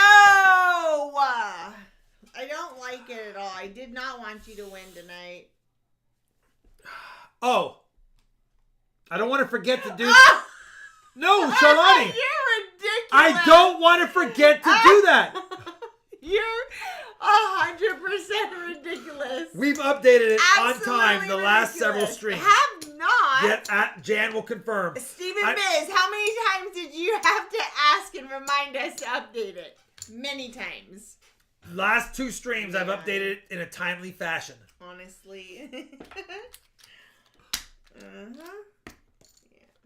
S2: I don't like it at all. I did not want you to win tonight.
S1: Oh. I don't want to forget to do. No, Charlotte.
S2: You're ridiculous.
S1: I don't want to forget to do that.
S2: You're 100% ridiculous.
S1: We've updated it
S2: Absolutely
S1: on time the last several
S2: ridiculous.
S1: streams.
S2: Have not.
S1: Yet, Jan will confirm.
S2: Stephen Biz, how many times did you have to ask and remind us to update it? Many times.
S1: Last 2 streams, I've updated it in a timely fashion.
S2: Honestly. Yeah,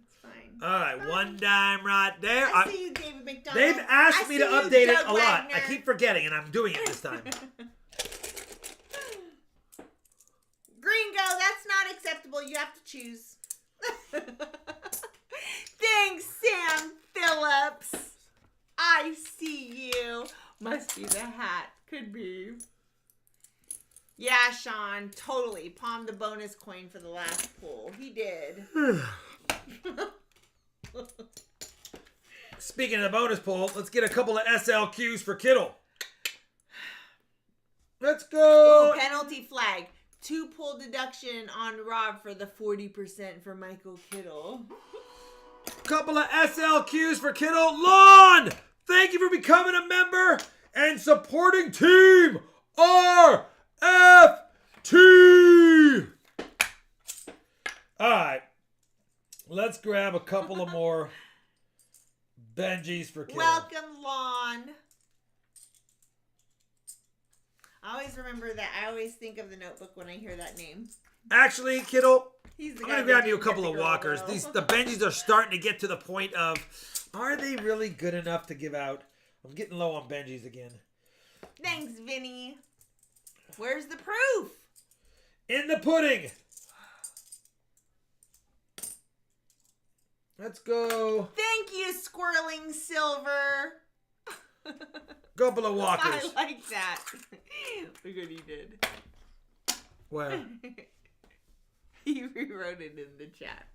S2: it's fine.
S1: All right, 1 dime right there.
S2: I see you, David McDonald.
S1: They've asked me to
S2: see you,
S1: update it
S2: Doug
S1: a lot.
S2: Wagner.
S1: I keep forgetting, and I'm doing it this time.
S2: Gringo, that's not acceptable. You have to choose. Thanks, Sam Phillips. I see you. Must be the hat. Could be. Yeah, Sean, totally. Palmed the bonus coin for the last pull. He did.
S1: Speaking of the bonus poll, let's get a couple of SLQs for Kittle. Let's go.
S2: Ooh, penalty flag. 2 pull deduction on Rob for the 40% for Michael Kittle.
S1: Couple of SLQs for Kittle. Lon, thank you for becoming a member and supporting Team RFT. All right. Let's grab a couple of more Benjis for Kittle.
S2: Welcome, Lon. I always remember that. I always think of the Notebook when I hear that name.
S1: Actually, Kittle,
S2: He's the
S1: I'm
S2: guy
S1: going to grab
S2: that
S1: you a
S2: didn't
S1: couple
S2: get
S1: of
S2: the girl,
S1: walkers.
S2: though.
S1: The Benjis are starting to get to the point of, are they really good enough to give out? I'm getting low on Benjis again.
S2: Thanks, Vinny. Where's the proof?
S1: In the pudding. Let's go.
S2: Thank you, Squirreling Silver.
S1: Couple of walkers.
S2: I like that. Look what he did.
S1: Well,
S2: He rewrote it in the chat.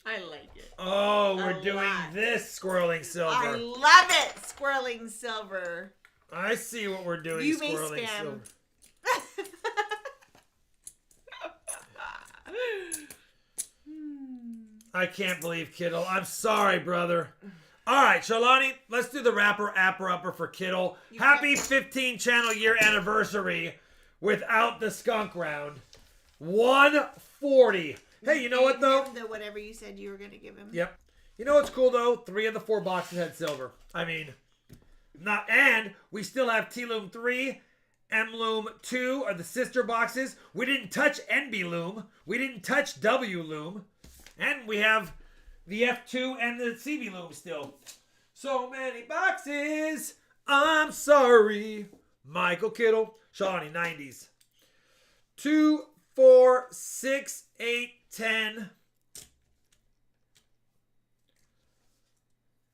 S2: I like it.
S1: oh, we're
S2: A
S1: doing
S2: lot.
S1: this, Squirreling
S2: I
S1: Silver.
S2: love it, Squirreling Silver.
S1: I see what we're doing,
S2: You may
S1: Squirreling
S2: spam.
S1: Silver. I can't believe Kittle. I'm sorry, brother. All right, Shalani, let's do the rapper-upper for Kittle. Happy 15 channel year anniversary without the skunk round. 140. Hey, you know what, though?
S2: Give him the whatever you said you were going to give him.
S1: Yep. You know what's cool, though? 3 of the 4 boxes had silver. I mean, and we still have T-Loom 3, M-Loom 2 are the sister boxes. We didn't touch NB Loom. We didn't touch W Loom. And we have the F2 and the CB Loom still. So many boxes. I'm sorry. Michael Kittle. Shawnee, 90s. 2, 4, 6, 8, 10.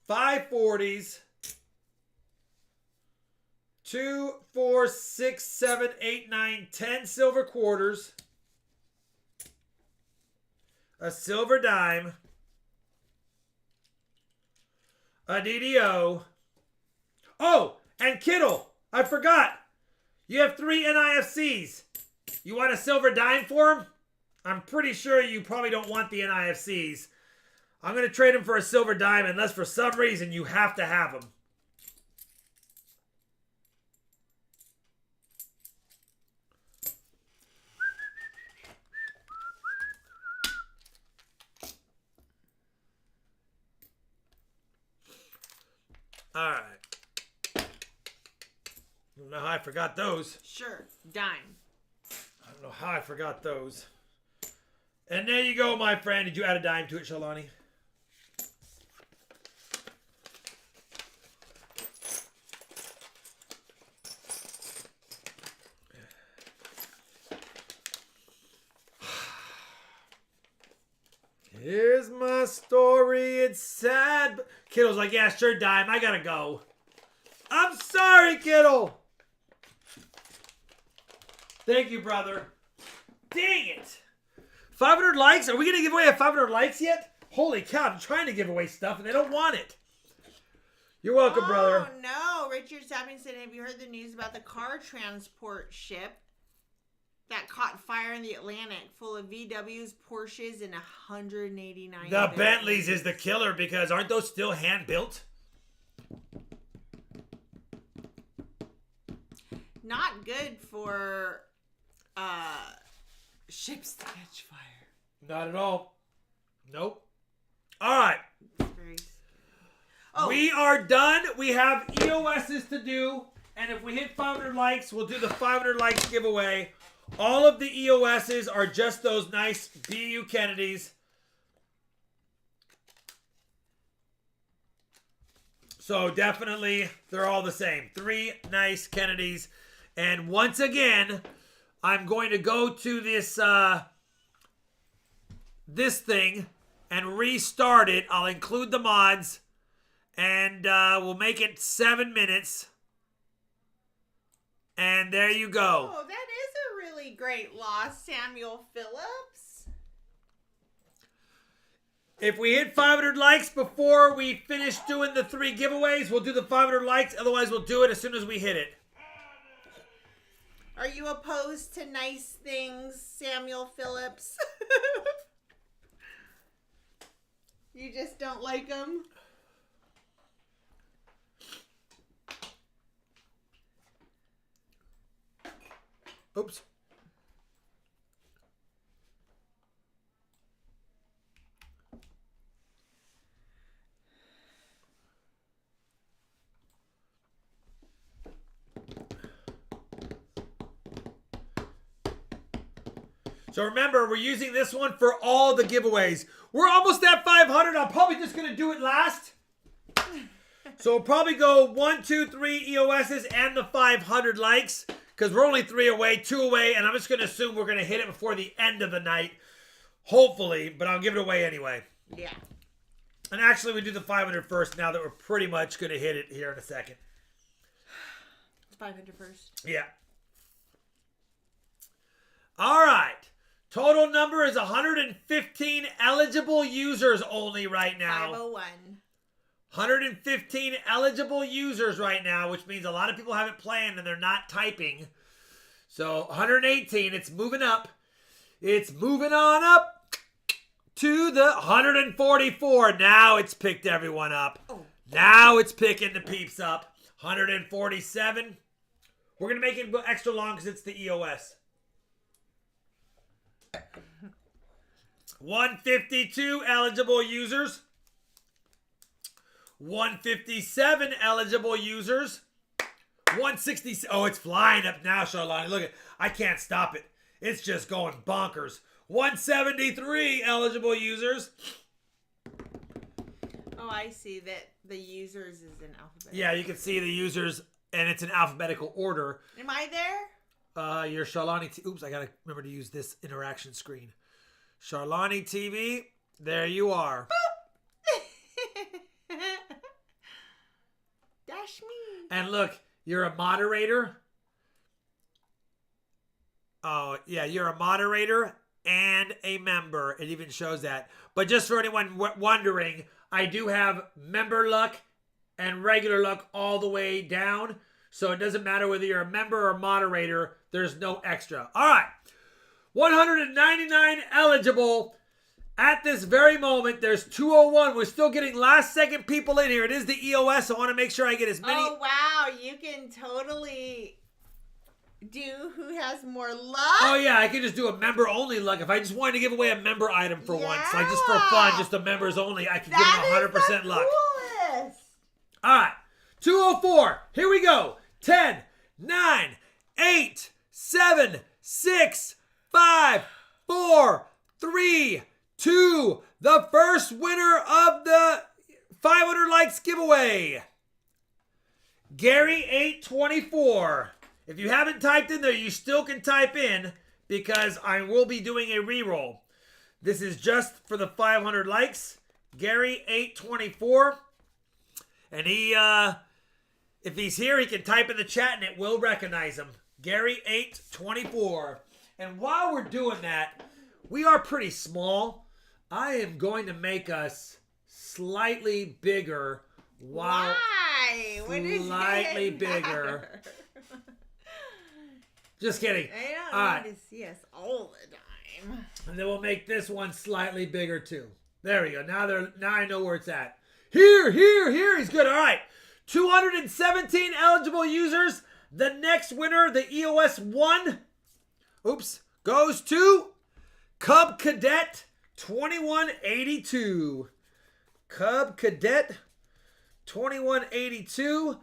S1: 5 40s. 2, 4, 6, 7, 8, 9, 10 silver quarters. A silver dime. A DDO. Oh, and Kittle. I forgot. You have 3 NIFCs. You want a silver dime for him? I'm pretty sure you probably don't want the NIFCs. I'm going to trade them for a silver diamond unless for some reason you have to have them. All right. I don't know how I forgot those.
S2: Sure. Dime.
S1: I don't know how I forgot those. And there you go, my friend. Did you add a dime to it, Shalani? Here's my story. It's sad. Kittle's like, yeah, sure, dime. I gotta go. I'm sorry, Kittle. Thank you, brother. Dang it. 500 likes? Are we going to give away 500 likes yet? Holy cow, I'm trying to give away stuff and they don't want it. You're welcome, brother.
S2: Oh, no. Richard Sapping said, have you heard the news about the car transport ship that caught fire in the Atlantic full of VWs, Porsches, and 189
S1: The Bentleys is the killer because aren't those still hand-built?
S2: Not good for ships to catch fire.
S1: Not at all. Nope. All right.
S2: Very scary. Oh.
S1: We are done. We have EOSs to do. And if we hit 500 likes, we'll do the 500 likes giveaway. All of the EOSs are just those nice BU Kennedys. So definitely, they're all the same. 3 nice Kennedys. And once again, I'm going to go to this this thing and restart it. I'll include the mods. And we'll make it 7 minutes. And there you go.
S2: Oh, that is a really great loss, Samuel Phillips.
S1: If we hit 500 likes before we finish doing the 3 giveaways, we'll do the 500 likes. Otherwise, we'll do it as soon as we hit it.
S2: Are you opposed to nice things, Samuel Phillips? You just don't like them?
S1: Oops. So remember, we're using this one for all the giveaways. We're almost at 500. I'm probably just going to do it last. So we'll probably go 1, 2, 3 EOSs and the 500 likes. Because we're only 3 away, 2 away. And I'm just going to assume we're going to hit it before the end of the night. Hopefully. But I'll give it away anyway.
S2: Yeah.
S1: And actually, we do the 500 first now that we're pretty much going to hit it here in a second.
S2: 500 first.
S1: Yeah. All right. Total number is 115 eligible users only right now.
S2: 501.
S1: 115 eligible users right now, which means a lot of people haven't planned and they're not typing. So 118, it's moving up. It's moving on up to the 144. Now it's picked everyone up.
S2: Oh.
S1: Now it's picking the peeps up. 147. We're going to make it extra long because it's the EOS. 152 eligible users. 157 eligible users. 160. Oh, it's flying up now, Charlotte. Look at I can't stop it. It's just going bonkers. 173 eligible users.
S2: Oh, I see that the users is in alphabetical.
S1: Yeah, you can see the users, and it's in alphabetical order.
S2: Am I there?
S1: Your Charlani. Oops, I gotta remember to use this interaction screen. Charlani TV. There you are.
S2: Dash me.
S1: And look, you're a moderator. Oh, yeah, you're a moderator and a member. It even shows that. But just for anyone wondering, I do have member luck and regular luck all the way down. So it doesn't matter whether you're a member or moderator. There's no extra. All right. 199 eligible at this very moment. There's 201. We're still getting last second people in here. It is the EOS. I want to make sure I get as many.
S2: Oh, wow. You can totally do who has more luck.
S1: Oh, yeah. I can just do a member only luck. If I just wanted to give away a member item for once, like just for fun, just a members only, I can give them 100% luck.
S2: Coolest.
S1: All right. 204. Here we go. 10, 9, 8, 7, 6, 5, 4, 3, 2. The first winner of the 500 likes giveaway. Gary 824. If you haven't typed in there, you still can type in because I will be doing a reroll. This is just for the 500 likes. Gary 824. And he, if he's here, he can type in the chat and it will recognize him. Gary 824. And while we're doing that, we are pretty small. I am going to make us slightly bigger.
S2: Why?
S1: Slightly bigger. Just kidding.
S2: They don't
S1: All
S2: need
S1: right.
S2: to see us all the time.
S1: And then we'll make this one slightly bigger too. There we go. Now I know where it's at. Here. He's good. All right. 217 eligible users. The next winner, the EOS 1, goes to Cub Cadet 2182. Cub Cadet 2182.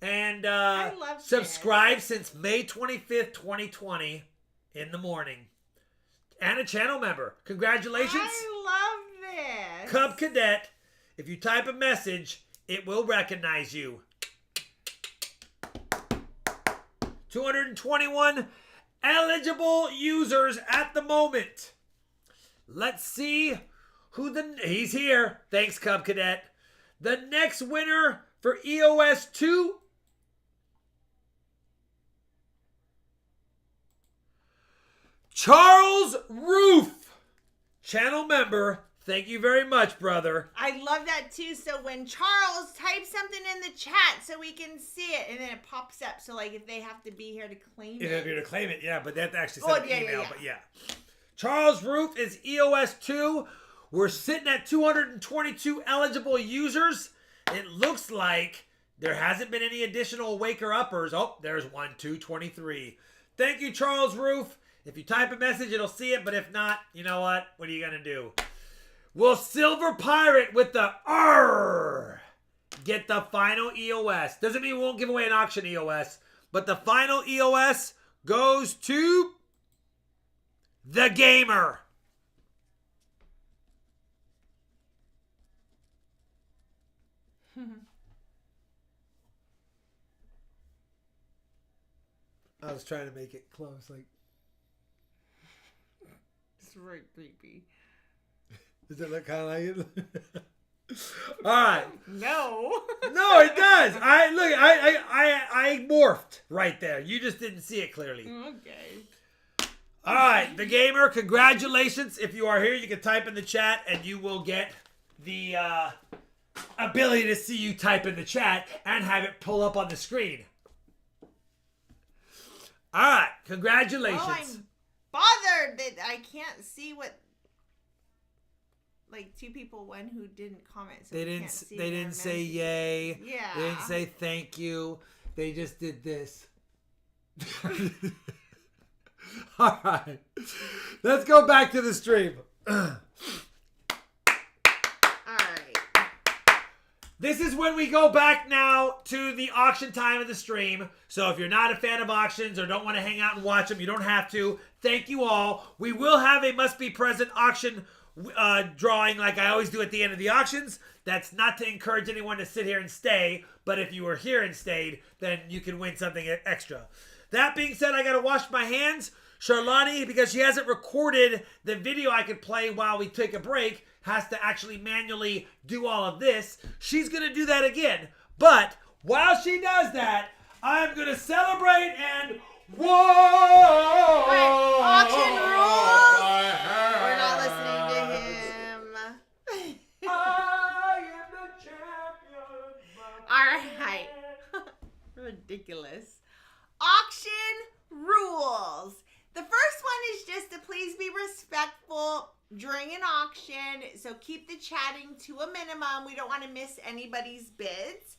S1: And
S2: I love
S1: subscribe since May 25th, 2020 in the morning. And a channel member. Congratulations.
S2: I love this.
S1: Cub Cadet. If you type a message, it will recognize you. 221 eligible users at the moment. Let's see who he's here. Thanks, Cub Cadet. The next winner for EOS 2. Charles Roof. Channel member. Thank you very much, brother.
S2: I love that too. So when Charles types something in the chat so we can see it, and then it pops up. So like if they have to be here to claim
S1: If
S2: it.
S1: you're to claim it, yeah, but they have to actually send an email.
S2: Yeah.
S1: But yeah. Charles Roof is EOS 2. We're sitting at 222 eligible users. It looks like there hasn't been any additional waker uppers. Oh, there's 1, 2, 23. Thank you, Charles Roof. If you type a message, it'll see it. But if not, you know what? What are you going to do? Will Silver Pirate with the R get the final EOS? Doesn't mean we won't give away an auction EOS, but the final EOS goes to the Gamer. I was trying to make it close, like.
S2: It's very creepy.
S1: Does it look kind of like it? All right.
S2: No.
S1: No, it does. I morphed right there. You just didn't see it clearly.
S2: Okay.
S1: All right, the Gamer. Congratulations. If you are here, you can type in the chat, and you will get the ability to see you type in the chat and have it pull up on the screen. All right, congratulations.
S2: Oh, I'm bothered that I can't see what. Like 2 people, one who didn't comment. So
S1: They didn't say yay.
S2: Yeah.
S1: They didn't say thank you. They just did this. All right. Let's go back to the stream.
S2: All right.
S1: This is when we go back now to the auction time of the stream. So if you're not a fan of auctions or don't want to hang out and watch them, you don't have to. Thank you all. We will have a must be present auction drawing like I always do at the end of the auctions. That's not to encourage anyone to sit here and stay, but if you were here and stayed, then you can win something extra. That being said, I gotta wash my hands. Charlani, because she hasn't recorded the video I could play while we take a break, has to actually manually do all of this. She's gonna do that again, but while she does that, I'm gonna celebrate and whoa!
S2: Auction rules. We're not listening to him.
S1: I am the champion.
S2: All right. Ridiculous. Auction rules. The first one is just to please be respectful during an auction. So keep the chatting to a minimum. We don't want to miss anybody's bids.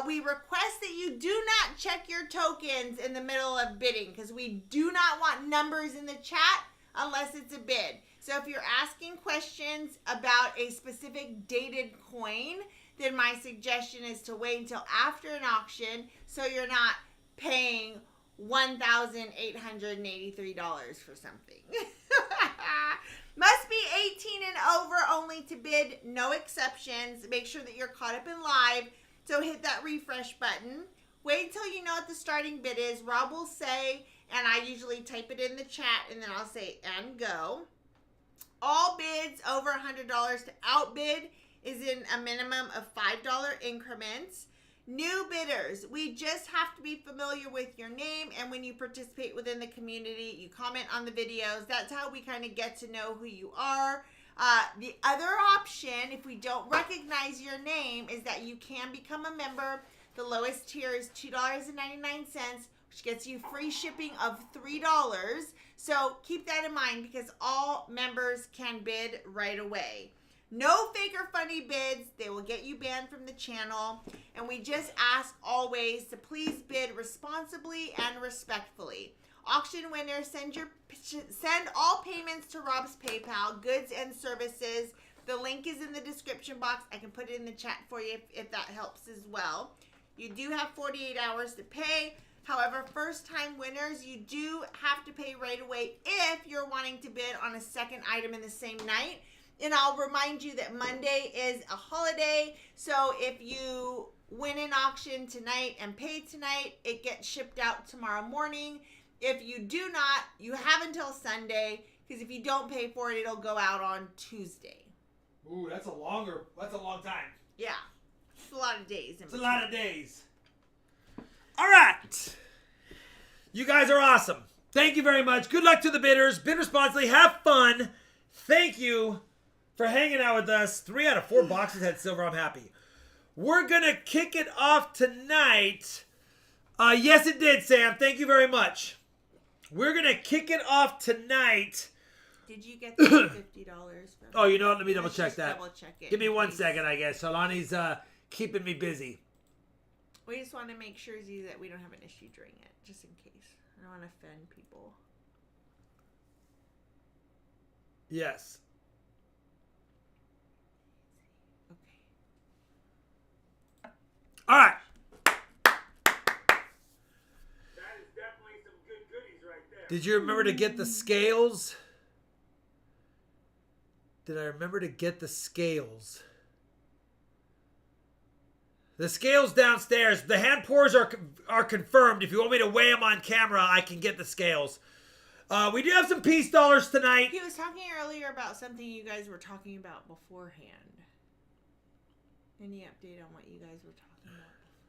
S2: We request that you do not check your tokens in the middle of bidding because we do not want numbers in the chat unless it's a bid. So if you're asking questions about a specific dated coin, then my suggestion is to wait until after an auction so you're not paying $1,883 for something. Must be 18 and over only to bid, no exceptions. Make sure that you're caught up in live. So hit that refresh button. Wait until you know what the starting bid is. Rob will say, and I usually type it in the chat, and then I'll say, and go. All bids over $100 to outbid is in a minimum of $5 increments. New bidders, we just have to be familiar with your name, and when you participate within the community, you comment on the videos. That's how we kind of get to know who you are. The other option, if we don't recognize your name, is that you can become a member. The lowest tier is $2.99, which gets you free shipping of $3. So keep that in mind because all members can bid right away. No fake or funny bids. They will get you banned from the channel. And we just ask always to please bid responsibly and respectfully. Auction winners, send all payments to Rob's PayPal, goods and services. The link is in the description box. I can put it in the chat for you if that helps as well. You do have 48 hours to pay. However, first-time winners, you do have to pay right away if you're wanting to bid on a second item in the same night. And I'll remind you that Monday is a holiday, so if you win an auction tonight and pay tonight, it gets shipped out tomorrow morning. If you do not, you have until Sunday, because if you don't pay for it, it'll go out on Tuesday.
S1: Ooh, that's a long time.
S2: Yeah, it's a lot of days.
S1: It's a lot of days. All right. You guys are awesome. Thank you very much. Good luck to the bidders. Bid responsibly. Have fun. Thank you for hanging out with us. 3 out of 4 boxes had silver. I'm happy. We're going to kick it off tonight. Yes, it did, Sam. Thank you very much. We're going to kick it off tonight.
S2: Did you get the $50 from
S1: Oh, you know what? Let me double check that.
S2: Double check it.
S1: Give me 1 second, I guess. Solani's keeping me busy.
S2: We just want to make sure, Z, that we don't have an issue during it, just in case. I don't want to offend people.
S1: Yes.
S2: Okay.
S1: All right.
S3: That is definitely some good goodies right there.
S1: Did you remember to get the scales? Did I remember to get the scales? The scales downstairs. The hand pours are confirmed. If you want me to weigh them on camera, I can get the scales. We do have some peace dollars tonight.
S2: He was talking earlier about something you guys were talking about beforehand. Any update on what you guys were talking about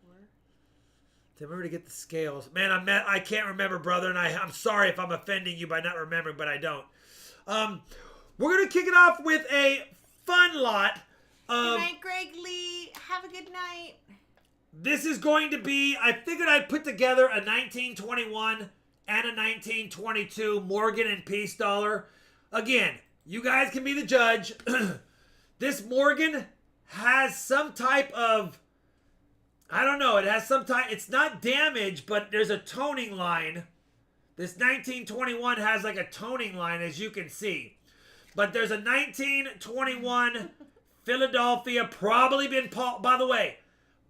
S2: before?
S1: Did I remember to get the scales? Man, I can't remember, brother, and I'm sorry if I'm offending you by not remembering, but I don't. We're going to kick it off with a fun lot.
S2: Good night, Greg Lee. Have a good night.
S1: This is going to be, I figured I'd put together a 1921 and a 1922 Morgan and Peace dollar. Again, you guys can be the judge. This Morgan has some type of, I don't know, it has some type, it's not damage, but there's a toning line. This 1921 has like a toning line, as you can see. But there's a 1921 Philadelphia, probably been, by the way,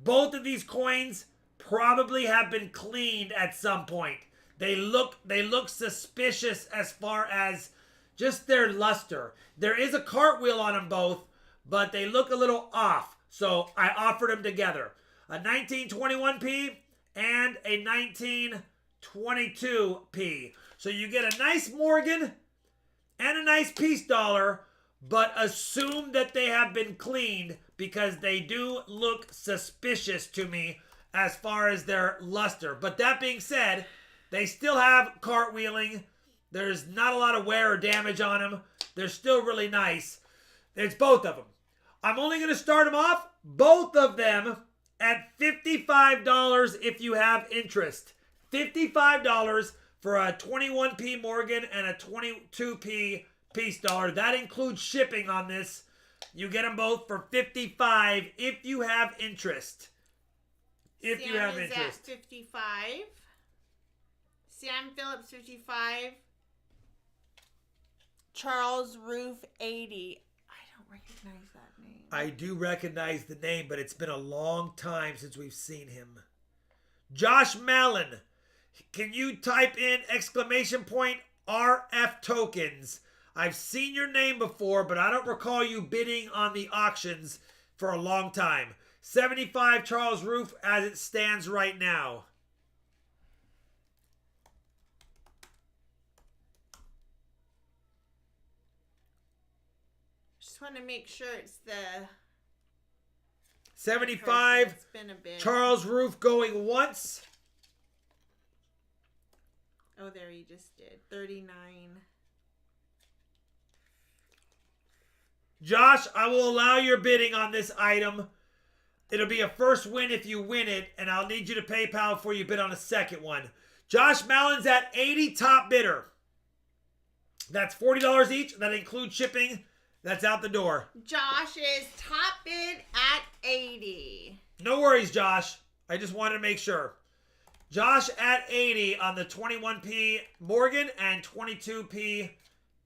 S1: both of these coins probably have been cleaned at some point. They look suspicious as far as just their luster. There is a cartwheel on them both, but they look a little off. So I offered them together. A 1921p and a 1922p. So you get a nice Morgan and a nice peace dollar, but assume that they have been cleaned because they do look suspicious to me as far as their luster. But that being said, they still have cartwheeling. There's not a lot of wear or damage on them. They're still really nice. It's both of them. I'm only going to start them off, both of them, at $55 if you have interest. $55 for a 21p Morgan and a 22p Peace Dollar. That includes shipping on this. You get them both for $55 if you have interest. If you have interest.
S2: At 55. Sam Phillips 55. Charles Roof 80. I don't recognize that name.
S1: I do recognize the name, but it's been a long time since we've seen him. Josh Mallon. Can you type in !RF tokens? I've seen your name before, but I don't recall you bidding on the auctions for a long time. 75 Charles Roof as it stands right now.
S2: Just want to make sure it's the
S1: 75
S2: it's been a bit.
S1: Charles Roof going once.
S2: Oh, there you just did. 39.
S1: Josh, I will allow your bidding on this item. It'll be a first win if you win it, and I'll need you to PayPal before you bid on a second one. Josh Mallon's at 80 top bidder. That's $40 each. That includes shipping. That's out the door.
S2: Josh is top bid at 80.
S1: No worries, Josh. I just wanted to make sure. Josh at 80 on the 21p Morgan and 22p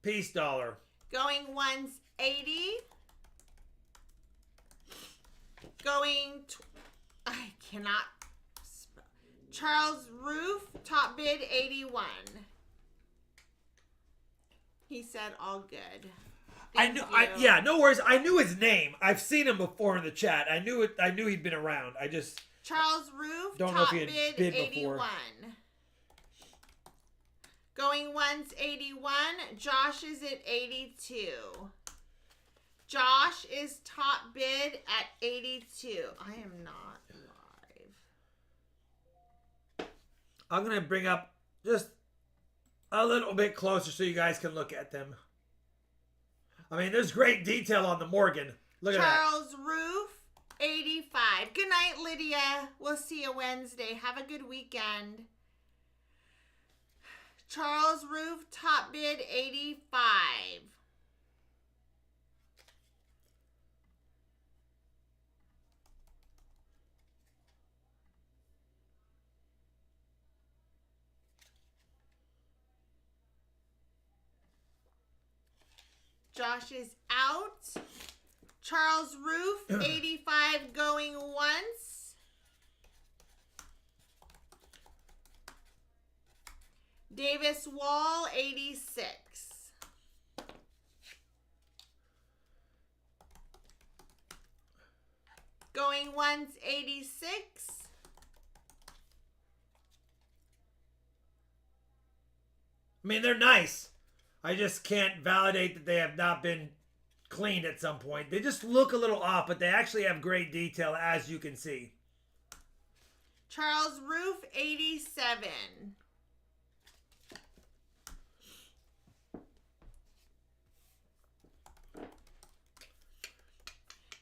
S1: Peace Dollar.
S2: Going once 80. I cannot spell. Charles Roof, top bid 81. He said all good. Thank you.
S1: Yeah, no worries. I knew his name. I've seen him before in the chat. I knew he'd been around. I just
S2: Charles Roof,
S1: don't
S2: top
S1: know if he had
S2: bid
S1: bid
S2: 81.
S1: before.
S2: Going once 81. Josh is at 82. Josh is top bid at 82. I am not live.
S1: I'm going to bring up just a little bit closer so you guys can look at them. I mean, there's great detail on the Morgan. Look at that.
S2: Charles Roof, 85. Good night, Lydia. We'll see you Wednesday. Have a good weekend. Charles Roof, top bid, 85. Josh is out. Charles Roof, 85 going once. Davis Wall, 86. Going once, 86.
S1: I mean, they're nice. I just can't validate that they have not been cleaned at some point. They just look a little off, but they actually have great detail, as you can see.
S2: Charles Roof, 87.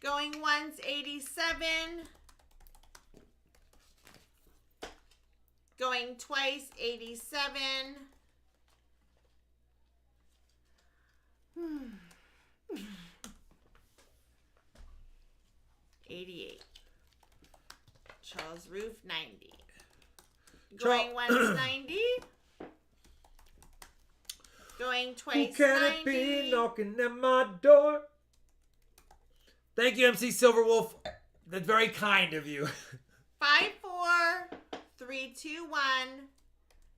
S2: Going once, 87. Going twice, 87. 88. Charles Roof, 90. Going once, 90. Going twice,
S1: Who can
S2: 90.
S1: it be knocking at my door? Thank you, MC Silverwolf. That's very kind of you.
S2: 54321.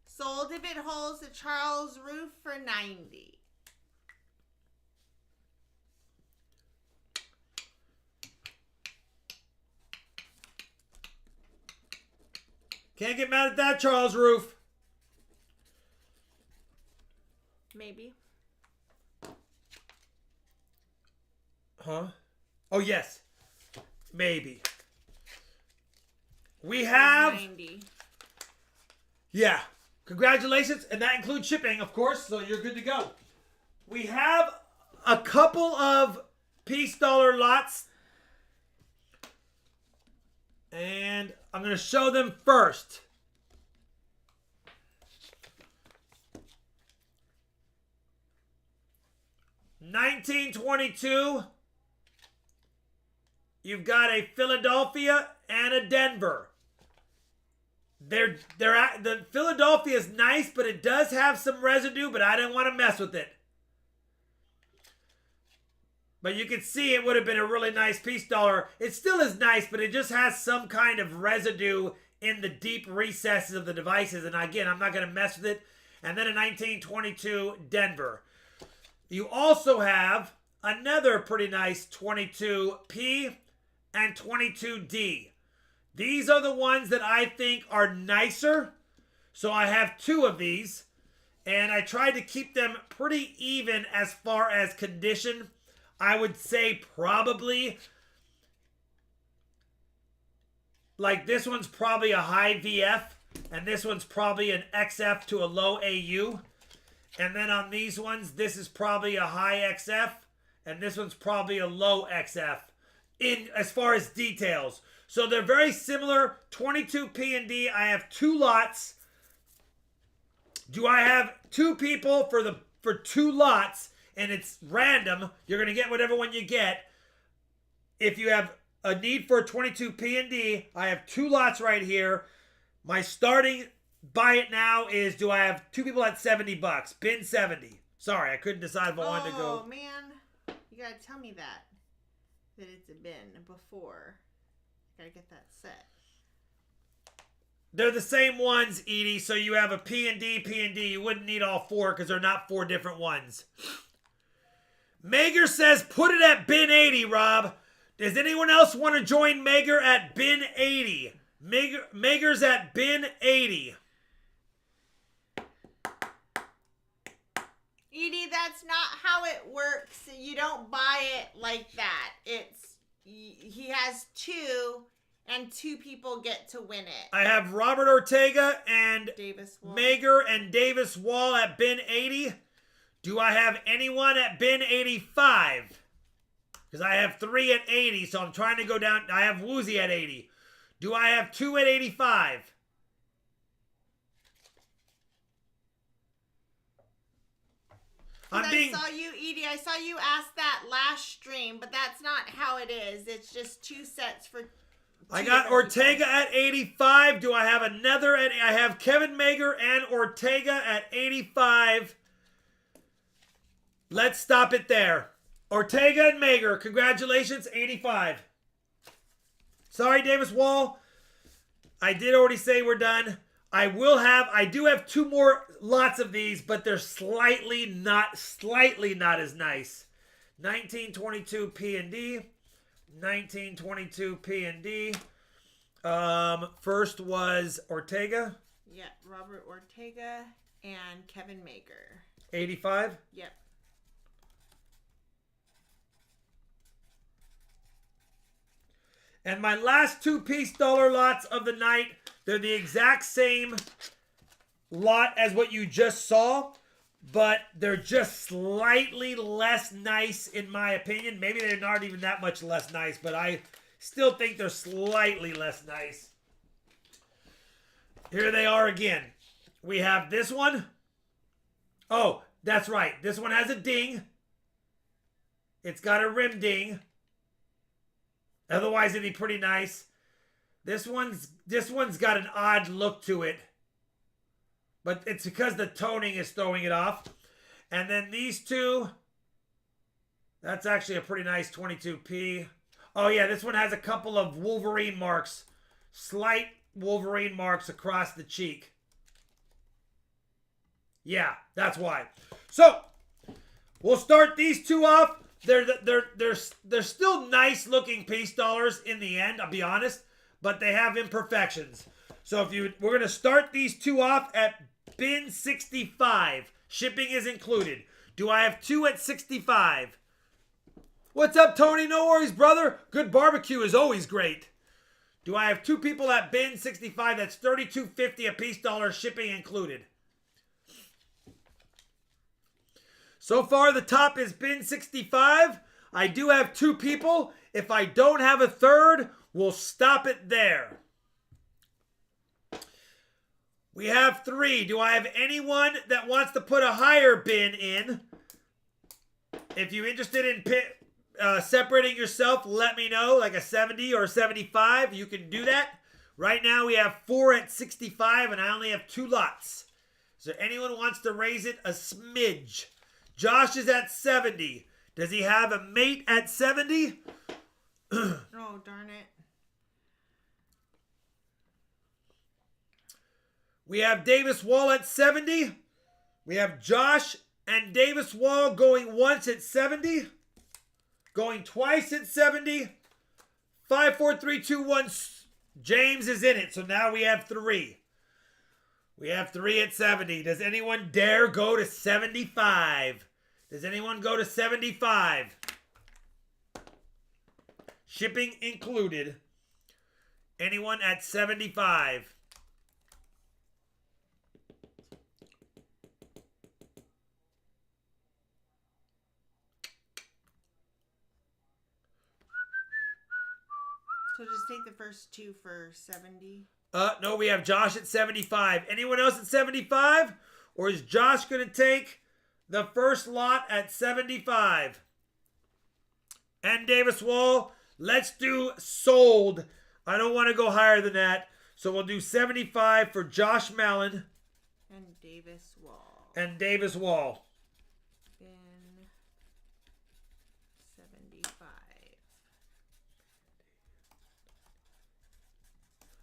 S2: Sold if it holds the Charles Roof for 90.
S1: Can't get mad at that, Charles Roof.
S2: Maybe.
S1: Huh? Oh, yes. Maybe. We have...
S2: 90.
S1: Yeah. Congratulations. And that includes shipping, of course, so you're good to go. We have a couple of Peace Dollar lots. And I'm going to show them first. 1922. You've got a Philadelphia and a Denver. The Philadelphia is nice, but it does have some residue, but I didn't want to mess with it. But you can see it would have been a really nice piece dollar. It still is nice, but it just has some kind of residue in the deep recesses of the devices. And again, I'm not going to mess with it. And then a 1922 Denver. You also have another pretty nice 22P and 22D. These are the ones that I think are nicer. So I have two of these. And I tried to keep them pretty even as far as condition. I would say probably, like this one's probably a high VF. And this one's probably an XF to a low AU. And then on these ones, this is probably a high XF. And this one's probably a low XF in as far as details. So they're very similar. 22P and D. I have two lots. Do I have two people for two lots? And it's random. You're going to get whatever one you get. If you have a need for a 22P and D, I have two lots right here. My starting buy it now is, do I have two people at $70? Bin 70. Sorry, I couldn't decide if I wanted to go.
S2: Oh, man. You got to tell me that it's a bin before. Got to get that set.
S1: They're the same ones, Edie, so you have a P and D, P and D. You wouldn't need all four because they're not four different ones. Mager says, put it at bin 80, Rob. Does anyone else want to join Mager at bin 80? Mager's at bin 80.
S2: Edie, that's not how it works. You don't buy it like that. He has two, and two people get to win it.
S1: I have Robert Ortega and
S2: Davis Wall.
S1: Mager and Davis Wall at bin 80. Do I have anyone at bin 85? Because I have three at 80, so I'm trying to go down. I have Woozy at 80. Do I have two at 85?
S2: I saw you, Edie. I saw you ask that last stream, but that's not how it is. It's just two sets for.
S1: I got Ortega at 85. Do I have another at? I have Kevin Mager and Ortega at 85. Let's stop it there. Ortega and Mager, congratulations, 85. Sorry, Davis Wall. I did already say we're done. I do have two more lots of these, but they're slightly not as nice. 1922 P and D. 1922 P and D. First was Ortega.
S2: Yeah, Robert Ortega and Kevin Mager.
S1: 85.
S2: Yep.
S1: And my last two piece dollar lots of the night, they're the exact same lot as what you just saw, but they're just slightly less nice in my opinion. Maybe they're not even that much less nice, but I still think they're slightly less nice. Here they are again. We have this one. Oh, that's right. This one has a ding. It's got a rim ding. Otherwise, it'd be pretty nice. This one's got an odd look to it. But it's because the toning is throwing it off. And then these two. That's actually a pretty nice 22P. Oh, yeah, this one has a couple of Wolverine marks. Slight Wolverine marks across the cheek. Yeah, that's why. So, we'll start these two off. They're still nice looking piece dollars in the end, I'll be honest, but they have imperfections. So we're going to start these two off at bin 65. Shipping is included. Do I have two at 65? What's up, Tony? No worries, brother. Good barbecue is always great. Do I have two people at bin 65? That's $32.50 a piece dollar, shipping included. So far, the top is bin 65. I do have two people. If I don't have a third, we'll stop it there. We have three. Do I have anyone that wants to put a higher bin in? If you're interested in separating yourself, let me know. Like a 70 or a 75, you can do that. Right now we have 4 at 65 and I only have 2 lots. So anyone who wants to raise it a smidge? Josh is at 70. Does he have a mate at 70?
S2: Oh, darn it.
S1: We have Davis Wall at 70. We have Josh and Davis Wall going once at 70. Going twice at 70. 5, 4, 3, 2, 1. James is in it. So now we have 3. We have 3 at 70. Does anyone dare go to 75? Does anyone go to 75? Shipping included. Anyone at 75?
S2: So just take the first 2 for 70.
S1: No, we have Josh at 75. Anyone else at 75? Or is Josh going to take the first lot at 75? And Davis Wall, let's do sold. I don't want to go higher than that. So we'll do 75 for Josh Mallon.
S2: And Davis Wall.
S1: And Davis Wall.
S2: Then 75.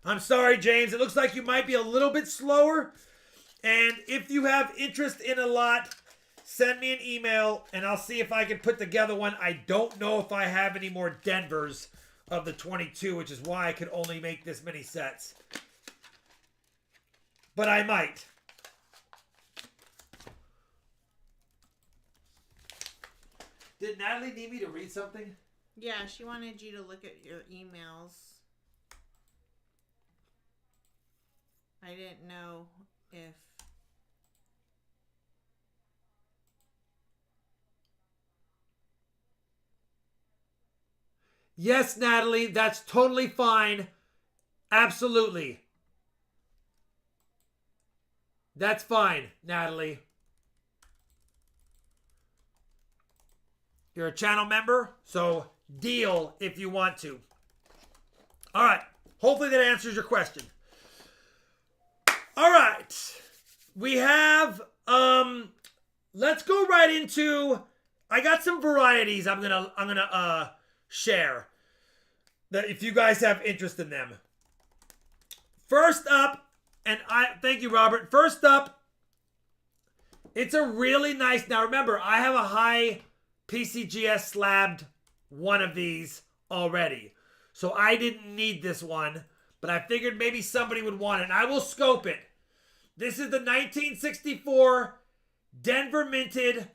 S1: I'm sorry, James. It looks like you might be a little bit slower. And if you have interest in a lot, send me an email and I'll see if I can put together one. I don't know if I have any more Denvers of the 22, which is why I could only make this many sets. But I might. Did Natalie need me to read something?
S2: Yeah, she wanted you to look at your emails. I didn't know if...
S1: Yes, Natalie, that's totally fine. Absolutely. That's fine, Natalie. You're a channel member, so deal if you want to. All right. Hopefully that answers your question. All right. We have, let's go right into, I got some varieties I'm gonna share that if you guys have interest in them. First up, and thank you, Robert. First up, it's a really nice, now remember, I have a high PCGS slabbed one of these already. So I didn't need this one, but I figured maybe somebody would want it. And I will scope it. This is the 1964 Denver minted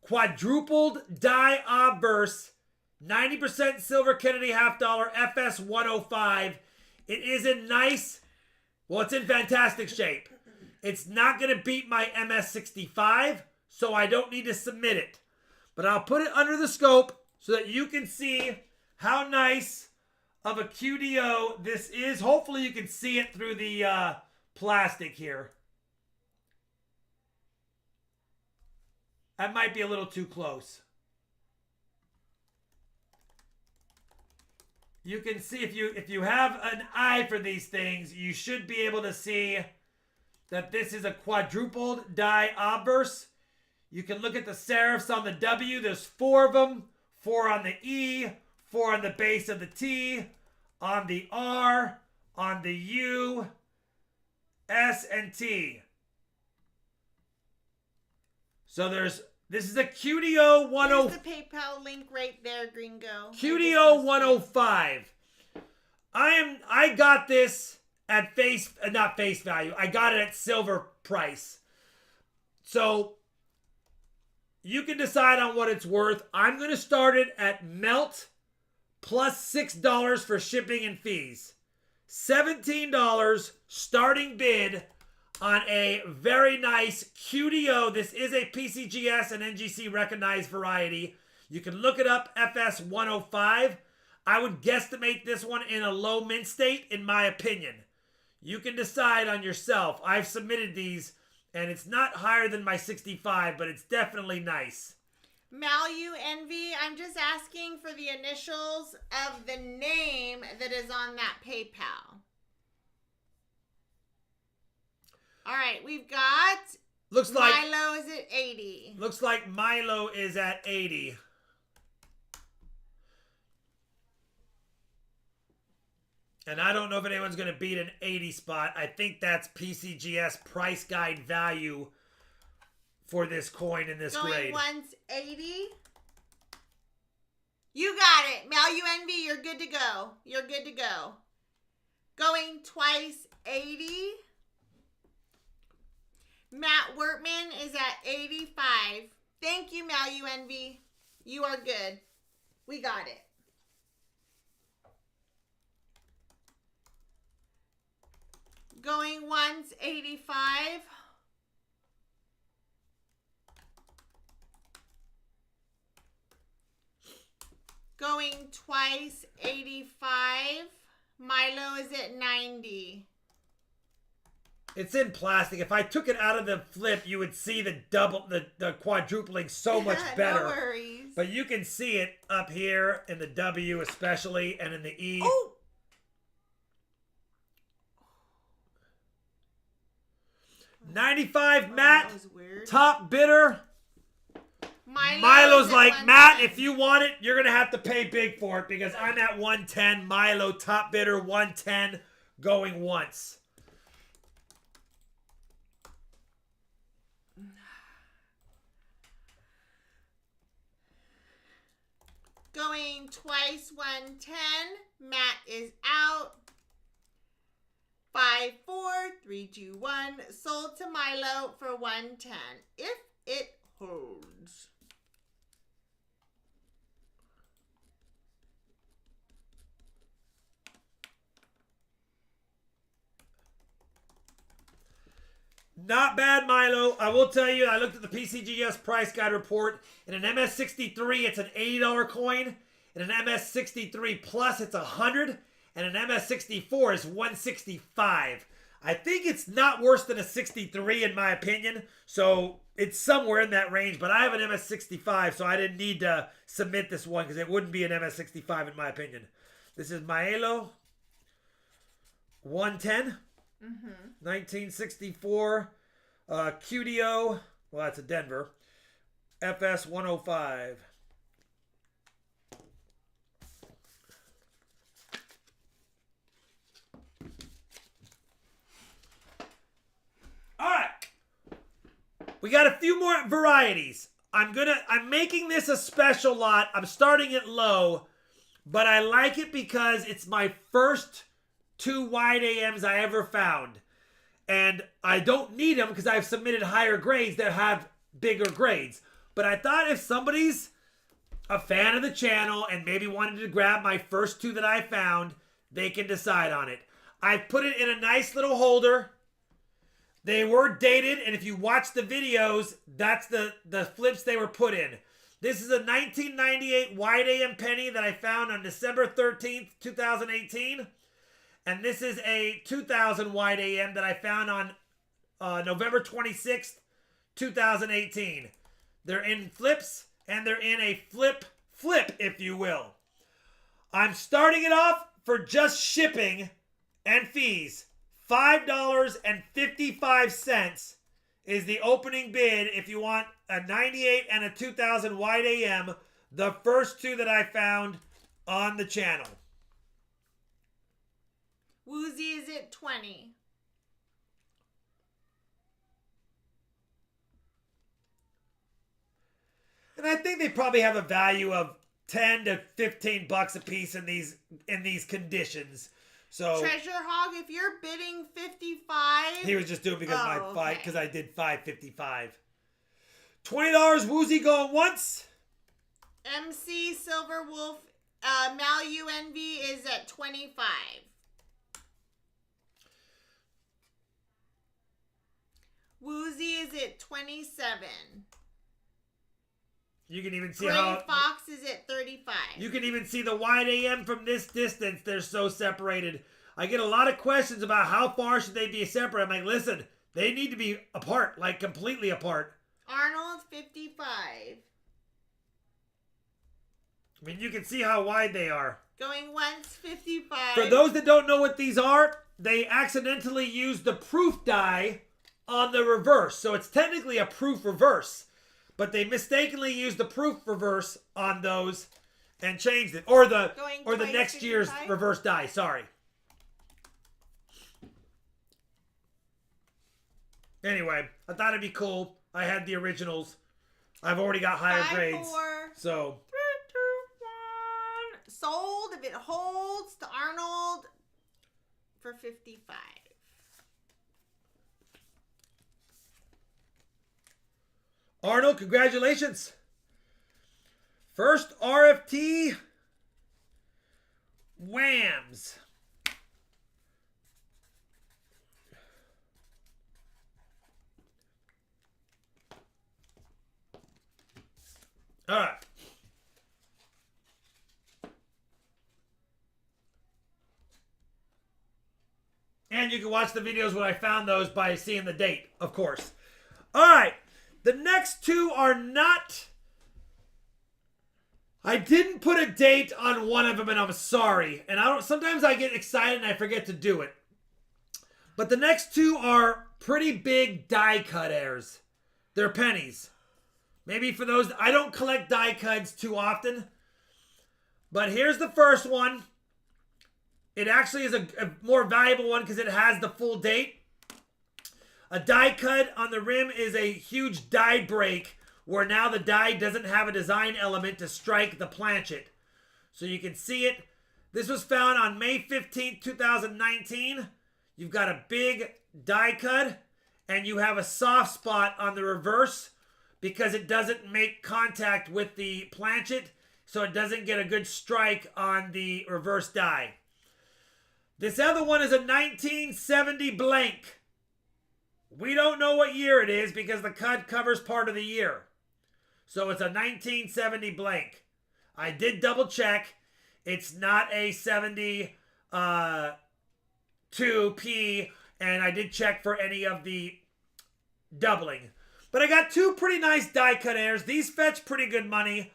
S1: quadrupled die obverse 90% silver Kennedy half dollar FS 105. It is in nice, well, it's in fantastic shape. It's not going to beat my MS65, so I don't need to submit it. But I'll put it under the scope so that you can see how nice of a QDO this is. Hopefully you can see it through the plastic here. That might be a little too close. You can see if you have an eye for these things, you should be able to see that this is a quadrupled die obverse. You can look at the serifs on the W. There's 4 of them. 4 on the E, 4 on the base of the T, on the R, on the U, S, and T. So this is a QDO 10.
S2: There's the PayPal link right there, Gringo.
S1: QDO 105. I got this at not face value. I got it at silver price. So you can decide on what it's worth. I'm going to start it at melt plus $6 for shipping and fees. $17 starting bid on a very nice QDO. This is a PCGS and NGC recognized variety. You can look it up, FS 105. I would guesstimate this one in a low mint state, in my opinion. You can decide on yourself. I've submitted these, and it's not higher than my 65, but it's definitely nice.
S2: Malu Envy, I'm just asking for the initials of the name that is on that PayPal. All right, we've got
S1: Looks like
S2: Milo is at 80.
S1: Looks like Milo is at 80. And I don't know if anyone's going to beat an 80 spot. I think that's PCGS price guide value for this coin in this grade.
S2: Going once 80. You got it. Malu Envy, you're good to go. You're good to go. Going twice 80. Matt Wortman is at 85. Thank you, Malu Envy. You are good. We got it. Going once 85. Going twice 85. Milo is at 90.
S1: It's in plastic. If I took it out of the flip, you would see the quadrupling so much better.
S2: No worries.
S1: But you can see it up here in the W especially and in the E.
S2: Oh!
S1: 95, Matt.
S2: That was weird.
S1: Top bidder. Milo's like, Matt, if you want it, you're going to have to pay big for it because I'm at 110. Milo, top bidder, 110, going once.
S2: Going twice 110. Matt is out. 5, 4, 3, 2, 1. Sold to Milo for 110. If it holds.
S1: Not bad, Milo. I will tell you, I looked at the PCGS price guide report. In an MS63, it's an $80 coin. In an MS63 Plus, it's $100. And an MS64 is $165. I think it's not worse than a 63 in my opinion. So it's somewhere in that range. But I have an MS65, so I didn't need to submit this one because it wouldn't be an MS65 in my opinion. This is Maelo 110. 1964 QDO. Well, that's a Denver. FS 105. All right. We got a few more varieties. I'm making this a special lot. I'm starting it low, but I like it because it's my first 2 wide AMs I ever found. And I don't need them because I've submitted higher grades that have bigger grades. But I thought if somebody's a fan of the channel and maybe wanted to grab my first 2 that I found, they can decide on it. I've put it in a nice little holder. They were dated, and if you watch the videos, that's the flips they were put in. This is a 1998 wide AM penny that I found on December 13th, 2018. And this is a 2000 wide AM that I found on November 26th, 2018. They're in flips, and they're in a flip, if you will. I'm starting it off for just shipping and fees. $5.55 is the opening bid if you want a 98 and a 2000 wide AM, the first 2 that I found on the channel.
S2: Woozy is at 20.
S1: And I think they probably have a value of 10 to 15 bucks a piece in these conditions. So
S2: Treasure Hog, if you're bidding 55.
S1: He was just doing because of my fight, because I did $5.55. $20 Woozy going once.
S2: MC Silver Wolf, Malu Envy is at 25. Woozy is at 27.
S1: You can even see
S2: Gray
S1: how
S2: Fox is at 35.
S1: you can even see the wide AM from this distance. They're so separated. I get a lot of questions about how far should they be separate. I'm like, listen, they need to be apart, like completely apart.
S2: Arnold 55.
S1: I mean, you can see how wide they are.
S2: Going once, 55.
S1: For those that don't know what these are, they accidentally used the proof die on the reverse. So it's technically a proof reverse. But they mistakenly used the proof reverse on those and changed it. Or the next year's reverse die, sorry. Anyway, I thought it'd be cool. I had the originals. I've already got higher grades.
S2: 4,
S1: So
S2: 3, 2, 1. Sold if it holds to Arnold for 55.
S1: Arnold, congratulations. First RFT Whams. All right. And you can watch the videos when I found those by seeing the date, of course. All right. The next two are not... I didn't put a date on one of them, and I'm sorry. And sometimes I get excited and I forget to do it. But the next two are pretty big die cut airs. They're pennies. Maybe for those... I don't collect die cuts too often. But here's the first one. It actually is a more valuable one because it has the full date. A die cut on the rim is a huge die break where now the die doesn't have a design element to strike the planchet. So you can see it. This was found on May 15th, 2019. You've got a big die cut and you have a soft spot on the reverse because it doesn't make contact with the planchet, so it doesn't get a good strike on the reverse die. This other one is a 1970 blank. We don't know what year it is because the cut covers part of the year. So it's a 1970 blank. I did double check. It's not a 72P, and I did check for any of the doubling. But I got two pretty nice die cut airs. These fetch pretty good money.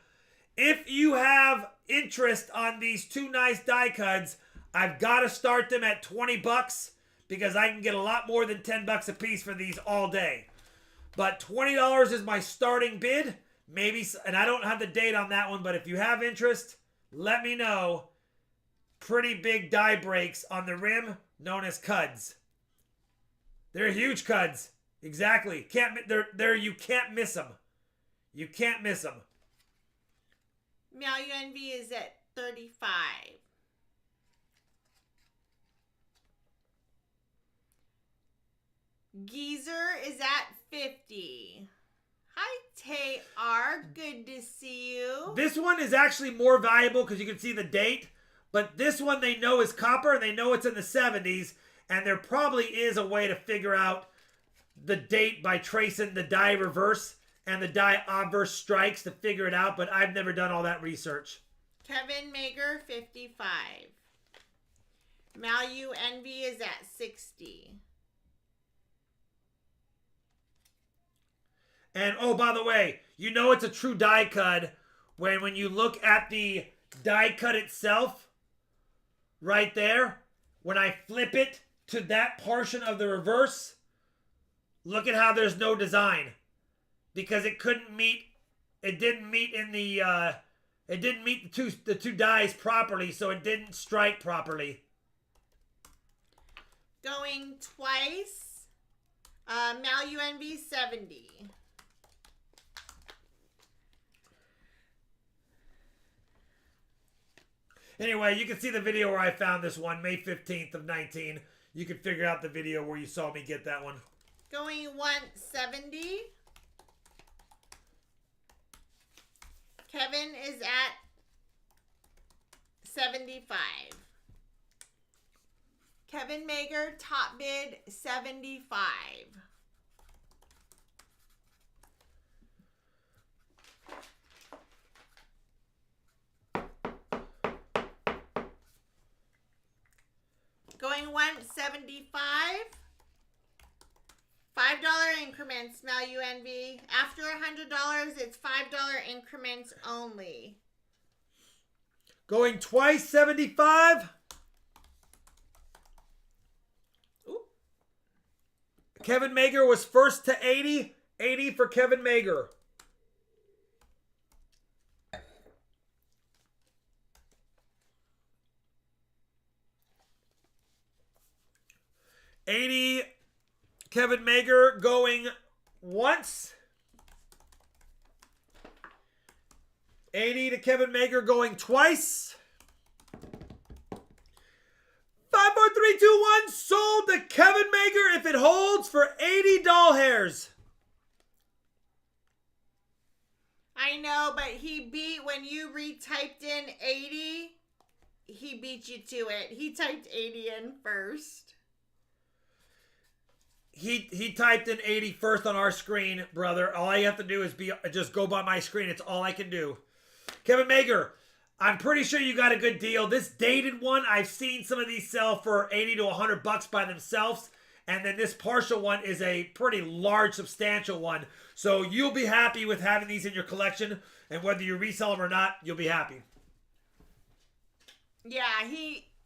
S1: If you have interest on these two nice die cuts, I've got to start them at 20 bucks because I can get a lot more than 10 bucks a piece for these all day. But $20 is my starting bid. Maybe, and I don't have the date on that one, but if you have interest, let me know. Pretty big die breaks on the rim, known as cuds. They're huge cuds. Exactly. You can't miss them. You can't miss them.
S2: Meow UNV is at 35. Geezer is at 50. Hi, Tay R. Good to see you.
S1: This one is actually more valuable because you can see the date. But this one they know is copper and they know it's in the 70s. And there probably is a way to figure out the date by tracing the die reverse and the die obverse strikes to figure it out. But I've never done all that research.
S2: Kevin Mager, 55. Malu Envy is at 60.
S1: And, oh, by the way, you know it's a true die cut when you look at the die cut itself, right there, when I flip it to that portion of the reverse, look at how there's no design. Because it didn't meet the two dies properly, so it didn't strike properly.
S2: Going twice, Malu Envy, 70.
S1: Anyway, you can see the video where I found this one, May 15th of 19. You can figure out the video where you saw me get that one.
S2: Going once, 70. Kevin is at 75. Kevin Mager, top bid, 75. Going once, 75. $5 increments, Malu Envy. After $100, it's $5 increments only.
S1: going twice, 75. Ooh. Kevin Mager was first to 80. 80 for Kevin Mager. $80, Kevin Mager going once. 80 to Kevin Mager going twice. 5, 4, 3, 2, 1. Sold to Kevin Mager if it holds for 80 doll hairs.
S2: I know, but he beat, when you retyped in 80, he beat you to it. He typed 80 in first.
S1: He typed in 80 first on our screen, brother. All you have to do is just go by my screen. It's all I can do. Kevin Mager, I'm pretty sure you got a good deal. This dated one, I've seen some of these sell for 80 to $100 by themselves. And then this partial one is a pretty large, substantial one. So you'll be happy with having these in your collection. And whether you resell them or not, you'll be happy.
S2: Yeah,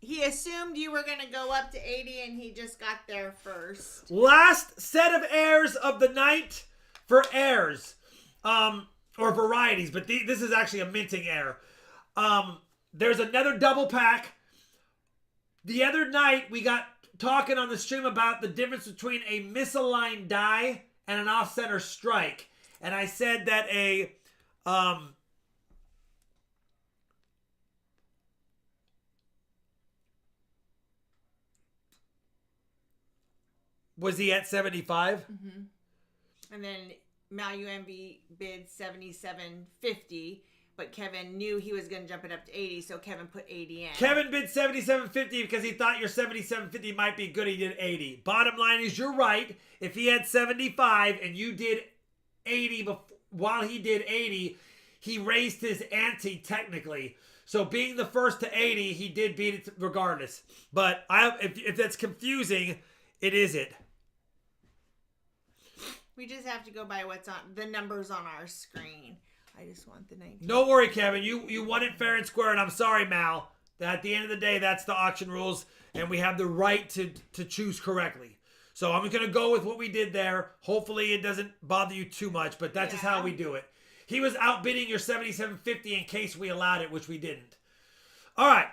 S2: he assumed you were going to go up to 80 and he just got there first.
S1: Last set of airs of the night for airs. Or varieties, but this is actually a minting air. There's another double pack. The other night, we got talking on the stream about the difference between a misaligned die and an off-center strike. And I said that a... was he at 75?
S2: Mm-hmm. And then Mal UMB bid 77.50, but Kevin knew he was going to jump it up to 80, so Kevin put 80 in.
S1: Kevin bid 77.50 because he thought your 77.50 might be good. He did 80. Bottom line is you're right. If he had 75 and you did 80 while he did 80, he raised his ante technically. So being the first to 80, he did beat it regardless. But if that's confusing, it is it.
S2: We just have to go by what's on the numbers on our screen. I just want the 19.
S1: Don't worry, Kevin. You won it fair and square, and I'm sorry, Mal. That at the end of the day, that's the auction rules, and we have the right to choose correctly. So I'm going to go with what we did there. Hopefully it doesn't bother you too much, but that's just how we do it. He was outbidding your 77.50 in case we allowed it, which we didn't. All right.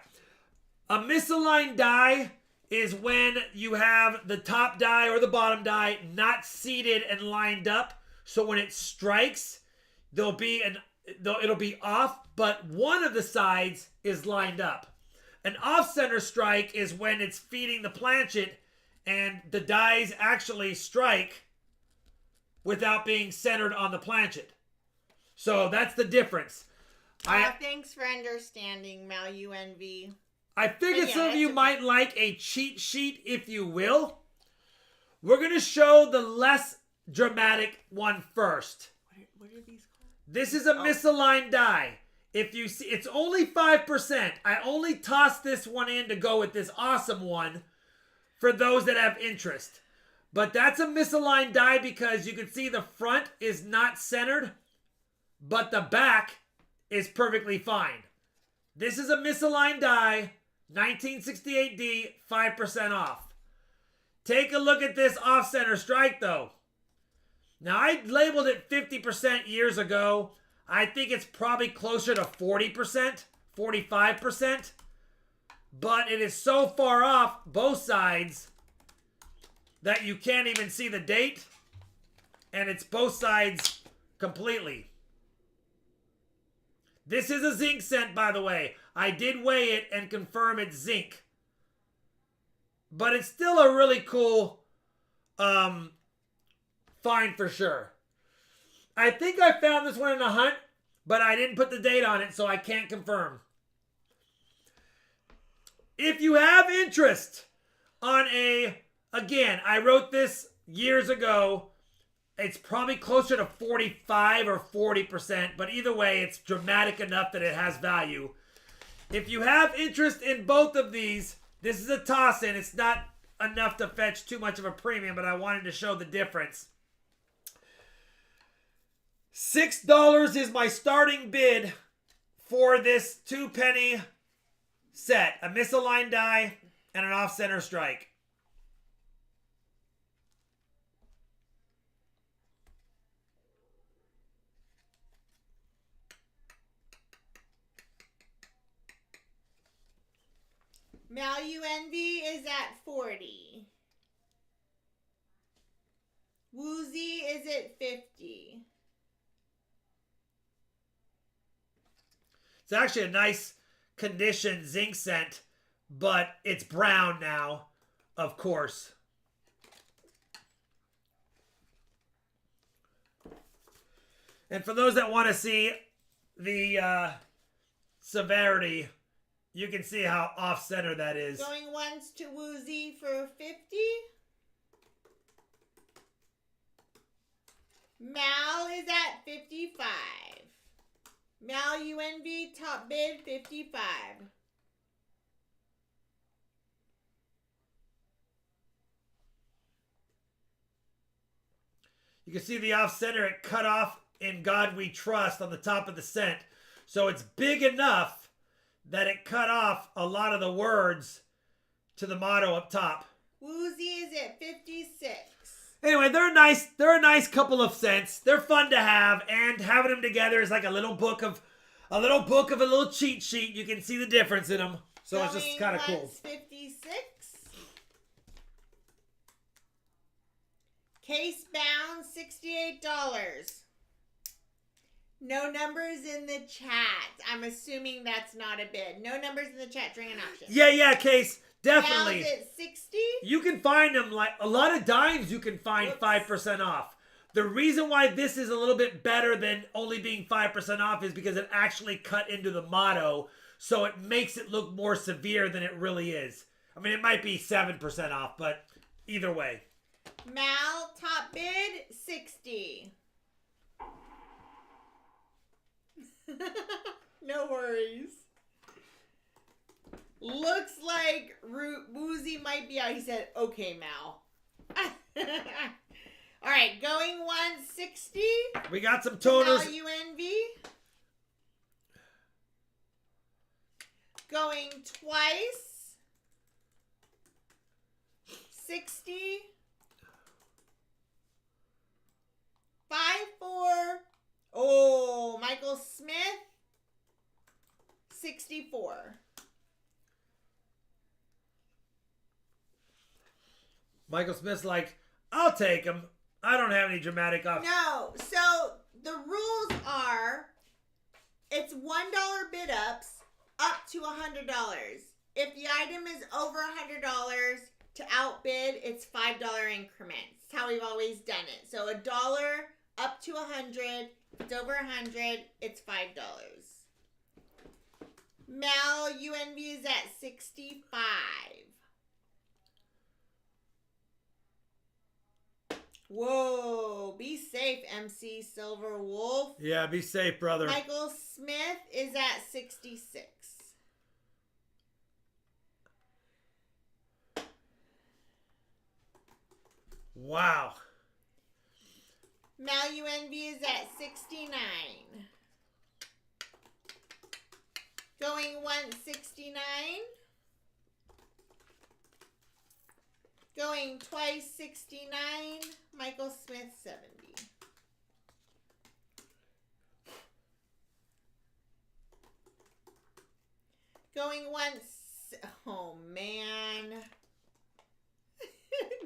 S1: A misaligned die is when you have the top die or the bottom die not seated and lined up. So when it strikes, it'll be off, but one of the sides is lined up. An off-center strike is when it's feeding the planchet and the dies actually strike without being centered on the planchet. So that's the difference.
S2: Thanks for understanding, Mal UNV.
S1: I figured some of you might like a cheat sheet, if you will. We're going to show the less dramatic one first.
S2: What are these called?
S1: This is a misaligned die. If you see, it's only 5%. I only tossed this one in to go with this awesome one for those that have interest. But that's a misaligned die because you can see the front is not centered, but the back is perfectly fine. This is a misaligned die. 1968D, 5% off. Take a look at this off-center strike, though. Now, I labeled it 50% years ago. I think it's probably closer to 40%, 45%. But it is so far off both sides that you can't even see the date. And it's both sides completely. This is a zinc cent, by the way. I did weigh it and confirm it's zinc. But it's still a really cool find for sure. I think I found this one in a hunt, but I didn't put the date on it, so I can't confirm. If you have interest on again, I wrote this years ago. It's probably closer to 45 or 40%, but either way, it's dramatic enough that it has value. If you have interest in both of these, this is a toss-in. It's not enough to fetch too much of a premium, but I wanted to show the difference. $6 is my starting bid for this 2-penny set. A misaligned die and an off-center strike.
S2: Mal Envy is at 40. Woozy is at 50.
S1: It's actually a nice condition zinc scent, but it's brown now, of course. And for those that want to see the severity, you can see how off-center that is.
S2: Going once to Woozy for 50. Mal is at 55. Mal UNV top bid 55.
S1: You can see the off-center, it cut off In God We Trust on the top of the scent. So it's big enough that it cut off a lot of the words to the motto up top.
S2: Woozy is at 56.
S1: Anyway, they're a nice couple of scents. They're fun to have, and having them together is like a little book of a little cheat sheet. You can see the difference in them. So it's just kind of cool.
S2: 56. Case bound $68. No numbers in the chat. I'm assuming that's not a bid. No numbers in the chat during an auction.
S1: Yeah, Case. Definitely.
S2: Now is it 60?
S1: You can find them like a lot of dimes you can find 5% off. The reason why this is a little bit better than only being 5% off is because it actually cut into the motto, so it makes it look more severe than it really is. I mean, it might be 7% off, but either way.
S2: Mal, top bid, 60. No worries. Looks like Woozy might be out. He said, okay, Mal. All right, going 160.
S1: We got some toners.
S2: Mal UNV. Going twice. 60. 5-4. Oh, Michael Smith. 64.
S1: Michael Smith's like, I'll take him. I don't have any dramatic off.
S2: No, so the rules are it's $1 bid ups up to $100. If the item is over $100 to outbid, it's $5 increments. It's how we've always done it. So $1 up to 100. If it's over 100, it's $5. Mal UNV is at 65. Whoa, be safe, MC Silver Wolf.
S1: Yeah, be safe, brother.
S2: Michael Smith is at 66.
S1: Wow.
S2: Mal UNV is at 69. Going 169. Going twice 69. Michael Smith 70. Going once. Oh man.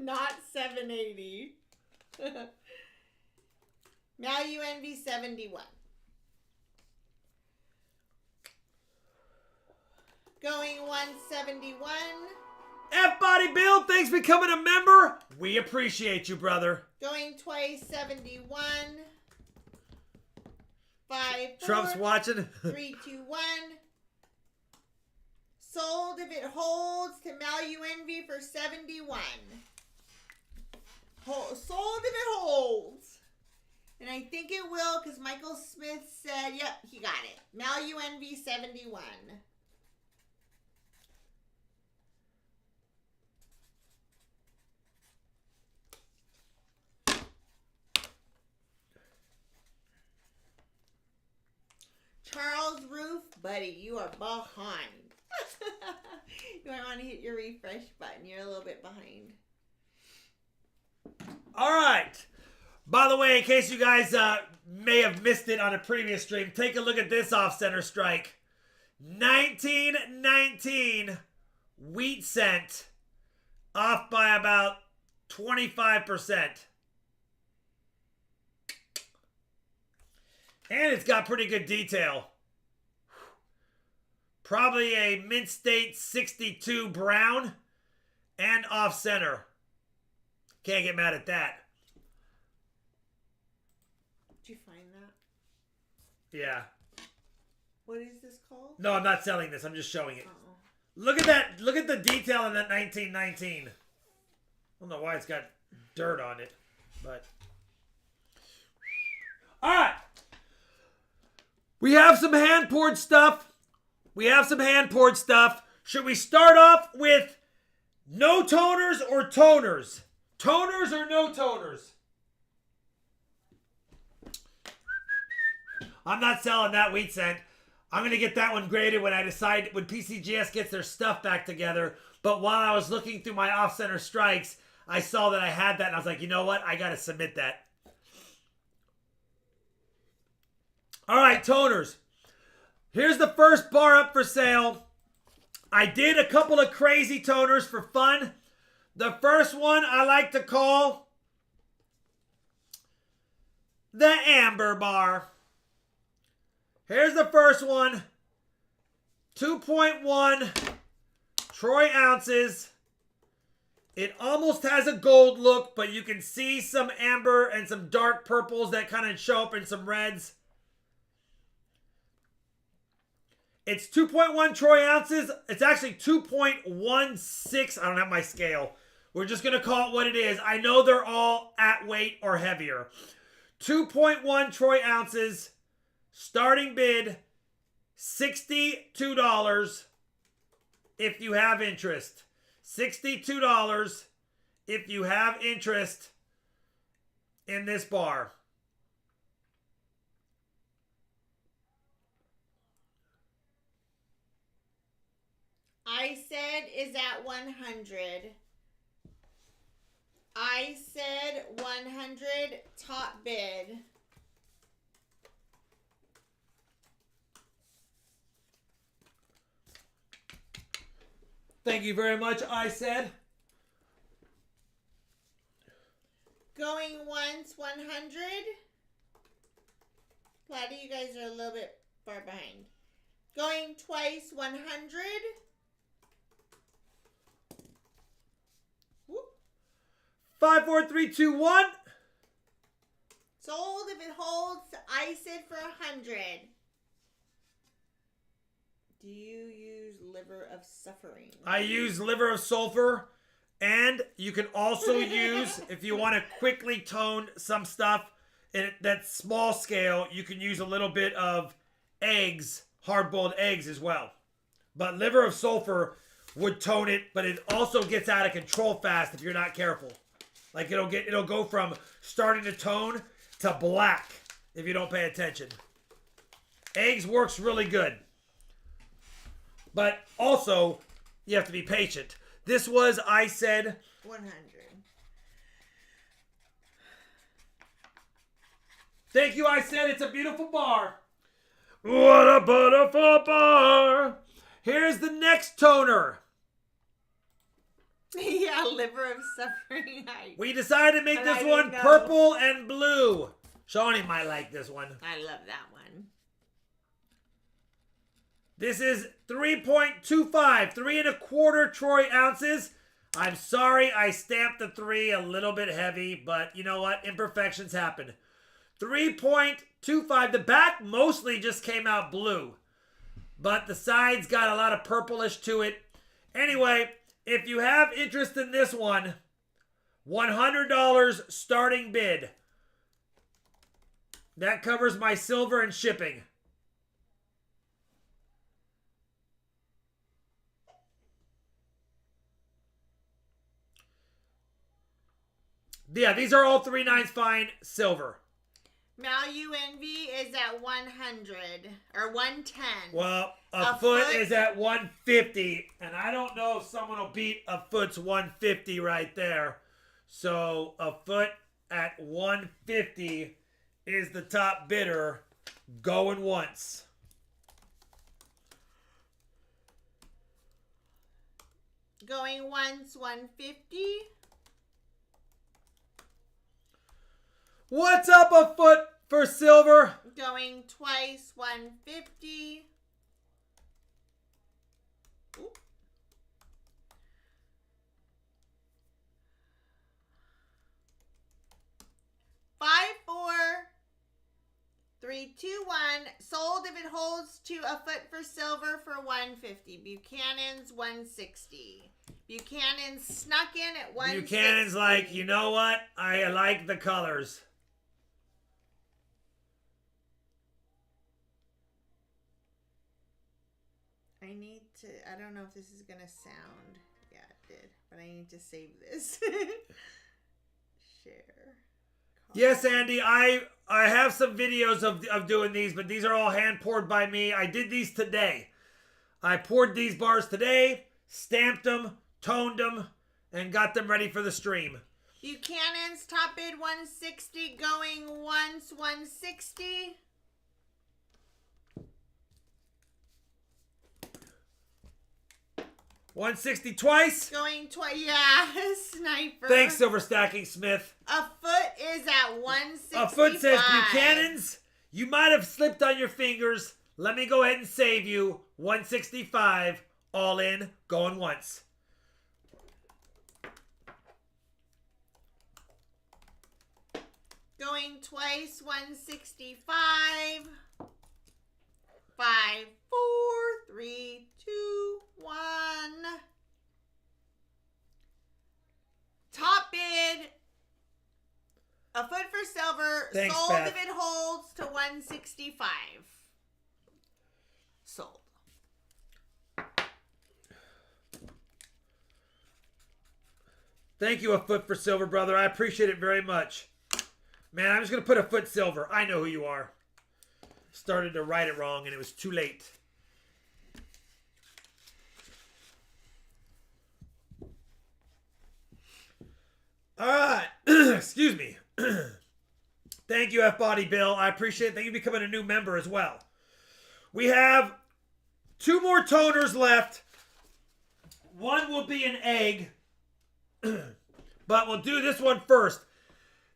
S2: Not 780. Now UNV 71. Going 171.
S1: F-Body Bill, thanks for becoming a member. We appreciate you, brother.
S2: Going twice 71. 5, 4.
S1: Trump's watching.
S2: 3, 2, 1. Sold if it holds to Mal UNV for 71. Sold if it holds. And I think it will because Michael Smith said, yep, he got it. Mal UNV 71. Charles Roof, buddy, you are behind. You might want to hit your refresh button. You're a little bit behind.
S1: All right. By the way, in case you guys may have missed it on a previous stream, take a look at this off-center strike. 1919 wheat cent, off by about 25%. And it's got pretty good detail. Probably a Mint State 62 brown and off-center. Can't get mad at that.
S2: Did you find that?
S1: Yeah.
S2: What is this called?
S1: No, I'm not selling this. I'm just showing it.
S2: Uh-oh.
S1: Look at that. Look at the detail in that 1919. I don't know why it's got dirt on it, but... All right. We have some hand-poured stuff. Should we start off with no toners or toners? Toners or no toners? I'm not selling that wheat cent. I'm going to get that one graded when PCGS gets their stuff back together. But while I was looking through my off-center strikes, I saw that I had that, and I was like, you know what? I got to submit that. All right, toners. Here's the first bar up for sale. I did a couple of crazy toners for fun. The first one I like to call the Amber Bar. Here's the first one. 2.1 troy ounces. It almost has a gold look, but you can see some amber and some dark purples that kind of show up in some reds. It's 2.1 troy ounces. It's actually 2.16. I don't have my scale. We're just going to call it what it is. I know they're all at weight or heavier. 2.1 troy ounces. Starting bid, $62 if you have interest. $62 if you have interest in this bar.
S2: I said is at 100. I said 100 top bid.
S1: Thank you very much, I said.
S2: Going once, 100. Glad you guys are a little bit far behind. Going twice, 100. Whoop.
S1: 5, 4, 3, 2, 1.
S2: Sold if it holds. I said for 100. Do you use liver of suffering?
S1: I use liver of sulfur. And you can also use, if you want to quickly tone some stuff in that small scale, you can use a little bit of eggs, hard-boiled eggs as well. But liver of sulfur would tone it, but it also gets out of control fast if you're not careful. Like it'll go from starting to tone to black if you don't pay attention. Eggs works really good. But also, you have to be patient. This was, I said,
S2: 100.
S1: Thank you, I said. It's a beautiful bar. What a beautiful bar. Here's the next toner.
S2: Yeah, liver of suffering.
S1: We decided to make
S2: But
S1: this
S2: I
S1: one
S2: didn't know.
S1: purple and blue. Shawnee might like this one.
S2: I love that one.
S1: This is 3.25, 3 1/4 troy ounces. I'm sorry I stamped the 3 a little bit heavy, but you know what? Imperfections happen. 3.25. The back mostly just came out blue, but the sides got a lot of purplish to it. Anyway, if you have interest in this one, $100 starting bid. That covers my silver and shipping. Yeah, these are all 3/9 fine silver.
S2: MalU Envy is at 100 or 110.
S1: Well, a foot is at 150, and I don't know if someone will beat a foot's 150 right there. So a foot at 150 is the top bidder, going once.
S2: Going once, 150.
S1: What's up a foot for silver?
S2: Going twice, 150. Ooh. 5, 4, 3, 2, 1. Sold if it holds to a foot for silver for 150. Buchanan's 160. Buchanan snuck in at 160.
S1: Buchanan's like, you know what? I like the colors.
S2: I don't know if this is going to sound. Yeah, it did. But I need to save this. Share.
S1: Yes, Andy, I have some videos of doing these, but these are all hand poured by me. I did these today. I poured these bars today, stamped them, toned them, and got them ready for the stream.
S2: Buchanan's top bid 160, going once, 160.
S1: $160 twice.
S2: Going twice. Yeah, sniper.
S1: Thanks, Silver Stacking Smith.
S2: A foot is at 165.
S1: A foot says, Buchanan's, you might have slipped on your fingers. Let me go ahead and save you. 165, all in, going once.
S2: Going twice, 165. 5, 4, 3, 2, 1. Top bid. A foot for silver.
S1: Thanks,
S2: sold
S1: Beth.
S2: if it holds to 165. Sold.
S1: Thank you, a foot for silver, brother. I appreciate it very much. Man, I'm just going to put a foot silver. I know who you are. Started to write it wrong, and it was too late. All right. Excuse me. Thank you, F-Body Bill. I appreciate it. Thank you for becoming a new member as well. We have 2 more toners left. One will be an egg. But we'll do this one first.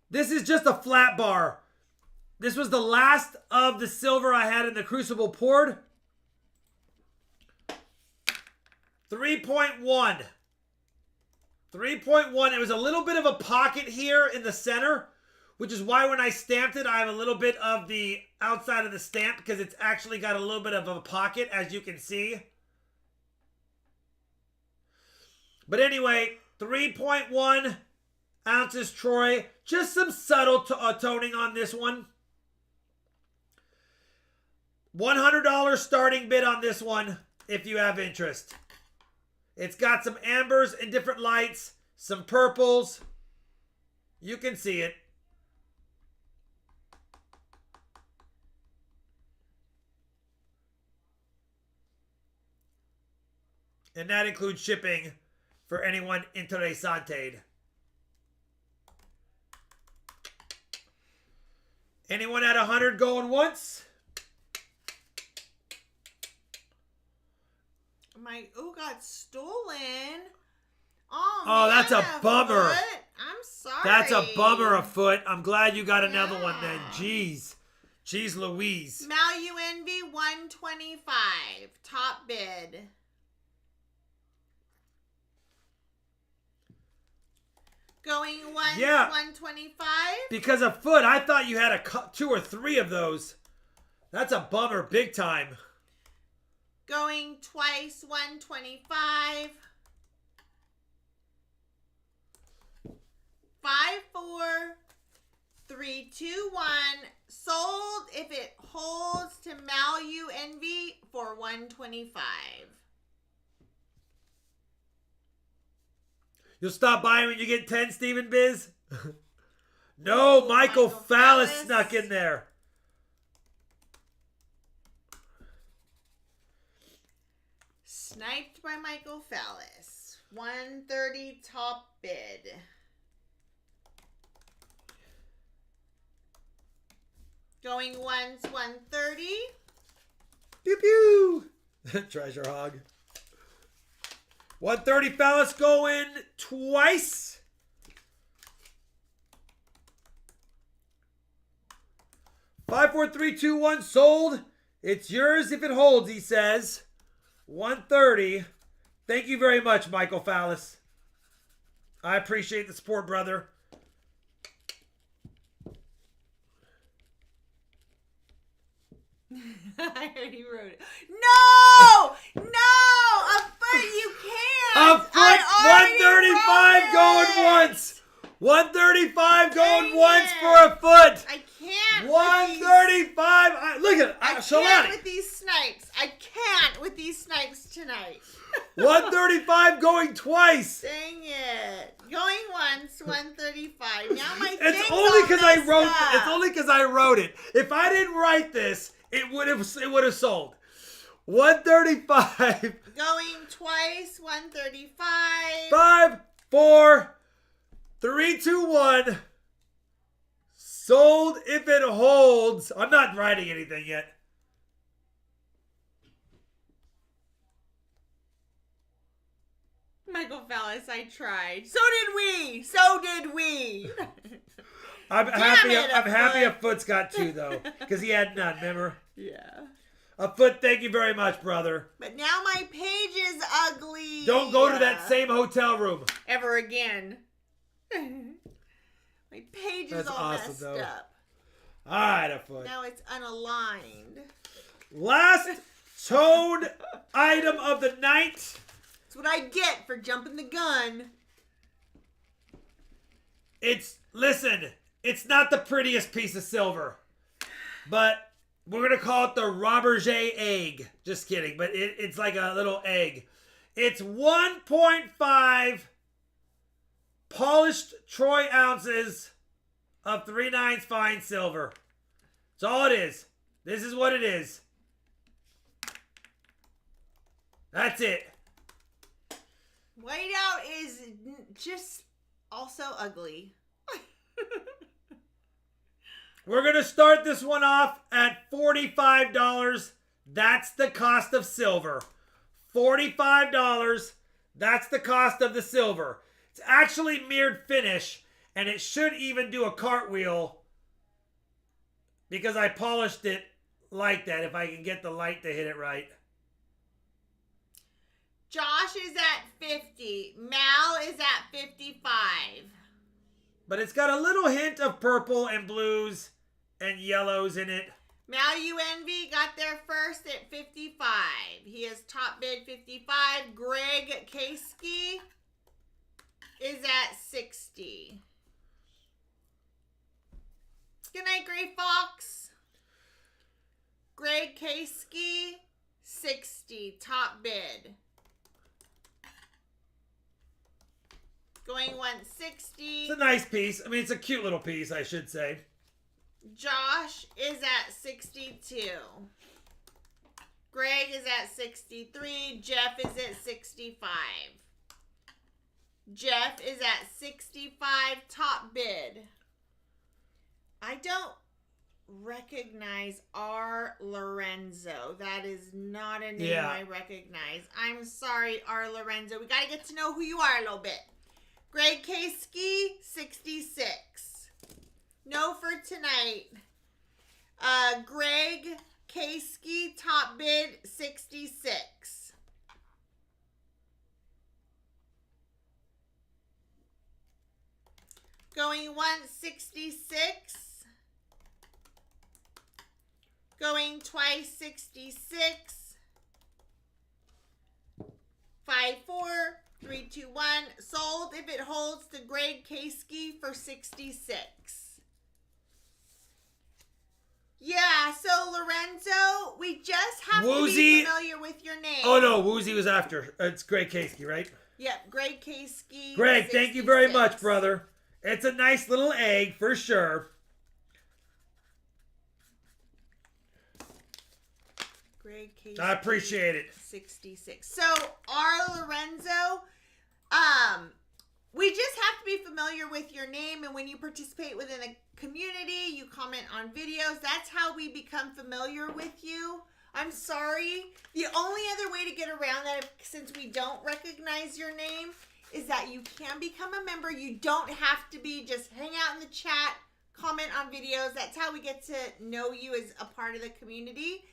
S1: This is just a flat bar. This was the last of the silver I had in the crucible poured. 3.1. 3.1. It was a little bit of a pocket here in the center, which is why when I stamped it, I have a little bit of the outside of the stamp because it's actually got a little bit of a pocket, as you can see. But anyway, 3.1 ounces Troy. Just some subtle toning on this one. $100 starting bid on this one if you have interest. It's got some ambers and different lights, some purples. You can see it. And that includes shipping for anyone interested. Anyone at 100 going once?
S2: My got stolen. Oh,
S1: Oh,
S2: man,
S1: that's a bummer.
S2: Foot. I'm sorry.
S1: That's a bummer, a foot. I'm glad you got another one then. Jeez. Jeez Louise.
S2: MalU Envy 125. Top bid. Going once,
S1: Yeah.
S2: 125.
S1: Because a foot, I thought you had 2 or 3 of those. That's a bummer big time.
S2: Going twice, 125. 5, 4, 3, 2, 1. Sold if it holds to MalU Envy for 125.
S1: You'll stop buying when you get 10, Stephen Biz? No, Michael Fallis
S2: Fallis.
S1: snuck in there.
S2: Sniped by Michael Fallis. 130 top bid. Going once, 130.
S1: Pew pew. Treasure hog. 130 Fallis going twice. Five, four, three, two, one. Sold. It's yours if it holds, he says. 130. Thank you very much, Michael Fallis. I appreciate the support, brother.
S2: I already wrote it. No! No! A foot, you can't!
S1: A foot, 135 going once. 135 going
S2: Dang
S1: once
S2: it.
S1: for a foot.
S2: I can't.
S1: 135. Look at it.
S2: I
S1: Shalani.
S2: can't with these snipes. I can't with these snipes tonight.
S1: 135 going twice.
S2: Dang it. Going once, 135. Now my
S1: It's
S2: thing's
S1: only
S2: all
S1: because I
S2: messed
S1: wrote.
S2: up.
S1: It's only because I wrote it. If I didn't write this, it would have sold. 135.
S2: Going twice, 135.
S1: 5, 4, 3, 2, 1. Sold if it holds. I'm not writing anything yet.
S2: Michael Fallis, I tried. So did we. So did we.
S1: I'm
S2: Damn
S1: happy.
S2: it,
S1: I'm happy a
S2: Foot.
S1: Foot's got two though, because he had none. Remember,
S2: Yeah.
S1: a Foot. Thank you very much, brother.
S2: But now my page is ugly.
S1: Don't go to that same hotel room.
S2: Ever again. My page
S1: That's
S2: is all
S1: awesome,
S2: messed
S1: though.
S2: up.
S1: All right, a Foot.
S2: Now it's unaligned.
S1: Last toned item of the night.
S2: That's what I get for jumping the gun.
S1: Listen, it's not the prettiest piece of silver, but we're going to call it the Roberget egg. Just kidding, but it's like a little egg. It's 1.5 polished troy ounces of 3/9 fine silver. That's all it is. This is what it is. That's it.
S2: Whiteout is just also ugly.
S1: We're going to start this one off at $45. That's the cost of silver. $45. That's the cost of the silver. It's actually mirrored finish, and it should even do a cartwheel because I polished it like that, if I can get the light to hit it right.
S2: Josh is at 50. Mal is at 55.
S1: But it's got a little hint of purple and blues and yellows in it.
S2: Mal UNV got there first at 55. He has top bid 55. Greg Kasky is at 60. Good night, Gray Fox. Greg Kasky, 60. Top bid. Going 160.
S1: It's a nice piece. I mean, it's a cute little piece, I should say.
S2: Josh is at 62. Greg is at 63. Jeff is at 65. Jeff is at 65. Top bid. I don't recognize R. Lorenzo. That is not a name
S1: Yeah.
S2: I recognize. I'm sorry, R. Lorenzo. We got to get to know who you are a little bit. Greg Kasky, 66. No for tonight. Greg Kasky, top bid, 66. Going 166. Going twice, 66. 5, 4. 3, 2, 1. Sold if it holds to Greg Kasky for 66. Yeah, so Lorenzo, we just have to
S1: Woozy.
S2: be familiar with your name.
S1: Oh, no. Woozy was after. It's Greg Kasky, right?
S2: Yep, Greg Kasky.
S1: Greg, thank you very much,
S2: 66.
S1: brother. It's a nice little egg for sure.
S2: Greg Case.
S1: I appreciate it.
S2: 66. So, R. Lorenzo, we just have to be familiar with your name, and when you participate within a community, you comment on videos. That's how we become familiar with you. I'm sorry. The only other way to get around that, since we don't recognize your name, is that you can become a member. You don't have to be just hang out in the chat, comment on videos. That's how we get to know you as a part of the community.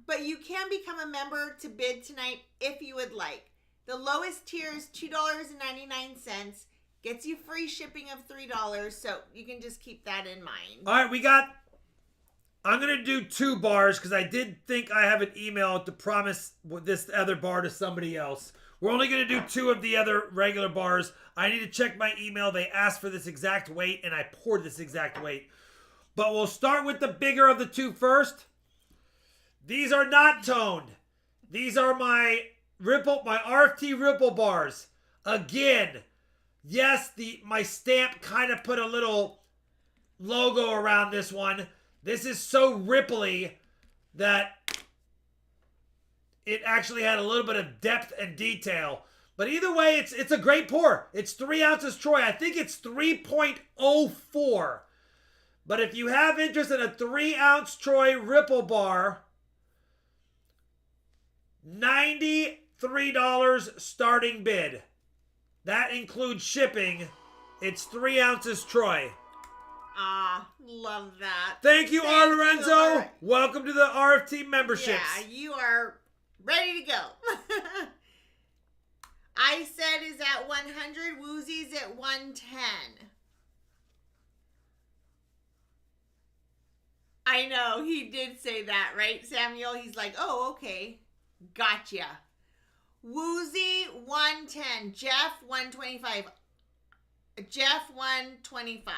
S2: But you can become a member to bid tonight if you would like. The lowest tier is $2.99. Gets you free shipping of $3. So you can just keep that in mind.
S1: All right, I'm going to do 2 bars because I did think I have an email to promise this other bar to somebody else. We're only going to do 2 of the other regular bars. I need to check my email. They asked for this exact weight, and I poured this exact weight. But we'll start with the bigger of the 2 first. These are not toned. These are my RFT Ripple bars. Again, yes, my stamp kind of put a little logo around this one. This is so ripply that it actually had a little bit of depth and detail. But either way, it's a great pour. It's 3 ounces Troy. I think it's 3.04. But if you have interest in a 3-ounce Troy Ripple bar, $93 starting bid. That includes shipping. It's 3 ounces Troy.
S2: Love that.
S1: Thank you, R. Lorenzo. Welcome to the RFT memberships.
S2: Yeah, you are ready to go. I said is at 100. Woozy's at 110. I know, he did say that, right, Samuel? He's like, oh, okay. Gotcha. Woozy, 110. Jeff, 125. Jeff, 125.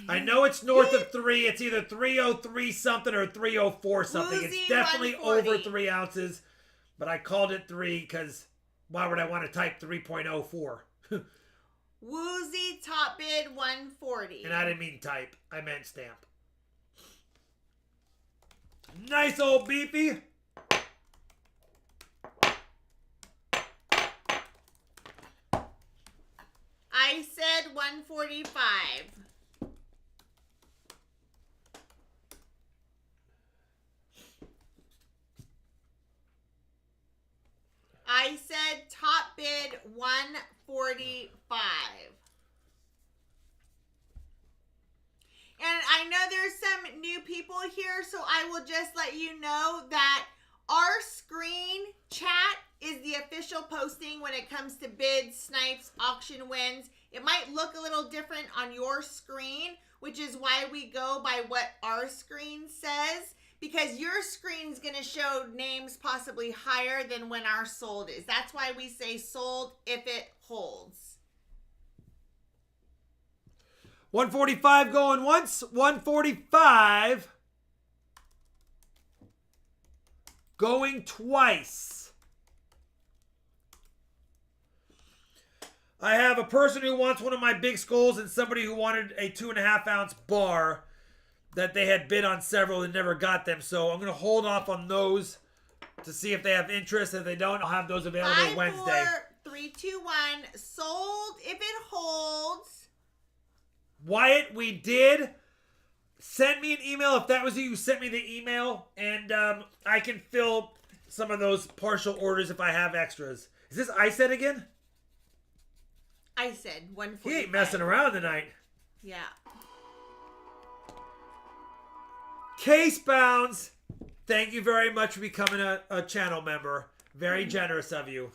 S1: I know it's north of 3. It's either 303 something or 304 something.
S2: Woozy,
S1: It's definitely
S2: 140.
S1: over 3 ounces. But I called it 3 because why would I want to type 3.04?
S2: Woozy, top bid, 140.
S1: And I didn't mean type. I meant stamp. Nice old beefy.
S2: I said 145. I said top bid 145. And I know there's some new people here, so I will just let you know that our screen chat is the official posting when it comes to bids, snipes, auction wins. It might look a little different on your screen, which is why we go by what our screen says, because your screen's going to show names possibly higher than when our sold is. That's why we say sold if it holds.
S1: 145 going once. 145 going twice. I have a person who wants one of my big skulls and somebody who wanted a 2.5 ounce bar that they had bid on several and never got them. So I'm going to hold off on those to see if they have interest. If they don't, I'll have those available Wednesday.
S2: 5, 4, 3, 2, 1. Sold if it holds.
S1: Wyatt, we did. Send me an email if that was you. Sent me the email, and I can fill some of those partial orders if I have extras. Is this I said again?
S2: I said 145.
S1: He ain't messing around tonight.
S2: Yeah.
S1: Case Bounds, thank you very much for becoming a channel member. Very generous of you.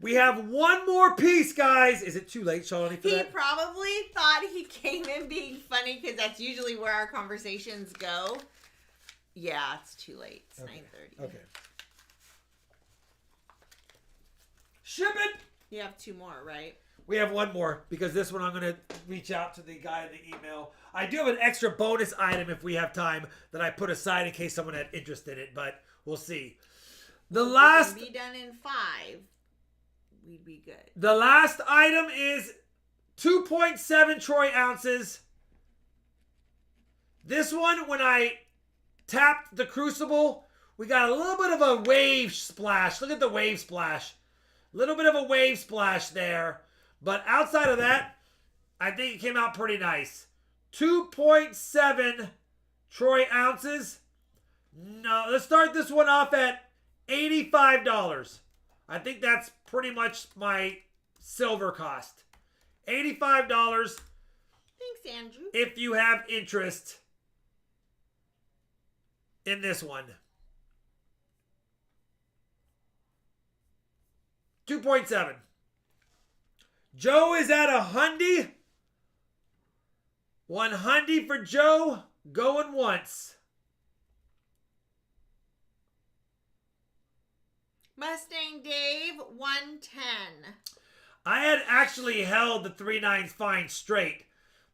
S1: We have one more piece, guys. Is it too late, Shawnee, for
S2: He
S1: that?
S2: probably thought he came in being funny because that's usually where our conversations go. Yeah, it's too late. It's 9:30.
S1: Okay. Ship it!
S2: You have 2 more, right?
S1: We have one more because this one I'm going to reach out to the guy in the email. I do have an extra bonus item if we have time that I put aside in case someone had interest in it, but we'll see. The
S2: If
S1: last
S2: we can be done in 5, we'd be good.
S1: The last item is 2.7 troy ounces. This one, when I tapped the crucible, we got a little bit of a wave splash. Look at the wave splash. A little bit of a wave splash there. But outside of that, I think it came out pretty nice. 2.7 troy ounces. No, let's start this one off at $85. I think that's pretty much my silver cost. $85
S2: Thanks, Andrew.
S1: if you have interest in this one. 2.7. Joe is at $100. $100 for Joe. Going once.
S2: Mustang Dave, 110.
S1: I had actually held the 3/9 fine straight,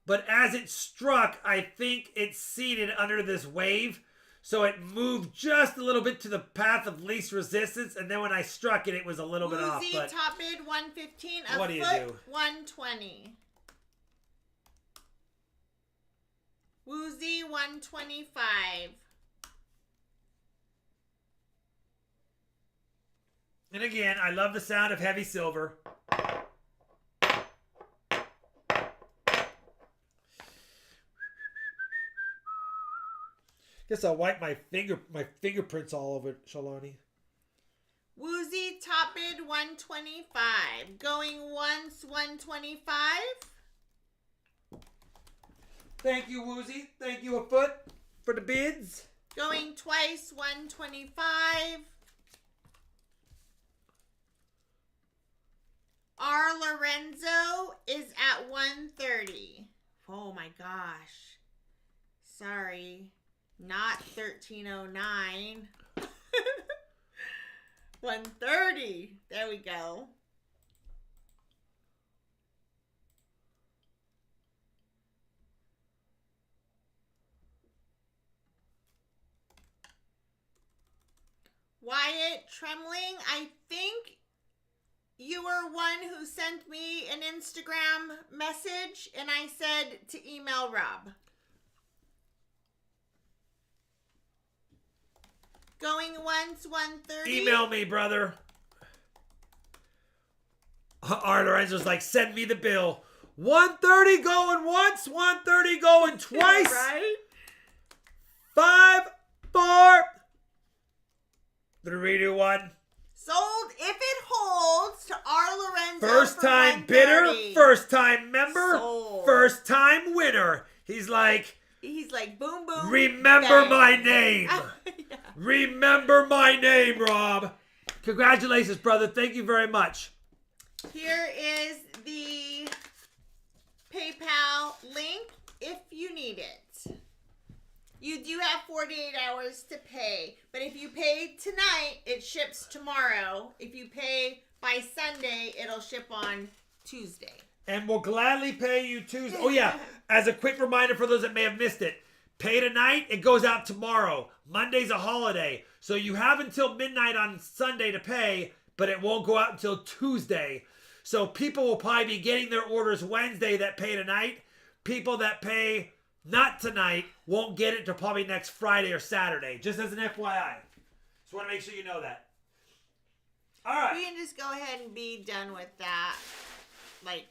S1: but as it struck, I think it seated under this wave, so it moved just a little bit to the path of least resistance, and then when I struck it, it was a little bit off.
S2: Woozy,
S1: But
S2: top bid, 115.
S1: What do you
S2: foot,
S1: do?
S2: 120. Woozy, 125.
S1: and again, I love the sound of heavy silver. Guess I'll wipe my fingerprints all over it, Shalani.
S2: Woozy, top bid, 125. Going once, 125.
S1: Thank you, Woozy. Thank you, a foot, for the bids.
S2: Going twice, 125. R. Lorenzo is at 130. Oh my gosh. Sorry. Not 1309. 130. There we go. Wyatt Trembling, I think you were one who sent me an Instagram message and I said to email Rob. Going once, 130.
S1: Email me, brother. R. Lorenzo's like, send me the bill. 130 going once, 130 going twice.
S2: Right?
S1: 5, 4, 3, 2, 1.
S2: Sold if it holds to R. Lorenzo.
S1: First
S2: for
S1: time bidder,
S2: 130.
S1: first time member,
S2: Sold.
S1: first time winner. He's like,
S2: boom, boom.
S1: remember
S2: bang.
S1: my name.
S2: Yeah.
S1: Remember my name, Rob. Congratulations, brother. Thank you very much.
S2: Here is the PayPal link if you need it. You do have 48 hours to pay, but if you pay tonight, it ships tomorrow. If you pay by Sunday, it'll ship on Tuesday.
S1: And we'll gladly pay you Tuesday. Oh, yeah. As a quick reminder for those that may have missed it, pay tonight, it goes out tomorrow. Monday's a holiday. So you have until midnight on Sunday to pay, but it won't go out until Tuesday. So people will probably be getting their orders Wednesday that pay tonight. People that pay not tonight won't get it till probably next Friday or Saturday. Just as an FYI. Just want to make sure you know that. All right.
S2: We can just go ahead and be done with that. Like,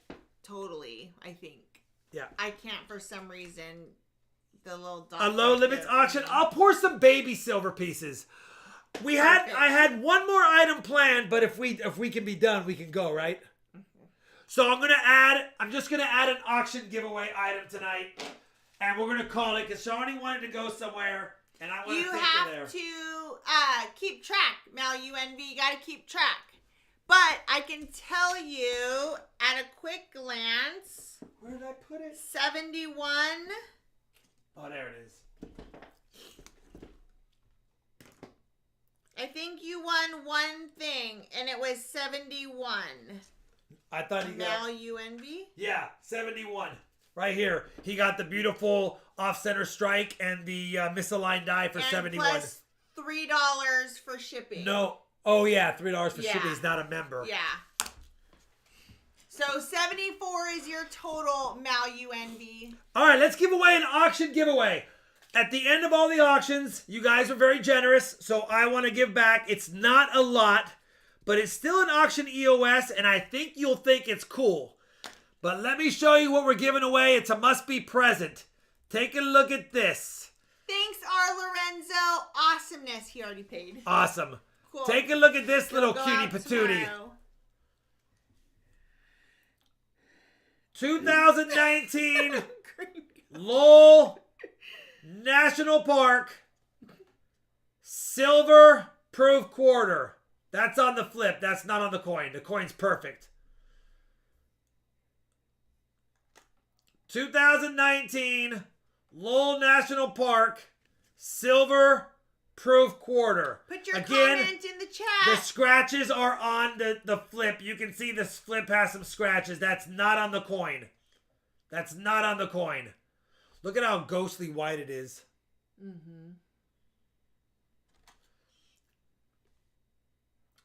S2: totally, I think.
S1: Yeah.
S2: I can't, for some reason, the little dot.
S1: A low limits auction. I'll pour some baby silver pieces. I had one more item planned, but if we can be done, we can go, right? So I'm just gonna add an auction giveaway item tonight, and we're gonna call it because Shawnee wanted to go somewhere, and I want to take her there.
S2: You have to keep track, Mal UNV. You got to keep track. But I can tell you at a quick glance.
S1: Where did I put it?
S2: 71.
S1: Oh, there it is.
S2: I think you won one thing, and it was 71.
S1: I thought he
S2: Mal
S1: got.
S2: UNV.
S1: Yeah, 71. Right here. He got the beautiful off-center strike and the misaligned die for
S2: And
S1: 71.
S2: plus $3 for shipping.
S1: No, Oh, yeah, $3 for
S2: Yeah.
S1: shipping. He's not a member.
S2: Yeah. So 74 is your total Malu Envy.
S1: All right, let's give away an auction giveaway. At the end of all the auctions, you guys were very generous, so I want to give back. It's not a lot, but it's still an auction EOS, and I think you'll think it's cool. But let me show you what we're giving away. It's a must-be present. Take a look at this.
S2: Thanks, R. Lorenzo. Awesomeness. He already paid.
S1: Awesome.
S2: Cool.
S1: Take a look at this little
S2: Go
S1: cutie
S2: out
S1: patootie.
S2: tomorrow.
S1: 2019 Lowell National Park Silver Proof Quarter. That's on the flip. That's not on the coin. The coin's perfect. 2019 Lowell National Park Silver Proof Quarter.
S2: Put your
S1: Again,
S2: comment in the chat.
S1: the scratches are on the flip. You can see this flip has some scratches. That's not on the coin. That's not on the coin. Look at how ghostly white it is.
S2: Mm-hmm.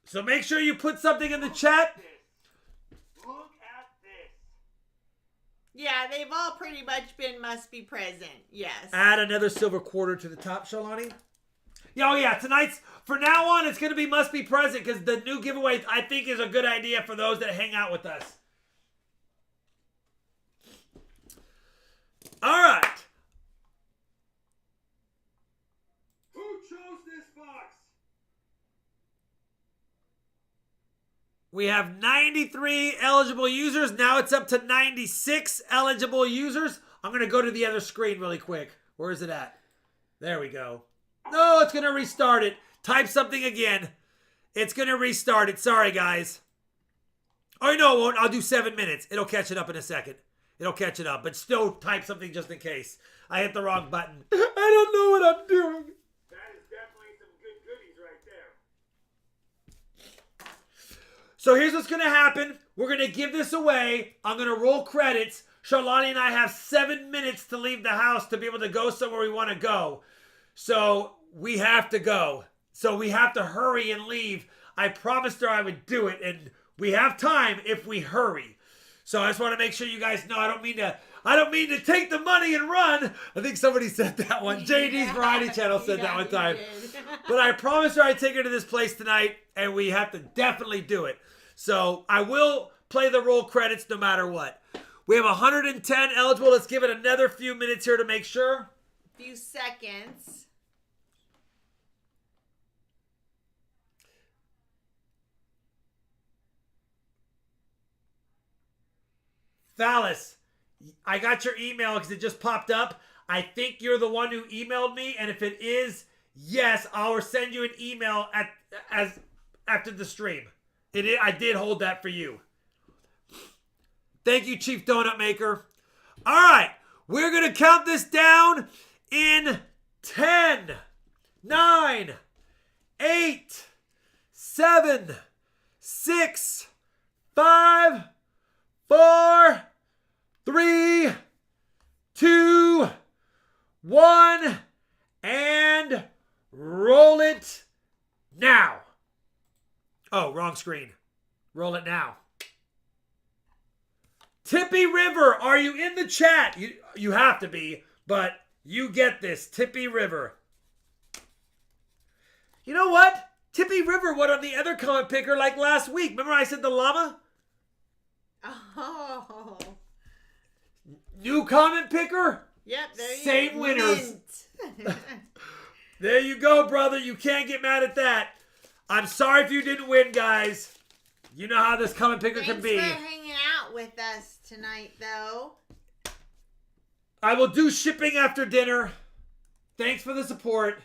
S1: So make sure you put something in the chat.
S3: Look at this.
S2: Yeah, they've all pretty much been must be present. Yes.
S1: Add another silver quarter to the top, Shalani. Yeah, oh yeah, tonight's, for now on, it's going to be must be present because the new giveaway, I think, is a good idea for those that hang out with us. All right.
S3: Who chose this box?
S1: We have 93 eligible users. Now it's up to 96 eligible users. I'm going to go to the other screen really quick. Where is it at? There we go. No, it's going to restart it. Type something again. It's going to restart it. Sorry, guys. Oh, no, it won't. I'll do 7 minutes. It'll catch it up in a second. It'll catch it up. But still type something just in case. I hit the wrong button. I don't know what I'm doing.
S3: That is definitely some good goodies right there.
S1: So here's what's going to happen. We're going to give this away. I'm going to roll credits. Charlani and I have 7 minutes to leave the house to be able to go somewhere we want to go. So we have to go. So we have to hurry and leave. I promised her I would do it, and we have time if we hurry. So I just want to make sure you guys know I don't mean to take the money and run. I think somebody said that one. JD's Variety Channel said that one time. But I promised her I'd take her to this place tonight, and we have to definitely do it. So I will play the roll credits no matter what. We have 110 eligible. Let's give it another few minutes here to make sure.
S2: Few seconds.
S1: Phallus, I got your email because it just popped up. I think you're the one who emailed me, and if it is, yes, I'll send you an email after the stream. I did hold that for you. Thank you, Chief Donut Maker. All right, we're going to count this down in 10, 9, 8, 7, 6, 5, 4, 3, 2, 1, and roll it now. Oh, wrong screen. Roll it now. Tippy River, are you in the chat? You have to be, but you get this. Tippy River. You know what? Tippy River went on the other comment picker like last week. Remember I said the llama?
S2: Oh.
S1: New comment picker?
S2: Yep, there you go.
S1: Same winners.
S2: Mint.
S1: There you go, brother. You can't get mad at that. I'm sorry if you didn't win, guys. You know how this comment picker can be.
S2: Thanks for hanging out with us tonight, though.
S1: I will do shipping after dinner. Thanks for the support.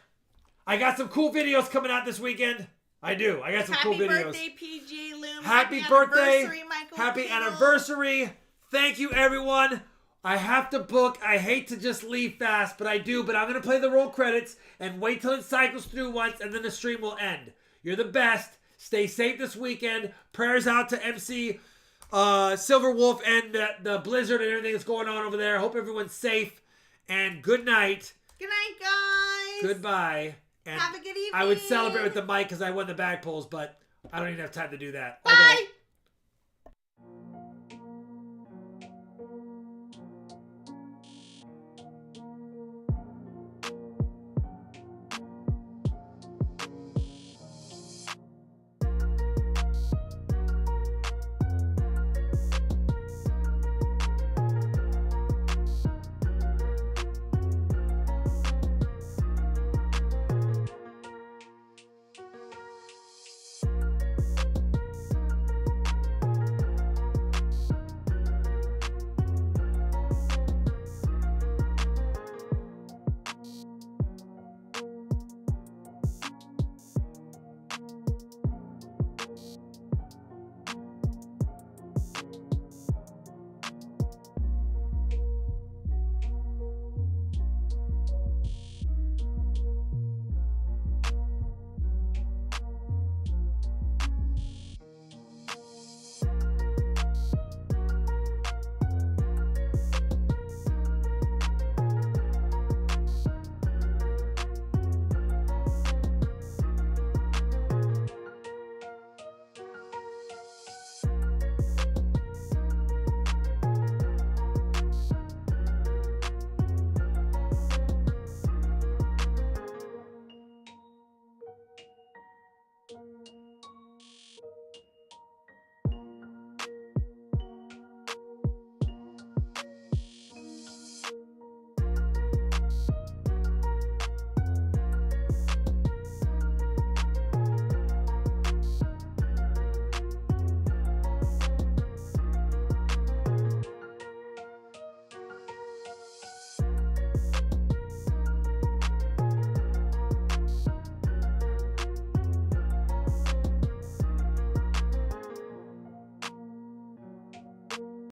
S1: I got some cool videos coming out this weekend. I do. I got some cool videos.
S2: Happy birthday, PG Loom.
S1: Happy birthday.
S2: Anniversary, Michael
S1: Happy
S2: Kittle.
S1: anniversary. Thank you, everyone. I have to book. I hate to just leave fast, but I do. But I'm going to play the roll credits and wait till it cycles through once, and then the stream will end. You're the best. Stay safe this weekend. Prayers out to MC Silver Wolf and the blizzard and everything that's going on over there. Hope everyone's safe. And good night.
S2: Good night, guys.
S1: Goodbye. And
S2: Have a good evening.
S1: I would celebrate with the mic because I won the bag pulls, but I don't even have time to do that.
S2: Bye.